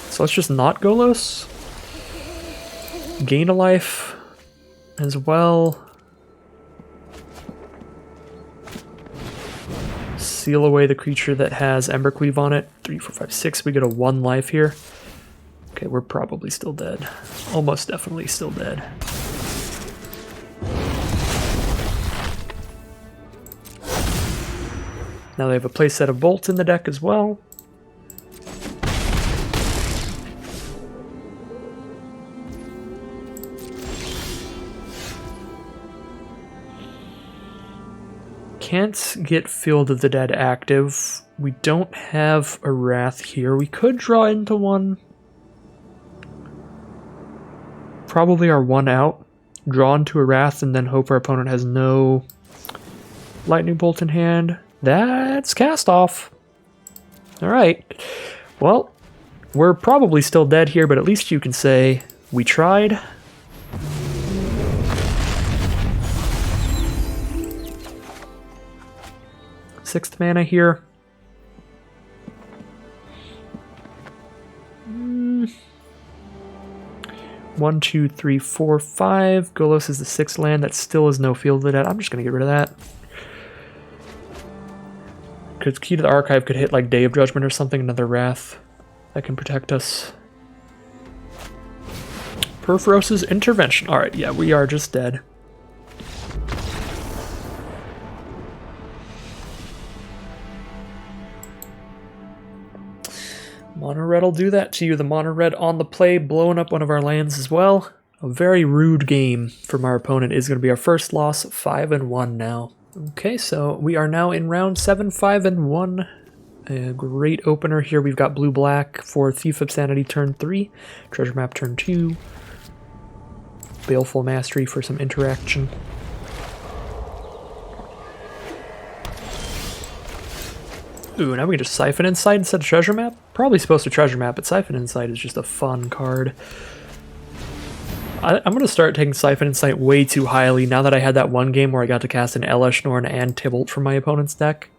S1: So let's just not Golos. Gain a life as well. Seal away the creature that has Embercleave on it. 3, 4, 5, 6. We get a 1 life here. Okay, we're probably still dead. Almost definitely still dead. Now they have a playset of bolts in the deck as well. Can't get Field of the Dead active. We don't have a Wrath here. We could draw into one. Probably our 1 out. Draw into a Wrath and then hope our opponent has no Lightning Bolt in hand. That's cast off. Alright. Well, we're probably still dead here, but at least you can say we tried. Sixth mana here. 1, 2, 3, 4, 5. Golos is the 6th land. That still is no Field of the Dead. I'm just going to get rid of that. Because Key to the Archive could hit like Day of Judgment or something, another Wrath. that can protect us. Perforos's Intervention. Alright, yeah, we are just dead. Mono red will do that to you. The mono red on the play, blowing up one of our lands as well. A very rude game from our opponent is going to be our first loss, 5-1 now. Okay, so we are now in round 7, 5-1. A great opener here. We've got blue-black for Thief of Sanity turn 3, Treasure Map turn 2, Baleful Mastery for some interaction. Ooh, now we can just Siphon Insight instead of Treasure Map? Probably supposed to Treasure Map, but Siphon Insight is just a fun card. I'm going to start taking Siphon Insight way too highly now that I had that one game where I got to cast an Elesh Norn and Tybalt from my opponent's deck.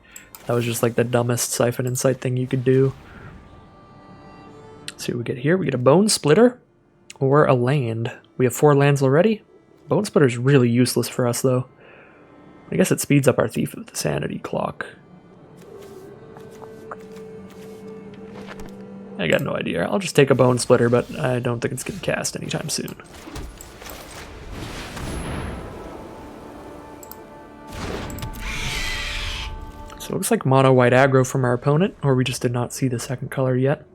S1: That was just like the dumbest Siphon Insight thing you could do. Let's see what we get here. We get a Bone Splitter or a land. We have 4 lands already. Bone Splitter is really useless for us though. I guess it speeds up our Thief of the Sanity clock. I got no idea. I'll just take a Bone Splitter, but I don't think it's getting cast anytime soon. So it looks like mono white aggro from our opponent, or we just did not see the second color yet.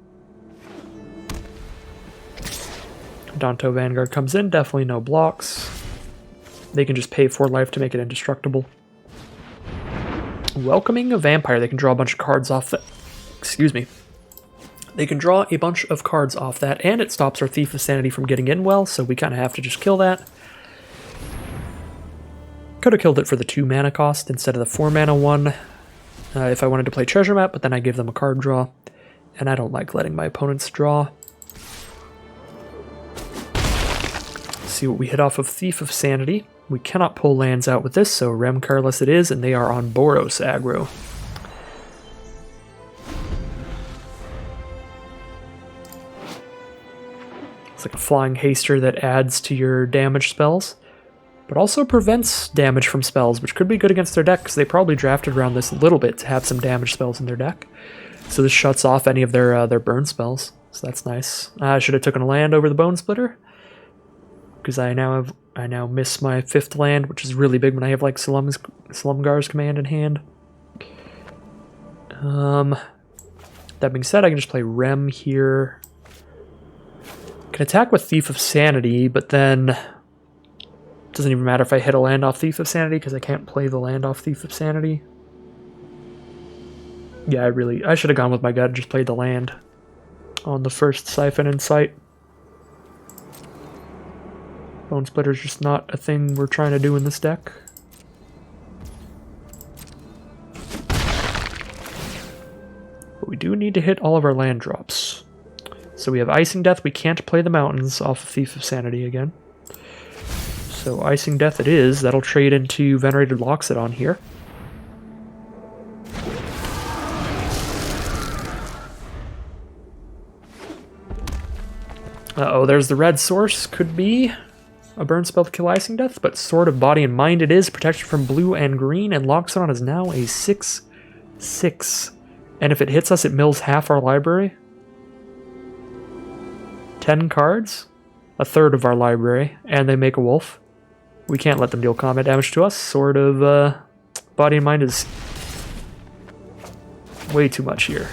S1: Danto Vanguard comes in, definitely no blocks. They can just pay 4 life to make it indestructible. Welcoming a Vampire, they can draw a bunch of cards off that. Excuse me. They can draw a bunch of cards off that, and it stops our Thief of Sanity from getting in well, so we kind of have to just kill that. Could have killed it for the 2 mana cost instead of the 4 mana one if I wanted to play Treasure Map, but then I give them a card draw, and I don't like letting my opponents draw. Let's see what we hit off of Thief of Sanity. We cannot pull lands out with this, so Rem Careless it is, and they are on Boros aggro. It's like a Flying Haster that adds to your damage spells, but also prevents damage from spells, which could be good against their deck, because they probably drafted around this a little bit to have some damage spells in their deck. So this shuts off any of their burn spells, so that's nice. I should have taken a land over the Bone Splitter, because I now miss my 5th land, which is really big when I have like Slumgar's Command in hand. That being said, I can just play Rem here. Can attack with Thief of Sanity, but then it doesn't even matter if I hit a land off Thief of Sanity because I can't play the land off Thief of Sanity. Yeah, I should have gone with my gut and just played the land on the first Siphon Insight. Bone Splitter's just not a thing we're trying to do in this deck. But we do need to hit all of our land drops. So we have Icing Death. We can't play the mountains off of Thief of Sanity again. So Icing Death it is. That'll trade into Venerated Loxodon here. Uh-oh, there's the red source. Could be a burn spell to kill Icing Death, but Sword of Body and Mind it is. Protection from blue and green, and Loxodon is now a 6/6. And if it hits us, it mills half our library. 10 cards, a third of our library, and they make a wolf. We can't let them deal combat damage to us. Sword of Body and Mind is way too much here.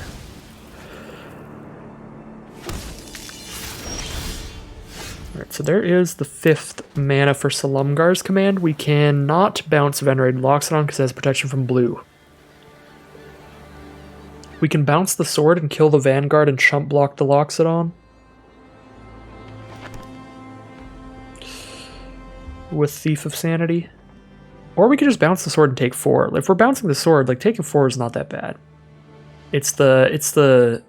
S1: Alright, so there is the 5th mana for Slumgar's Command. We cannot bounce Venerated Loxodon because it has protection from blue. We can bounce the sword and kill the Vanguard and chump block the Loxodon with Thief of Sanity. Or we could just bounce the sword and take 4. If we're bouncing the sword, like taking 4 is not that bad. It's the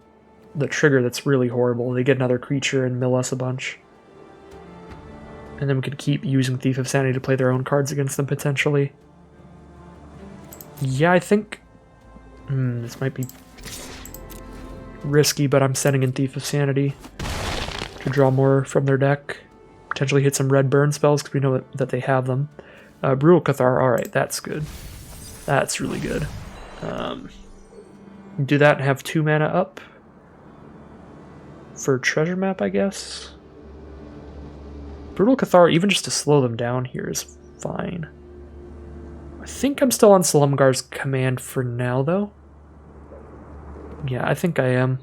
S1: trigger that's really horrible. They get another creature and mill us a bunch. And then we could keep using Thief of Sanity to play their own cards against them potentially. Yeah, I think this might be risky, but I'm sending in Thief of Sanity to draw more from their deck. Potentially hit some red burn spells because we know that they have them. Brutal Cathar, alright, that's good. That's really good. Do that and have 2 mana up. for treasure map, I guess. Brutal Cathar, even just to slow them down here, is fine. I think I'm still on Slumgar's command for now, though. Yeah, I think I am.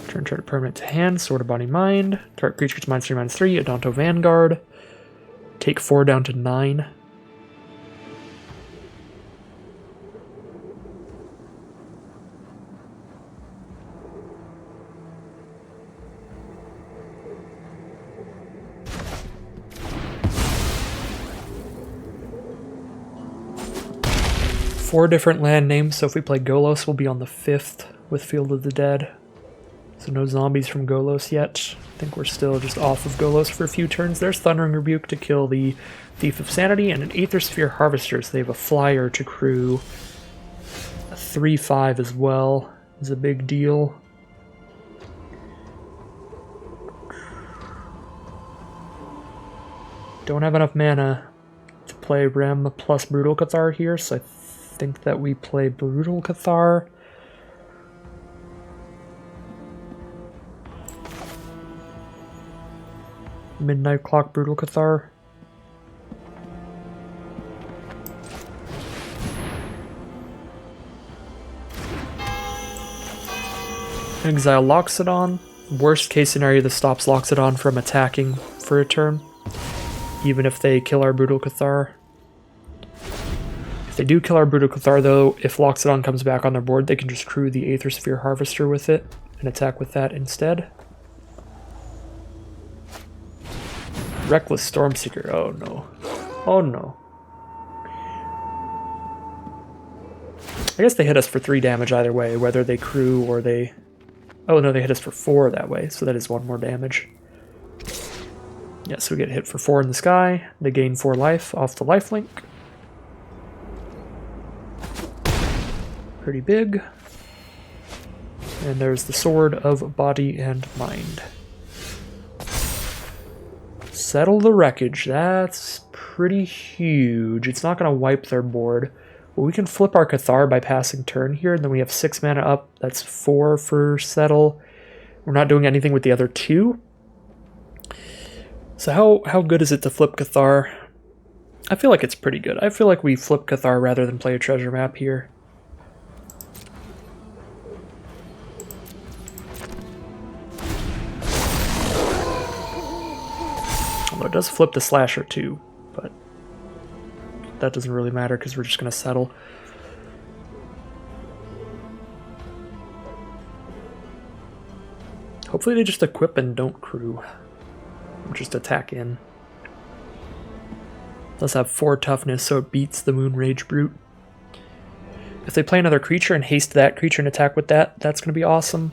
S1: Turn target permanent to hand, Sword of Body Mind. Target creature gets -3/-3, Adonto Vanguard. Take 4 down to 9. Four different land names, so if we play Golos, we'll be on the 5th with Field of the Dead. So no zombies from Golos yet. I think we're still just off of Golos for a few turns. There's Thundering Rebuke to kill the Thief of Sanity, and an Aether Sphere Harvester, so they have a flyer to crew. A 3/5 as well is a big deal. Don't have enough mana to play Rem plus Brutal Cathar here, so I think that we play Brutal Cathar. Midnight Clock Brutal Cathar. Exile Loxodon. Worst case scenario, this stops Loxodon from attacking for a turn, even if they kill our Brutal Cathar. If they do kill our Brutal Cathar, though, if Loxodon comes back on their board, they can just crew the Aether Sphere Harvester with it and attack with that instead. Reckless Stormseeker. Oh no. Oh no. I guess they hit us for 3 damage either way, whether they crew or they... Oh no, they hit us for 4 that way, so that is 1 more damage. Yeah, so we get hit for 4 in the sky. They gain 4 life off the lifelink. Pretty big. And there's the Sword of Body and Mind. Settle the Wreckage. That's pretty huge. It's not going to wipe their board. But we can flip our Cathar by passing turn here, and then we have 6 mana up. That's 4 for Settle. We're not doing anything with the other 2. So how good is it to flip Cathar? I feel like it's pretty good. I feel like we flip Cathar rather than play a treasure map here. Although it does flip the Slasher too, but that doesn't really matter because we're just going to settle. Hopefully they just equip and don't crew. Or just attack in. It does have 4 toughness, so it beats the Moon Rage Brute. If they play another creature and haste that creature and attack with that, that's going to be awesome.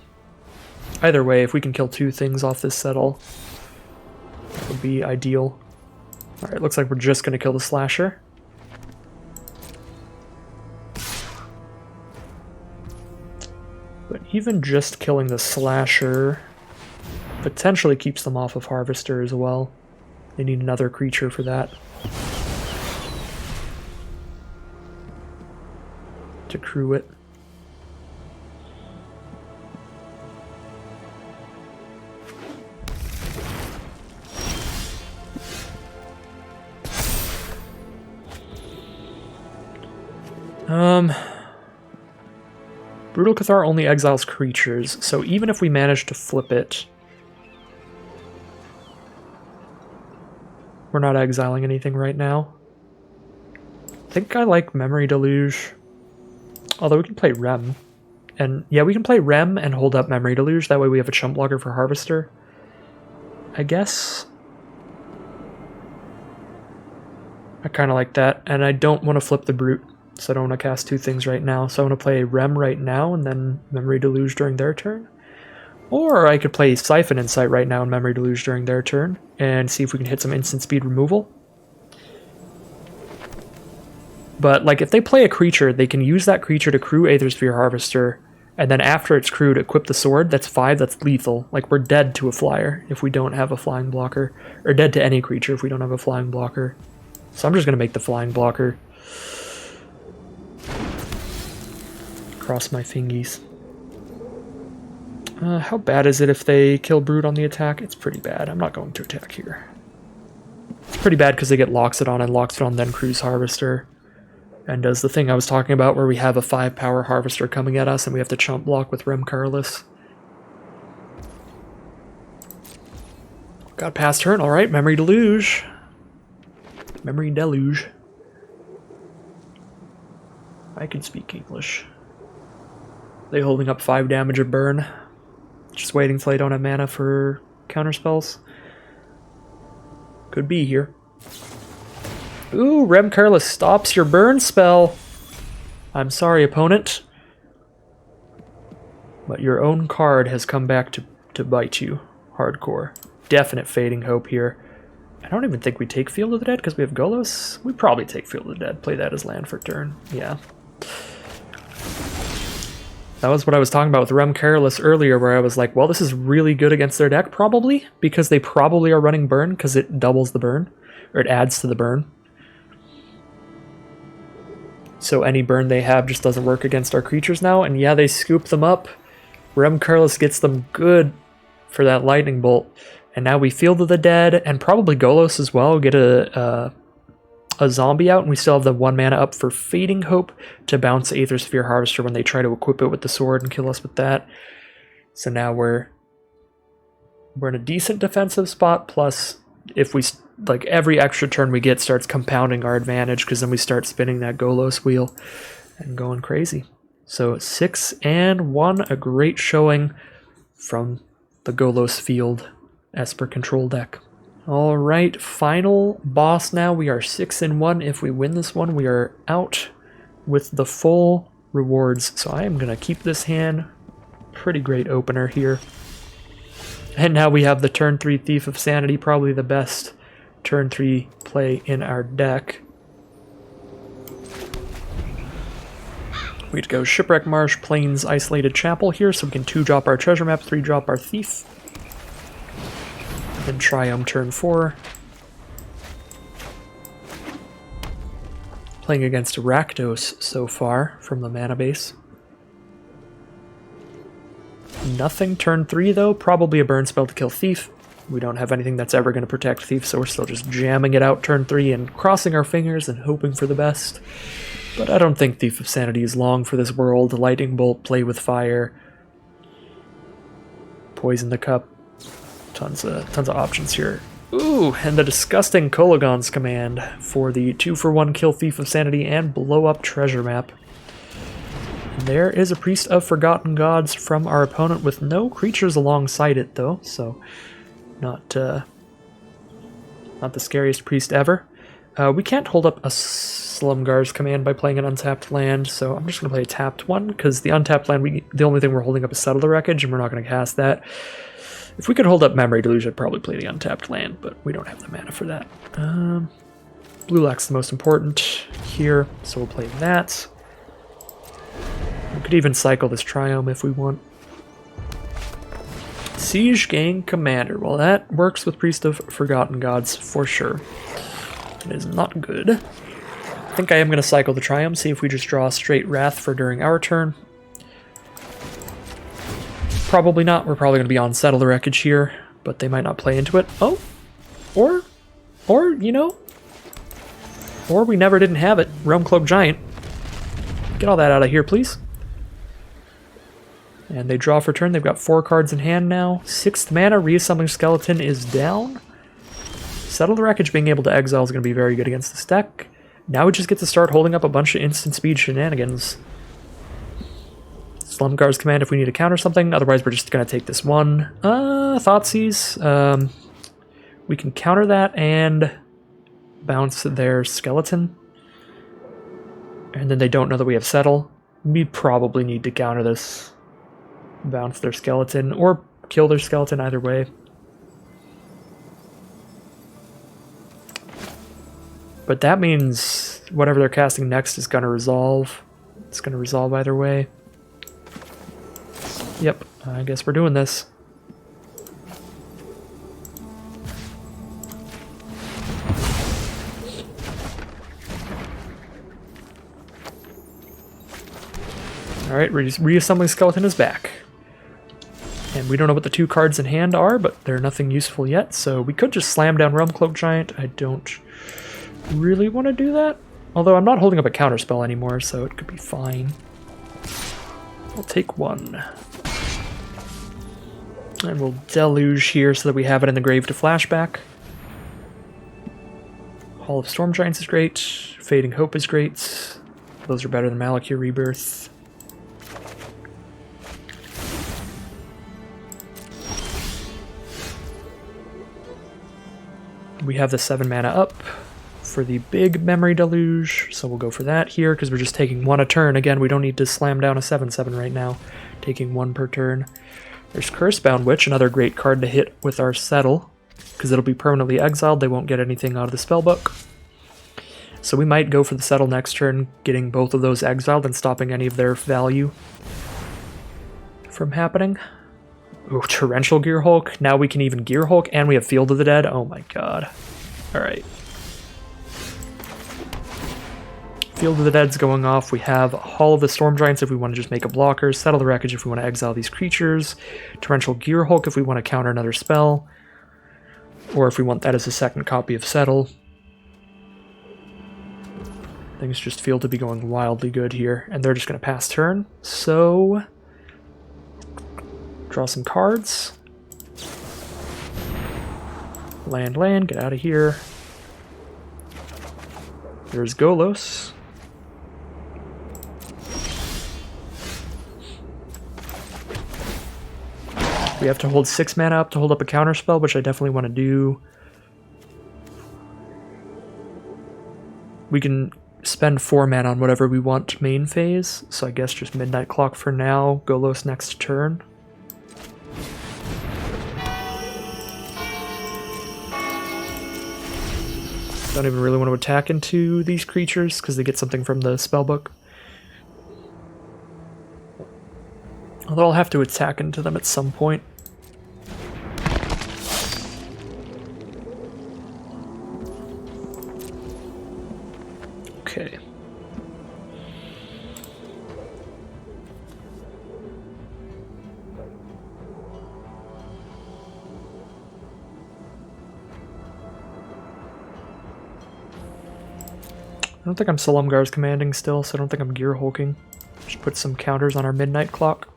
S1: Either way, if we can kill 2 things off this settle, that would be ideal. Alright, looks like we're just going to kill the Slasher. But even just killing the Slasher potentially keeps them off of Harvester as well. They need another creature for that. To crew it. Brutal Cathar only exiles creatures, so even if we manage to flip it, we're not exiling anything right now. I think I like Memory Deluge, although we can play Rem. And yeah, we can play Rem and hold up Memory Deluge, that way we have a chump blocker for Harvester, I guess. I kind of like that, and I don't want to flip the Brute. So I don't want to cast 2 things right now. So I want to play Rem right now and then Memory Deluge during their turn. Or I could play Siphon Insight right now and Memory Deluge during their turn and see if we can hit some instant speed removal. But like if they play a creature, they can use that creature to crew Aether Sphere Harvester And then after it's crewed, equip the sword. That's 5, that's lethal. Like, we're dead to a flyer if we don't have a flying blocker. Or dead to any creature if we don't have a flying blocker. So I'm just going to make the flying blocker. Cross my fingies. How bad is it if they kill Brood on the attack? It's pretty bad. I'm not going to attack here. It's pretty bad because they get Loxodon, and Loxodon then crews Harvester. And does the thing I was talking about where we have a 5-power Harvester coming at us and we have to chump block with Rem Careless. Got past turn, alright, Memory Deluge. Memory Deluge. I can speak English. They holding up 5 damage of burn. Just waiting till I don't have mana for counterspells. Could be here. Ooh, Rem Careless stops your burn spell. I'm sorry, opponent. But your own card has come back to bite you. Hardcore. Definite Fading Hope here. I don't even think we take Field of the Dead because we have Golos. We probably take Field of the Dead. Play that as land for turn. Yeah. That was what I was talking about with Rem Careless earlier, where I was like, well, this is really good against their deck, probably, because they probably are running burn because it doubles the burn, or it adds to the burn. So any burn they have just doesn't work against our creatures now, and yeah, they scoop them up. Rem Careless gets them good for that lightning bolt, and now we Field of the Dead, and probably Golos as well, get a zombie out, and we still have the 1 mana up for Fading Hope to bounce Aether Sphere Harvester when they try to equip it with the sword and kill us with that. So now we're in a decent defensive spot, plus if we, like, every extra turn we get starts compounding our advantage, because then we start spinning that Golos wheel and going crazy. So 6 and 1, a great showing from the Golos Field Esper control deck. Alright, final boss now. We are 6 and 1. If we win this one, we are out with the full rewards. So I am going to keep this hand. Pretty great opener here. And now we have the turn 3 Thief of Sanity, probably the best turn 3 play in our deck. We'd go Shipwreck Marsh, Plains, Isolated Chapel here, so we can 2-drop our treasure map, 3-drop our Thief. Then Triumph turn 4. Playing against Rakdos so far from the mana base. Nothing turn 3 though, probably a burn spell to kill Thief. We don't have anything that's ever going to protect Thief, so we're still just jamming it out turn 3 and crossing our fingers and hoping for the best. But I don't think Thief of Sanity is long for this world. Lightning Bolt, Play with Fire, Poison the Cup. Tons of options here. Ooh, and the disgusting Kolagon's command for the 2-for-1 kill Thief of Sanity and blow up treasure map. And there is a Priest of Forgotten Gods from our opponent with no creatures alongside it though, so not the scariest priest ever. We can't hold up a Slumgar's command by playing an untapped land, so I'm just going to play a tapped one, because the untapped land, the only thing we're holding up is Settle the Wreckage, and we're not going to cast that. If we could hold up Memory Deluge, I'd probably play the untapped land, but we don't have the mana for that. Blue-black's the most important here, so we'll play that. We could even cycle this Triome if we want. Siege Gang Commander. Well, that works with Priest of Forgotten Gods for sure. It is not good. I think I am going to cycle the Triumph, see if we just draw straight Wrath for during our turn. Probably not. We're probably going to be on Settle the Wreckage here, but they might not play into it. Oh! Or, you know, or we never didn't have it. Realm Cloak Giant. Get all that out of here, please. And they draw for turn. They've got 4 cards in hand now. 6th mana, Reassembling Skeleton is down. Settle the Wreckage being able to exile is going to be very good against this deck. Now we just get to start holding up a bunch of instant speed shenanigans. Slumgar's command if we need to counter something, otherwise we're just going to take this one. Thoughtseize. We can counter that and bounce their skeleton. And then they don't know that we have Settle. We probably need to counter this. Bounce their skeleton, or kill their skeleton, either way. But that means whatever they're casting next is going to resolve. It's going to resolve either way. Yep, I guess we're doing this. Alright, reassembling skeleton is back. And we don't know what the 2 cards in hand are, but they're nothing useful yet, so we could just slam down Realm Cloak Giant. I don't really want to do that. Although I'm not holding up a counterspell anymore, so it could be fine. We'll take 1. And we'll Deluge here so that we have it in the grave to flashback. Hall of Storm Giants is great. Fading Hope is great. Those are better than Malakir Rebirth. We have the 7 mana up for the big Memory Deluge, so we'll go for that here because we're just taking 1 a turn. Again, we don't need to slam down a 7/7 right now, taking 1 per turn. There's Cursebound Witch, another great card to hit with our Settle, because it'll be permanently exiled. They won't get anything out of the spellbook. So we might go for the Settle next turn, getting both of those exiled and stopping any of their value from happening. Ooh, Torrential Gear Hulk. Now we can even Gear Hulk, and we have Field of the Dead. Oh my god. Alright. Field of the Dead's going off. We have Hall of the Storm Giants if we want to just make a blocker. Settle the Wreckage if we want to exile these creatures. Torrential Gear Hulk if we want to counter another spell. Or if we want that as a second copy of Settle. Things just feel to be going wildly good here. And they're just going to pass turn. So... draw some cards. Land, get out of here. There's Golos. We have to hold 6 mana up to hold up a counterspell, which I definitely want to do. We can spend 4 mana on whatever we want main phase, so I guess just Midnight Clock for now, Golos next turn. Don't even really want to attack into these creatures because they get something from the spellbook. Although I'll have to attack into them at some point. Okay. I don't think I'm Solumgar's commanding still, so I don't think I'm Gear Hulking. Just put some counters on our Midnight Clock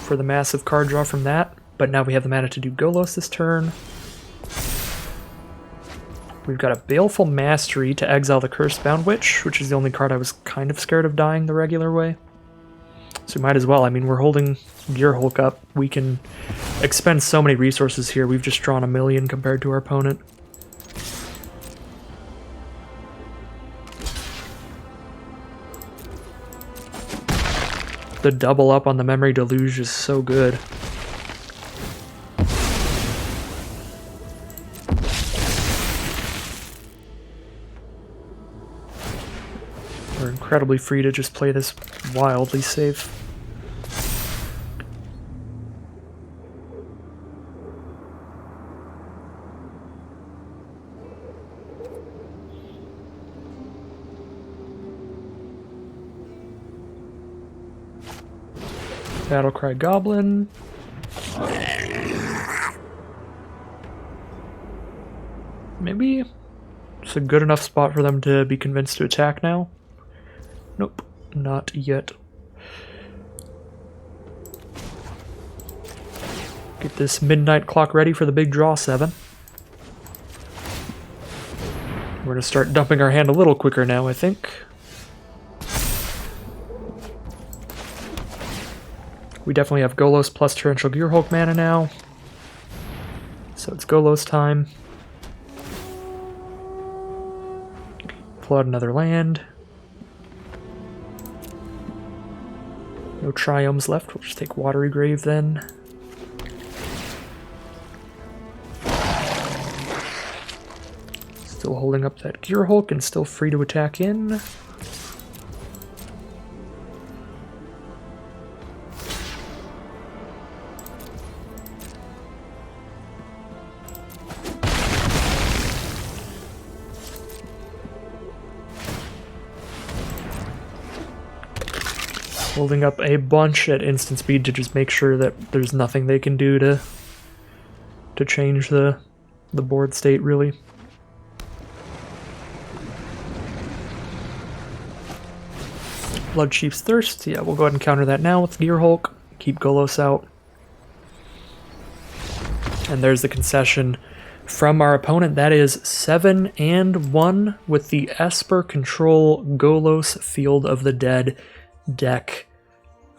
S1: for the massive card draw from that. But now we have the mana to do Golos this turn. We've got a Baleful Mastery to exile the Cursebound Witch, which is the only card I was kind of scared of dying the regular way. So we might as well. I mean, we're holding Gear Hulk up. We can expend so many resources here. We've just drawn 1,000,000 compared to our opponent. The double up on the Memory Deluge is so good. We're incredibly free to just play this wildly safe. Battlecry Goblin. Maybe it's a good enough spot for them to be convinced to attack now. Nope, not yet. Get this Midnight Clock ready for the big draw 7. We're going to start dumping our hand a little quicker now, I think. We definitely have Golos plus Torrential Gear Hulk mana now. So it's Golos time. Pull out another land. No Triomes left, we'll just take Watery Grave then. Still holding up that Gear Hulk and still free to attack in. building up a bunch at instant speed to just make sure that there's nothing they can do to change the board state, really. Bloodchief's Thirst, yeah, we'll go ahead and counter that now with Gearhulk. Keep Golos out. And there's the concession from our opponent. That is 7-1 with the Esper Control Golos Field of the Dead deck.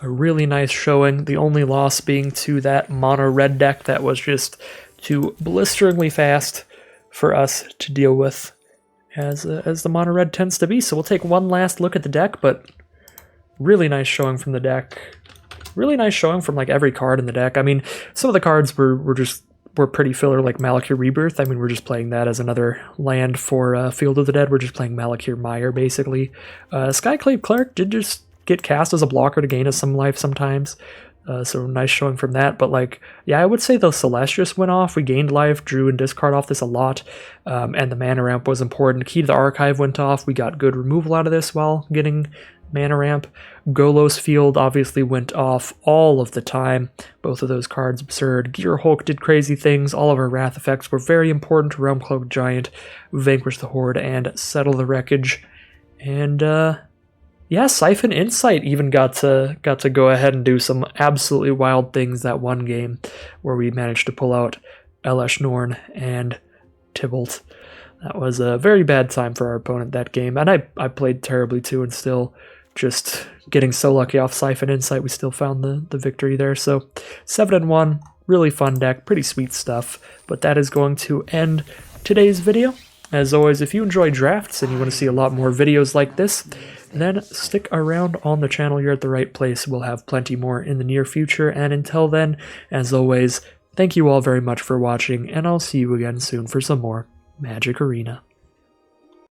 S1: A really nice showing. The only loss being to that mono red deck that was just too blisteringly fast for us to deal with, as the mono red tends to be. So we'll take one last look at the deck, but really nice showing from the deck. Really nice showing from like every card in the deck. I mean, some of the cards were pretty filler, like Malakir Rebirth. I mean, we're just playing that as another land for Field of the Dead. We're just playing Malakir Mire, basically. Skyclave Cleric did just get cast as a blocker to gain us some life sometimes. So nice showing from that. But like, yeah, I would say the Celestius went off. We gained life, drew and discard off this a lot. And the mana ramp was important. Key to the Archive went off. We got good removal out of this while getting mana ramp. Golos Field obviously went off all of the time. Both of those cards absurd. Gearhulk did crazy things. All of our Wrath effects were very important. Realmcloak Giant, Vanquish the Horde, and Settle the Wreckage. And yeah, Siphon Insight even got to go ahead and do some absolutely wild things that one game where we managed to pull out Elesh Norn and Tybalt. That was a very bad time for our opponent that game, and I played terribly too, and still just getting so lucky off Siphon Insight, we still found the victory there. So 7-1, really fun deck, pretty sweet stuff. But that is going to end today's video. As always, if you enjoy drafts and you want to see a lot more videos like this, then stick around on the channel. You're at the right place. We'll have plenty more in the near future. And until then, as always, thank you all very much for watching, and I'll see you again soon for some more Magic Arena.